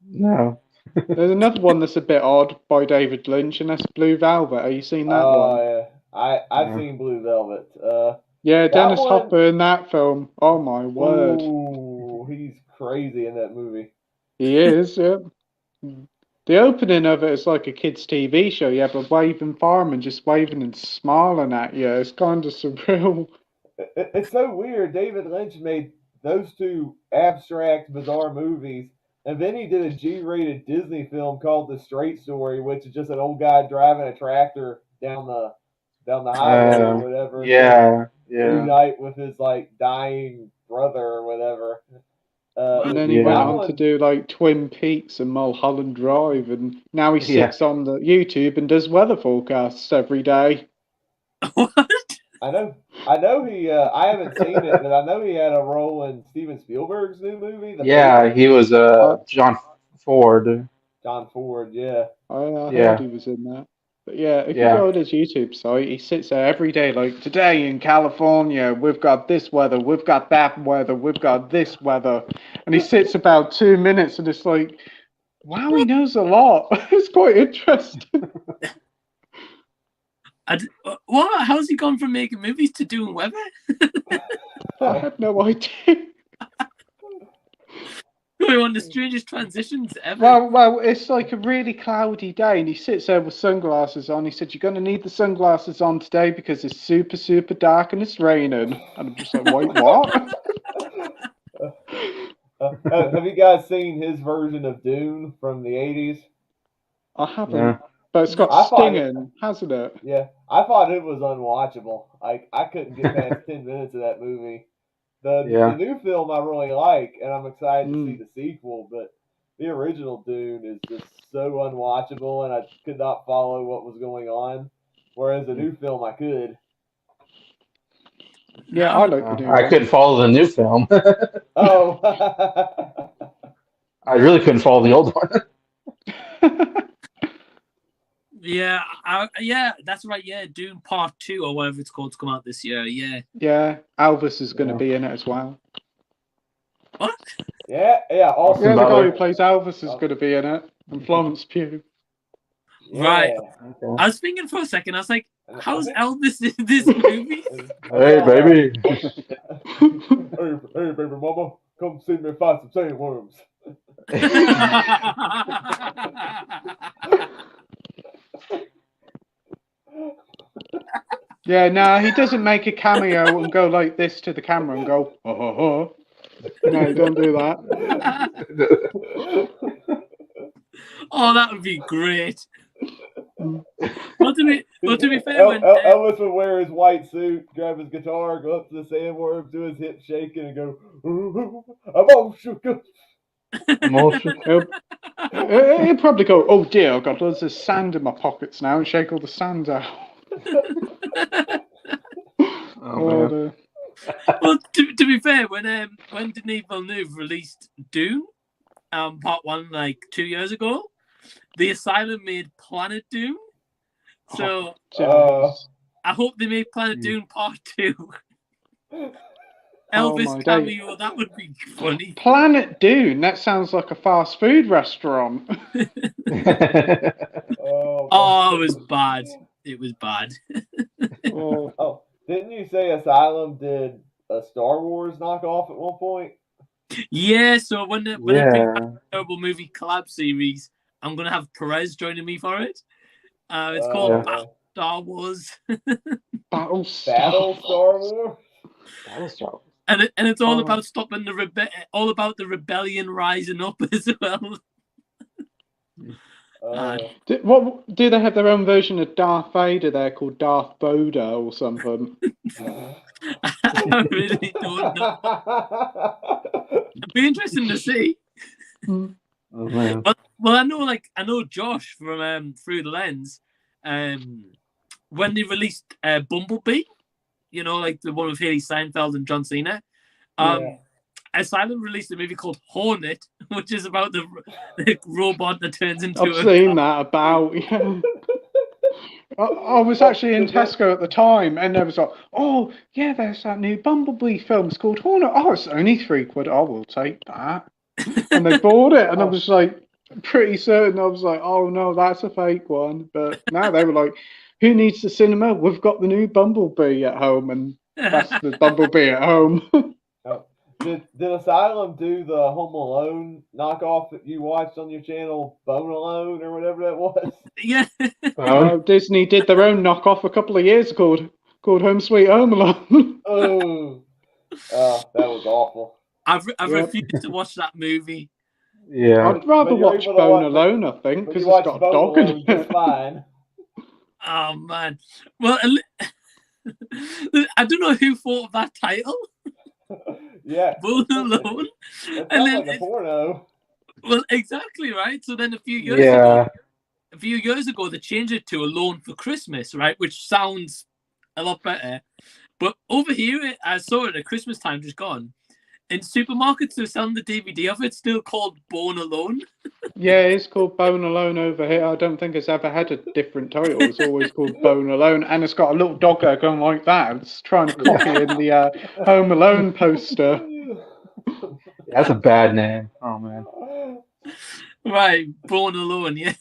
No. There's another one that's a bit odd by David Lynch, and that's Blue Velvet. Have you seen that one? Oh yeah, I've seen Blue Velvet. Yeah, Dennis Hopper in that film. Oh my word! Ooh, he's crazy in that movie. He is. Yeah. The opening of it is like a kids' TV show. You have a waving fireman just waving and smiling at you. It's kind of surreal. It's so weird. David Lynch made those two abstract, bizarre movies. And then he did a G-rated Disney film called The Straight Story, which is just an old guy driving a tractor down the highway or whatever. Yeah. reunite with his like dying brother or whatever. And then he went on to do like Twin Peaks and Mulholland Drive, and now he sits on the YouTube and does weather forecasts every day. What? I know he. I haven't seen it, but I know he had a role in Steven Spielberg's new movie. He was John Ford. John Ford, yeah. I heard he was in that. But yeah, if you go on his YouTube site, he sits there every day, like, today in California, we've got this weather, we've got that weather, we've got this weather. And he sits about 2 minutes, and it's like, wow, he knows a lot. It's quite interesting. What? How's he gone from making movies to doing weather? I have no idea. One of the strangest transitions ever. Well, it's like a really cloudy day, and he sits there with sunglasses on. He said, "You're going to need the sunglasses on today because it's super, super dark and it's raining." And I'm just like, "Wait, what?" Have you guys seen his version of Dune from the 80s? I haven't. But it's got stinging, hasn't it? Yeah, I thought it was unwatchable. Like, I couldn't get past 10 minutes of that movie. The new film I really like, and I'm excited to see the sequel, but the original Dune is just so unwatchable, and I could not follow what was going on, whereas the new film I could. Yeah, I like the new I couldn't follow the new film. Oh. I really couldn't follow the old one. Yeah, that's right. Yeah, Dune Part 2 or whatever it's called to come out this year. Yeah. Yeah, Elvis is going to be in it as well. What? Yeah. Also, the guy who plays Elvis is going to be in it, and Florence Pugh. Yeah. Right. Okay. I was thinking for a second. I was like, "How's Elvis in this movie?" Hey, baby. hey, baby mama, come see me find some sandworms. Yeah, no, he doesn't make a cameo and go like this to the camera and go, "Oh, oh, oh." No, don't do that. Oh, that would be great. Well, to be fair, Elvis would wear his white suit, grab his guitar, go up to the sandworm, do his hip shaking, and go, "I'm all shook up." He'd probably go, "Oh dear, I've got loads of sand in my pockets now," and shake all the sand out. Well, to be fair, when Denis Villeneuve released Dune, Part 1 like 2 years ago, the Asylum made Planet Dune. So I hope they make Planet Dune Part 2. Elvis cameo, that would be funny. Planet Dune, that sounds like a fast food restaurant. Oh, it was bad. It was bad. Oh, didn't you say Asylum did a Star Wars knockoff at one point? Yeah, so when I pick that terrible movie collab series, I'm going to have Perez joining me for it. It's called Battle Star Wars. Battle Star Wars? Battle Star Wars. And it's all about stopping all about the rebellion rising up as well. Do they have their own version of Darth Vader there called Darth Boda or something? I really don't know. It'd be interesting to see. Oh, man. Well, I know Josh from Through the Lens. When they released Bumblebee, you know, like the one with Haley Steinfeld and John Cena. Asylum released a movie called Hornet, which is about the robot that turns into I've seen that about. Yeah. I was actually in Tesco at the time, and there was like, "Oh, yeah, there's that new Bumblebee film. It's called Hornet. Oh, it's only £3. I will take that." And they bought it, and I was like, pretty certain. I was like, "Oh no, that's a fake one." But now they were like, "Who needs the cinema? We've got the new Bumblebee at home," and that's the Bumblebee at home. Did Asylum do the Home Alone knockoff that you watched on your channel, Bone Alone or whatever that was? Yeah. Disney did their own knockoff a couple of years called Home Sweet Home Alone. That was awful. I've refused to watch that movie. Yeah. I'd rather watch Bone Alone, I think, because it's got a dog in it. Fine. Oh man. Well, I don't know who thought of that title. Yeah. Bone Alone. It And sounds then like a porno. well, exactly, right? So then a few years ago, they changed it to Alone for Christmas, right? Which sounds a lot better. But over here, I saw it at Christmas time just gone. In supermarkets, they're selling the DVD of it, still called Bone Alone. Yeah, it's called Bone Alone over here. I don't think it's ever had a different title. It's always called Bone Alone, and it's got a little doggo going like that. It's trying to copy in the Home Alone poster. That's a bad name. Oh man. Right, Bone Alone, yeah.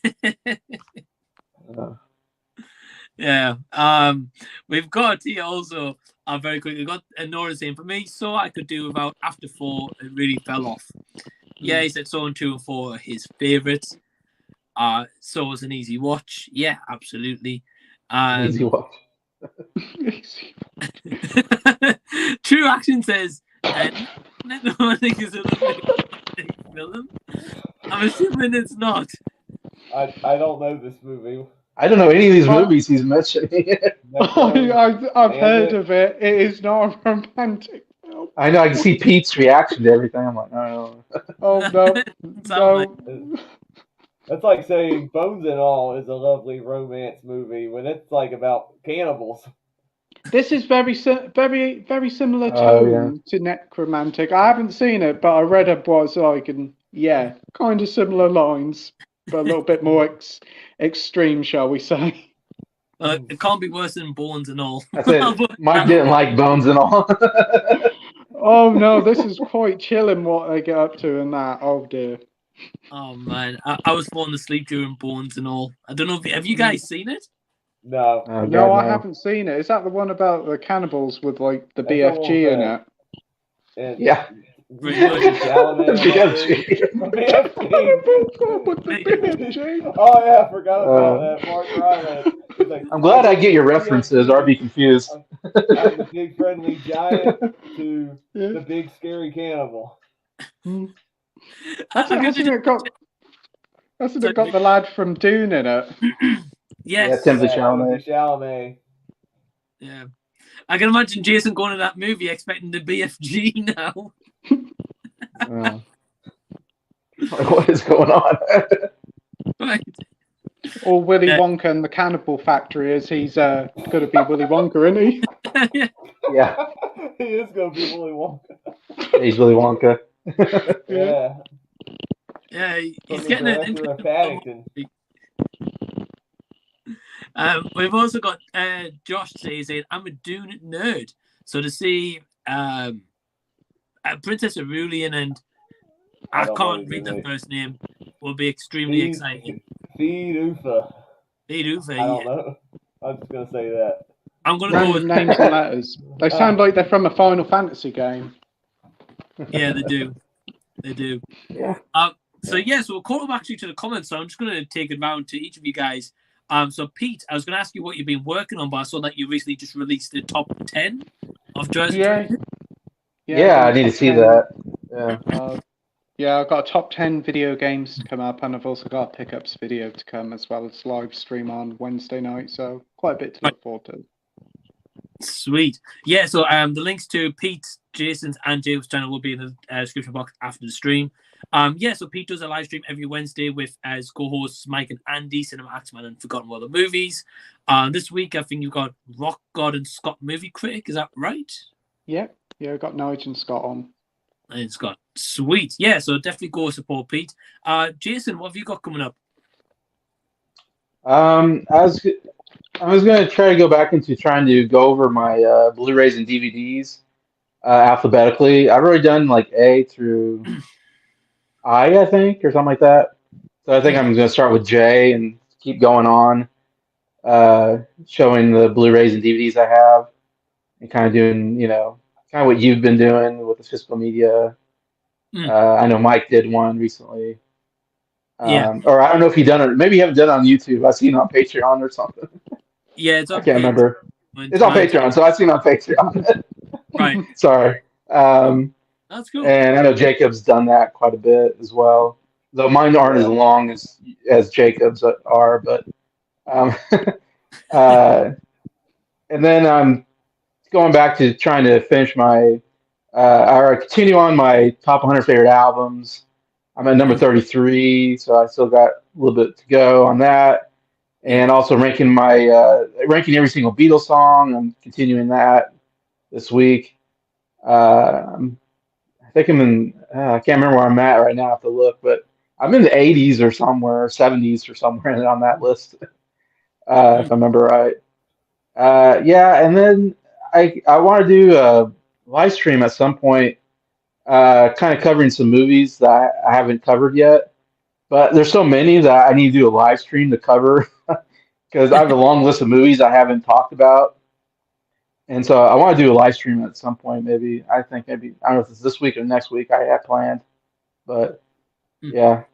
Yeah. We've got here also very quickly got Nora saying for me, so I could do without After 4. It really fell off. Yeah, he said so and 2 and 4 are his favourites. So was an easy watch. Yeah, absolutely. Easy watch. True Action says Netflix is a lovely film. I'm assuming it's not. I don't know this movie. I don't know any of these movies he's mentioning. I've heard of it. It is not a romantic film. I know. I can see Pete's reaction to everything. I'm like, no. Oh no, no. That's like saying Bones and All is a lovely romance movie when it's like about cannibals. This is very similar tone to Necromantic. I haven't seen it, but I read it what it's like, and yeah, kind of similar lines, but a little bit more extreme, shall we say? It can't be worse than Bones and All. That's it. Mike didn't like Bones and All. Oh no, this is quite chilling what they get up to in that. Oh dear. Oh man, I was falling asleep during Bones and All. I don't know have you guys seen it? No. No, I haven't seen it. Is that the one about the cannibals with like the BFG in it? Yeah. BFG. Oh yeah, I forgot about that. Mark Rylance. Like, I'm glad I get your references, or I'd be confused. I'm the big friendly giant to the big scary cannibal. Hasn't it got the lad from Dune in it? Yes. Yeah, Chalamet. Yeah. I can imagine Jason going to that movie expecting the BFG now. What is going on? Right. Or Willy Wonka and the Cannibal Factory, as he's going to be Willy Wonka, isn't he? Yeah. He is going to be Willy Wonka. He's Willy Wonka. Yeah. Yeah, he's getting an interesting. We've also got Josh saying, I'm a Dune nerd. So to see Princess Aurelian and I can't read the first name will be extremely exciting. Feed Ufa. I don't know. I'm just going to say that. I'm going to go with names and letters. They sound like they're from a Final Fantasy game. Yeah, they do. They do. Yeah. So we'll call back to the comments. So I'm just going to take it round to each of you guys. So Pete, I was going to ask you what you've been working on, but I saw that you recently just released the top 10 of Jersey. Yeah, I need to see that. Yeah. I've got a top 10 video games to come up, and I've also got a pickups video to come, as well as live stream on Wednesday night. So quite a bit to look forward to. Sweet. Yeah, so the links to Pete's, Jason's, and Jacob's channel will be in the description box after the stream. So Pete does a live stream every Wednesday with as co-hosts Mike and Andy, Cinema Axeman and Forgotten World of Movies. This week, I think you've got Rock God and Scott Movie Critic. Is that right? Yeah, I've got Nigel and Scott on. And Scott. Sweet. Yeah, so definitely go support Pete. Jason, what have you got coming up? I was going to try to go back into trying to go over my Blu-rays and DVDs alphabetically. I've already done like A through I think, or something like that. So I think I'm going to start with J and keep going on, showing the Blu-rays and DVDs I have, and kind of doing, kind of what you've been doing with the physical media. I know Mike did one recently. Or I don't know if you've done it. Maybe you haven't done it on YouTube. I've seen it on Patreon or something. Yeah, it's on I can't remember. It's on Patreon, so I've seen it on Patreon. Right. Sorry. That's cool. And I know Jacob's done that quite a bit as well. Though mine aren't as long as Jacob's are, but and then going back to trying to finish my, or continue on my top 100 favorite albums. I'm at number 33, so I still got a little bit to go on that. And also ranking ranking every single Beatles song. I'm continuing that this week. I think I'm in. I can't remember where I'm at right now. I have to look, but I'm in the 80s or somewhere, 70s or somewhere on that list, if I remember right. Yeah, and then I want to do a live stream at some point, kind of covering some movies that I haven't covered yet. But there's so many that I need to do a live stream to cover because I have a long list of movies I haven't talked about. And so I want to do a live stream at some point. Maybe I think maybe I don't know if it's this week or next week. I have planned, but yeah.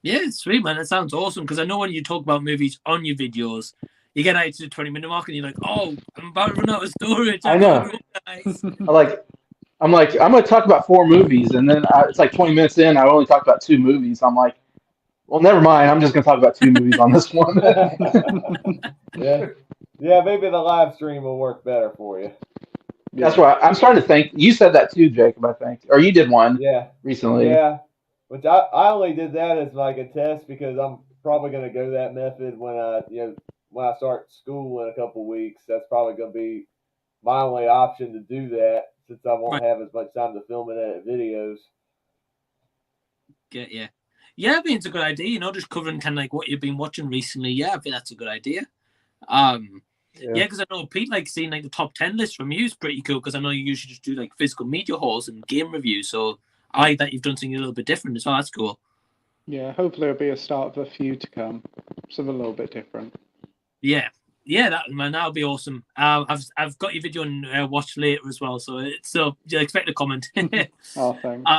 Yeah, it's sweet, man. That sounds awesome. Because I know when you talk about movies on your videos, you get out to the 20-minute mark and you're like, "Oh, I'm about to run out of storage." I know. I'm going to talk about 4 movies, and then it's like 20 minutes in. I only talked about 2 movies. I'm like, well, never mind. I'm just going to talk about 2 movies on this one. Yeah, maybe the live stream will work better for you. That's right. I'm starting to think. You said that too, Jacob, I think. Or you did one recently. Yeah, which I only did that as like a test because I'm probably going to go that method when I start school in a couple weeks. That's probably going to be my only option to do that since I won't have as much time to film and edit videos. Yeah, I think it's a good idea. Just covering kind of like what you've been watching recently. Yeah, I think that's a good idea. Because I know Pete likes seeing like the top 10 list from you is pretty cool because I know you usually just do like physical media hauls and game reviews. So I like that you've done something a little bit different as well. That's cool. Yeah, hopefully it'll be a start of a few to come. Something a little bit different. Yeah, that'll be awesome. I've got your video and watched later as well, so you'll expect a comment. Oh, thanks.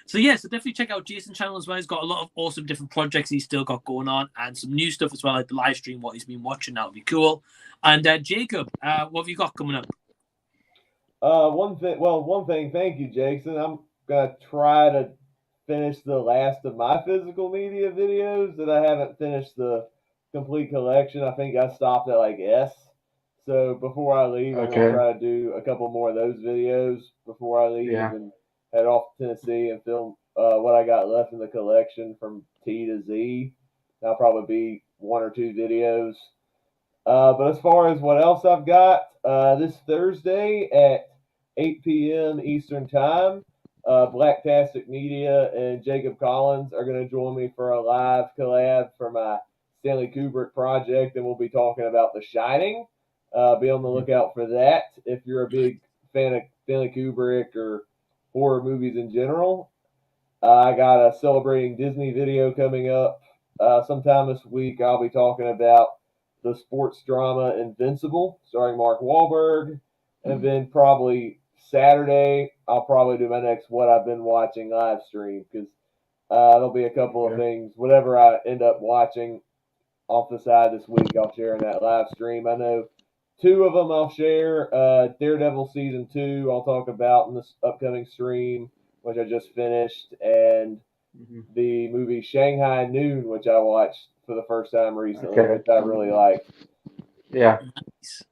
So definitely check out Jason's channel as well. He's got a lot of awesome different projects he's still got going on and some new stuff as well, like the live stream, what he's been watching. That would be cool. And Jacob, what have you got coming up? One thing. Thank you, Jason. I'm gonna try to finish the last of my physical media videos that I haven't finished the complete collection. I think I stopped at like S. So before I leave, I'm gonna try to do a couple more of those videos before I leave and head off to Tennessee and film what I got left in the collection from T to Z. That'll probably be 1 or 2 videos. But as far as what else I've got, this Thursday at 8 p.m. Eastern Time, Blacktastic Media and Jacob Collins are going to join me for a live collab for my Stanley Kubrick project, and we'll be talking about The Shining. Be on the lookout for that if you're a big fan of Stanley Kubrick or horror movies in general. I got a Celebrating Disney video coming up sometime this week. I'll be talking about the sports drama Invincible, starring Mark Wahlberg. And then probably Saturday, I'll probably do my next What I've Been Watching live stream because there'll be a couple of things. Whatever I end up watching off the side this week, I'll share in that live stream. I know 2 of them I'll share. Daredevil Season 2 I'll talk about in this upcoming stream, which I just finished, and the movie Shanghai Noon, which I watched for the first time recently, which I really like. Yeah. Nice.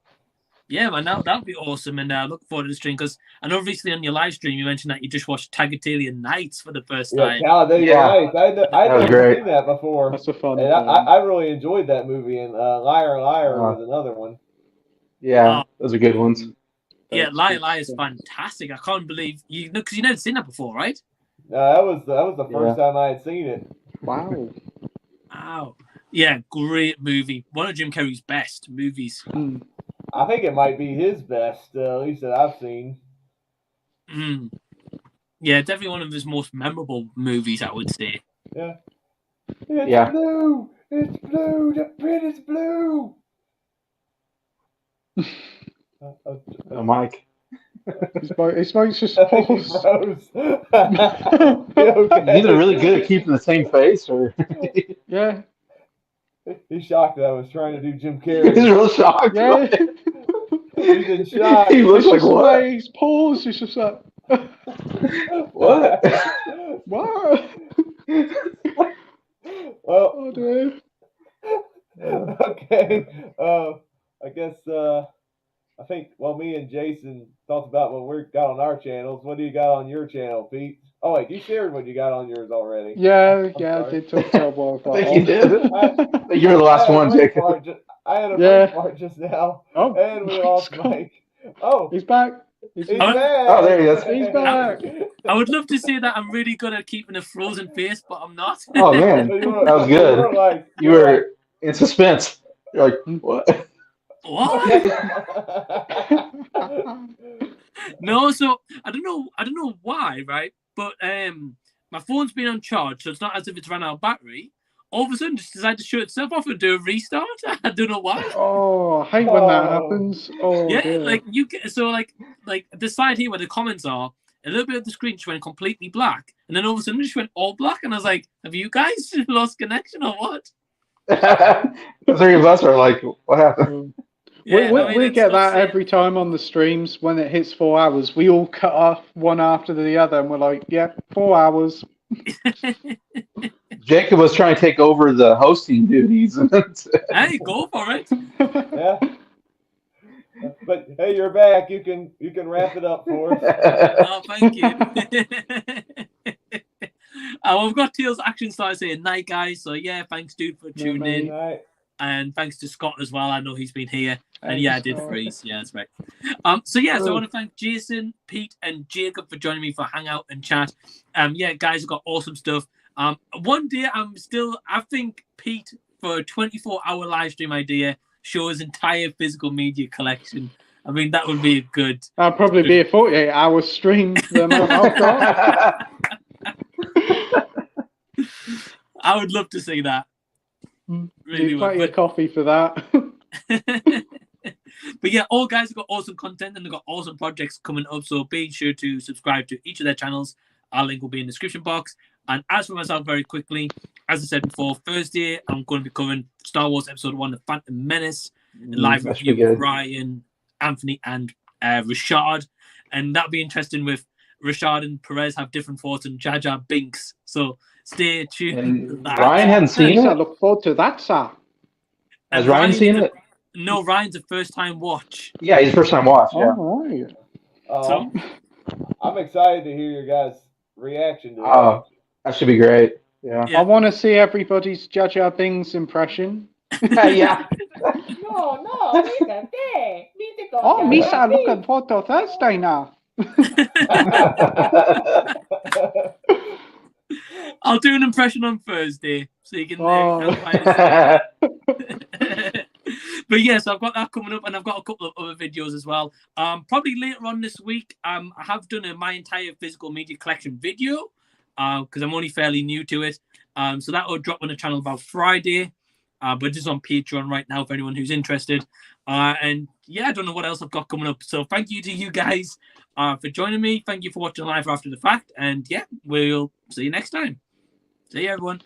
Yeah, man, that would be awesome, and I look forward to the stream because I know recently on your live stream you mentioned that you just watched Tagatelian Nights for the first time. Talladega Nights. I'd never seen that before. That's a fun and I really enjoyed that movie, and Liar Liar was another one. Yeah, those are good ones. Yeah, Liar Liar is fantastic. I can't believe because you never seen that before, right? No, that was the first time I had seen it. Wow. Yeah, great movie. One of Jim Carrey's best movies. I think it might be his best, at least that I've seen. Yeah, definitely one of his most memorable movies, I would say. Yeah. It's blue! It's blue! The print is blue! Mike. His mic's just paused. Okay. Either really good at keeping the same face or... Yeah. He's shocked that I was trying to do Jim Carrey. He's real shocked. Yeah. He's in shock. He looks like what? He's paused. He's just like... What? What? Well, oh, dear. Okay. I guess I think me and Jason talked about what we got on our channels. What do you got on your channel, Pete? Oh wait, you shared what you got on yours already. Yeah, I sorry. did talk about what I think you did. You were the last one, Jacob. I had a brief part just now. Oh, And we lost Mike. Oh, he's back. He's back. Oh, there he is. He's back. I would love to say that I'm really good at keeping a frozen face, but I'm not. Oh man, that was good. You were in suspense. You're like, what? What? No, so I don't know why, right? But my phone's been on charge, so it's not as if it's run out of battery. All of a sudden, just decided to shut itself off and do a restart. I don't know why. Oh, I hate when that happens. Oh, yeah, dear. like you get like the side here where the comments are, a little bit of the screen just went completely black, and then all of a sudden it just went all black, and I was like, "Have you guys lost connection or what?" The three of us are like, "What happened?" Yeah, we get that every time on the streams when it hits 4 hours. We all cut off one after the other, and we're like, "Yeah, 4 hours." Jacob was trying to take over the hosting duties. Hey, go for it. Yeah. But hey, you're back. You can wrap it up for us. Oh, thank you. We've got Tails Action Star saying night, guys. So yeah, thanks, dude, for tuning in. Night. And thanks to Scott as well. I know he's been here. And yeah, I did freeze. Yeah, that's right. So I want to thank Jason, Pete, and Jacob for joining me for Hangout and Chat. Yeah, guys, have got awesome stuff. One day I think Pete, for a 24-hour live stream idea, show his entire physical media collection. I mean, that would be a good. That'll probably be a 48-hour stream. The amount I've got. I would love to see that. Really, plenty of coffee for that. But yeah, all guys have got awesome content and they've got awesome projects coming up. So be sure to subscribe to each of their channels. Our link will be in the description box. And as for myself, very quickly, as I said before, Thursday I'm going to be covering Star Wars Episode 1, The Phantom Menace, live review with Ryan, Anthony, and Rashad. And that'll be interesting with Rashad and Perez have different thoughts on Jar Jar Binks. So stay tuned. Ryan hadn't seen it? I look forward to that, sir. Has Ryan seen it? No, Ryan's a first-time watch. Yeah, he's a first-time watch. Yeah. Oh, right. So I'm excited to hear your guys' reaction to it. Oh, that should be great. Yeah. I want to see everybody's Jar Jar Binks impression. Yeah. No, Misa, Oh, Misa, looking forward to Thursday now. I'll do an impression on Thursday, so you can. But yes, I've got that coming up, and I've got a couple of other videos as well. Probably later on this week, I have done my entire physical media collection video, because I'm only fairly new to it. So that will drop on the channel about Friday, but just on Patreon right now for anyone who's interested. And yeah, I don't know what else I've got coming up. So thank you to you guys for joining me. Thank you for watching live after the fact, and yeah, we'll see you next time. See you, everyone.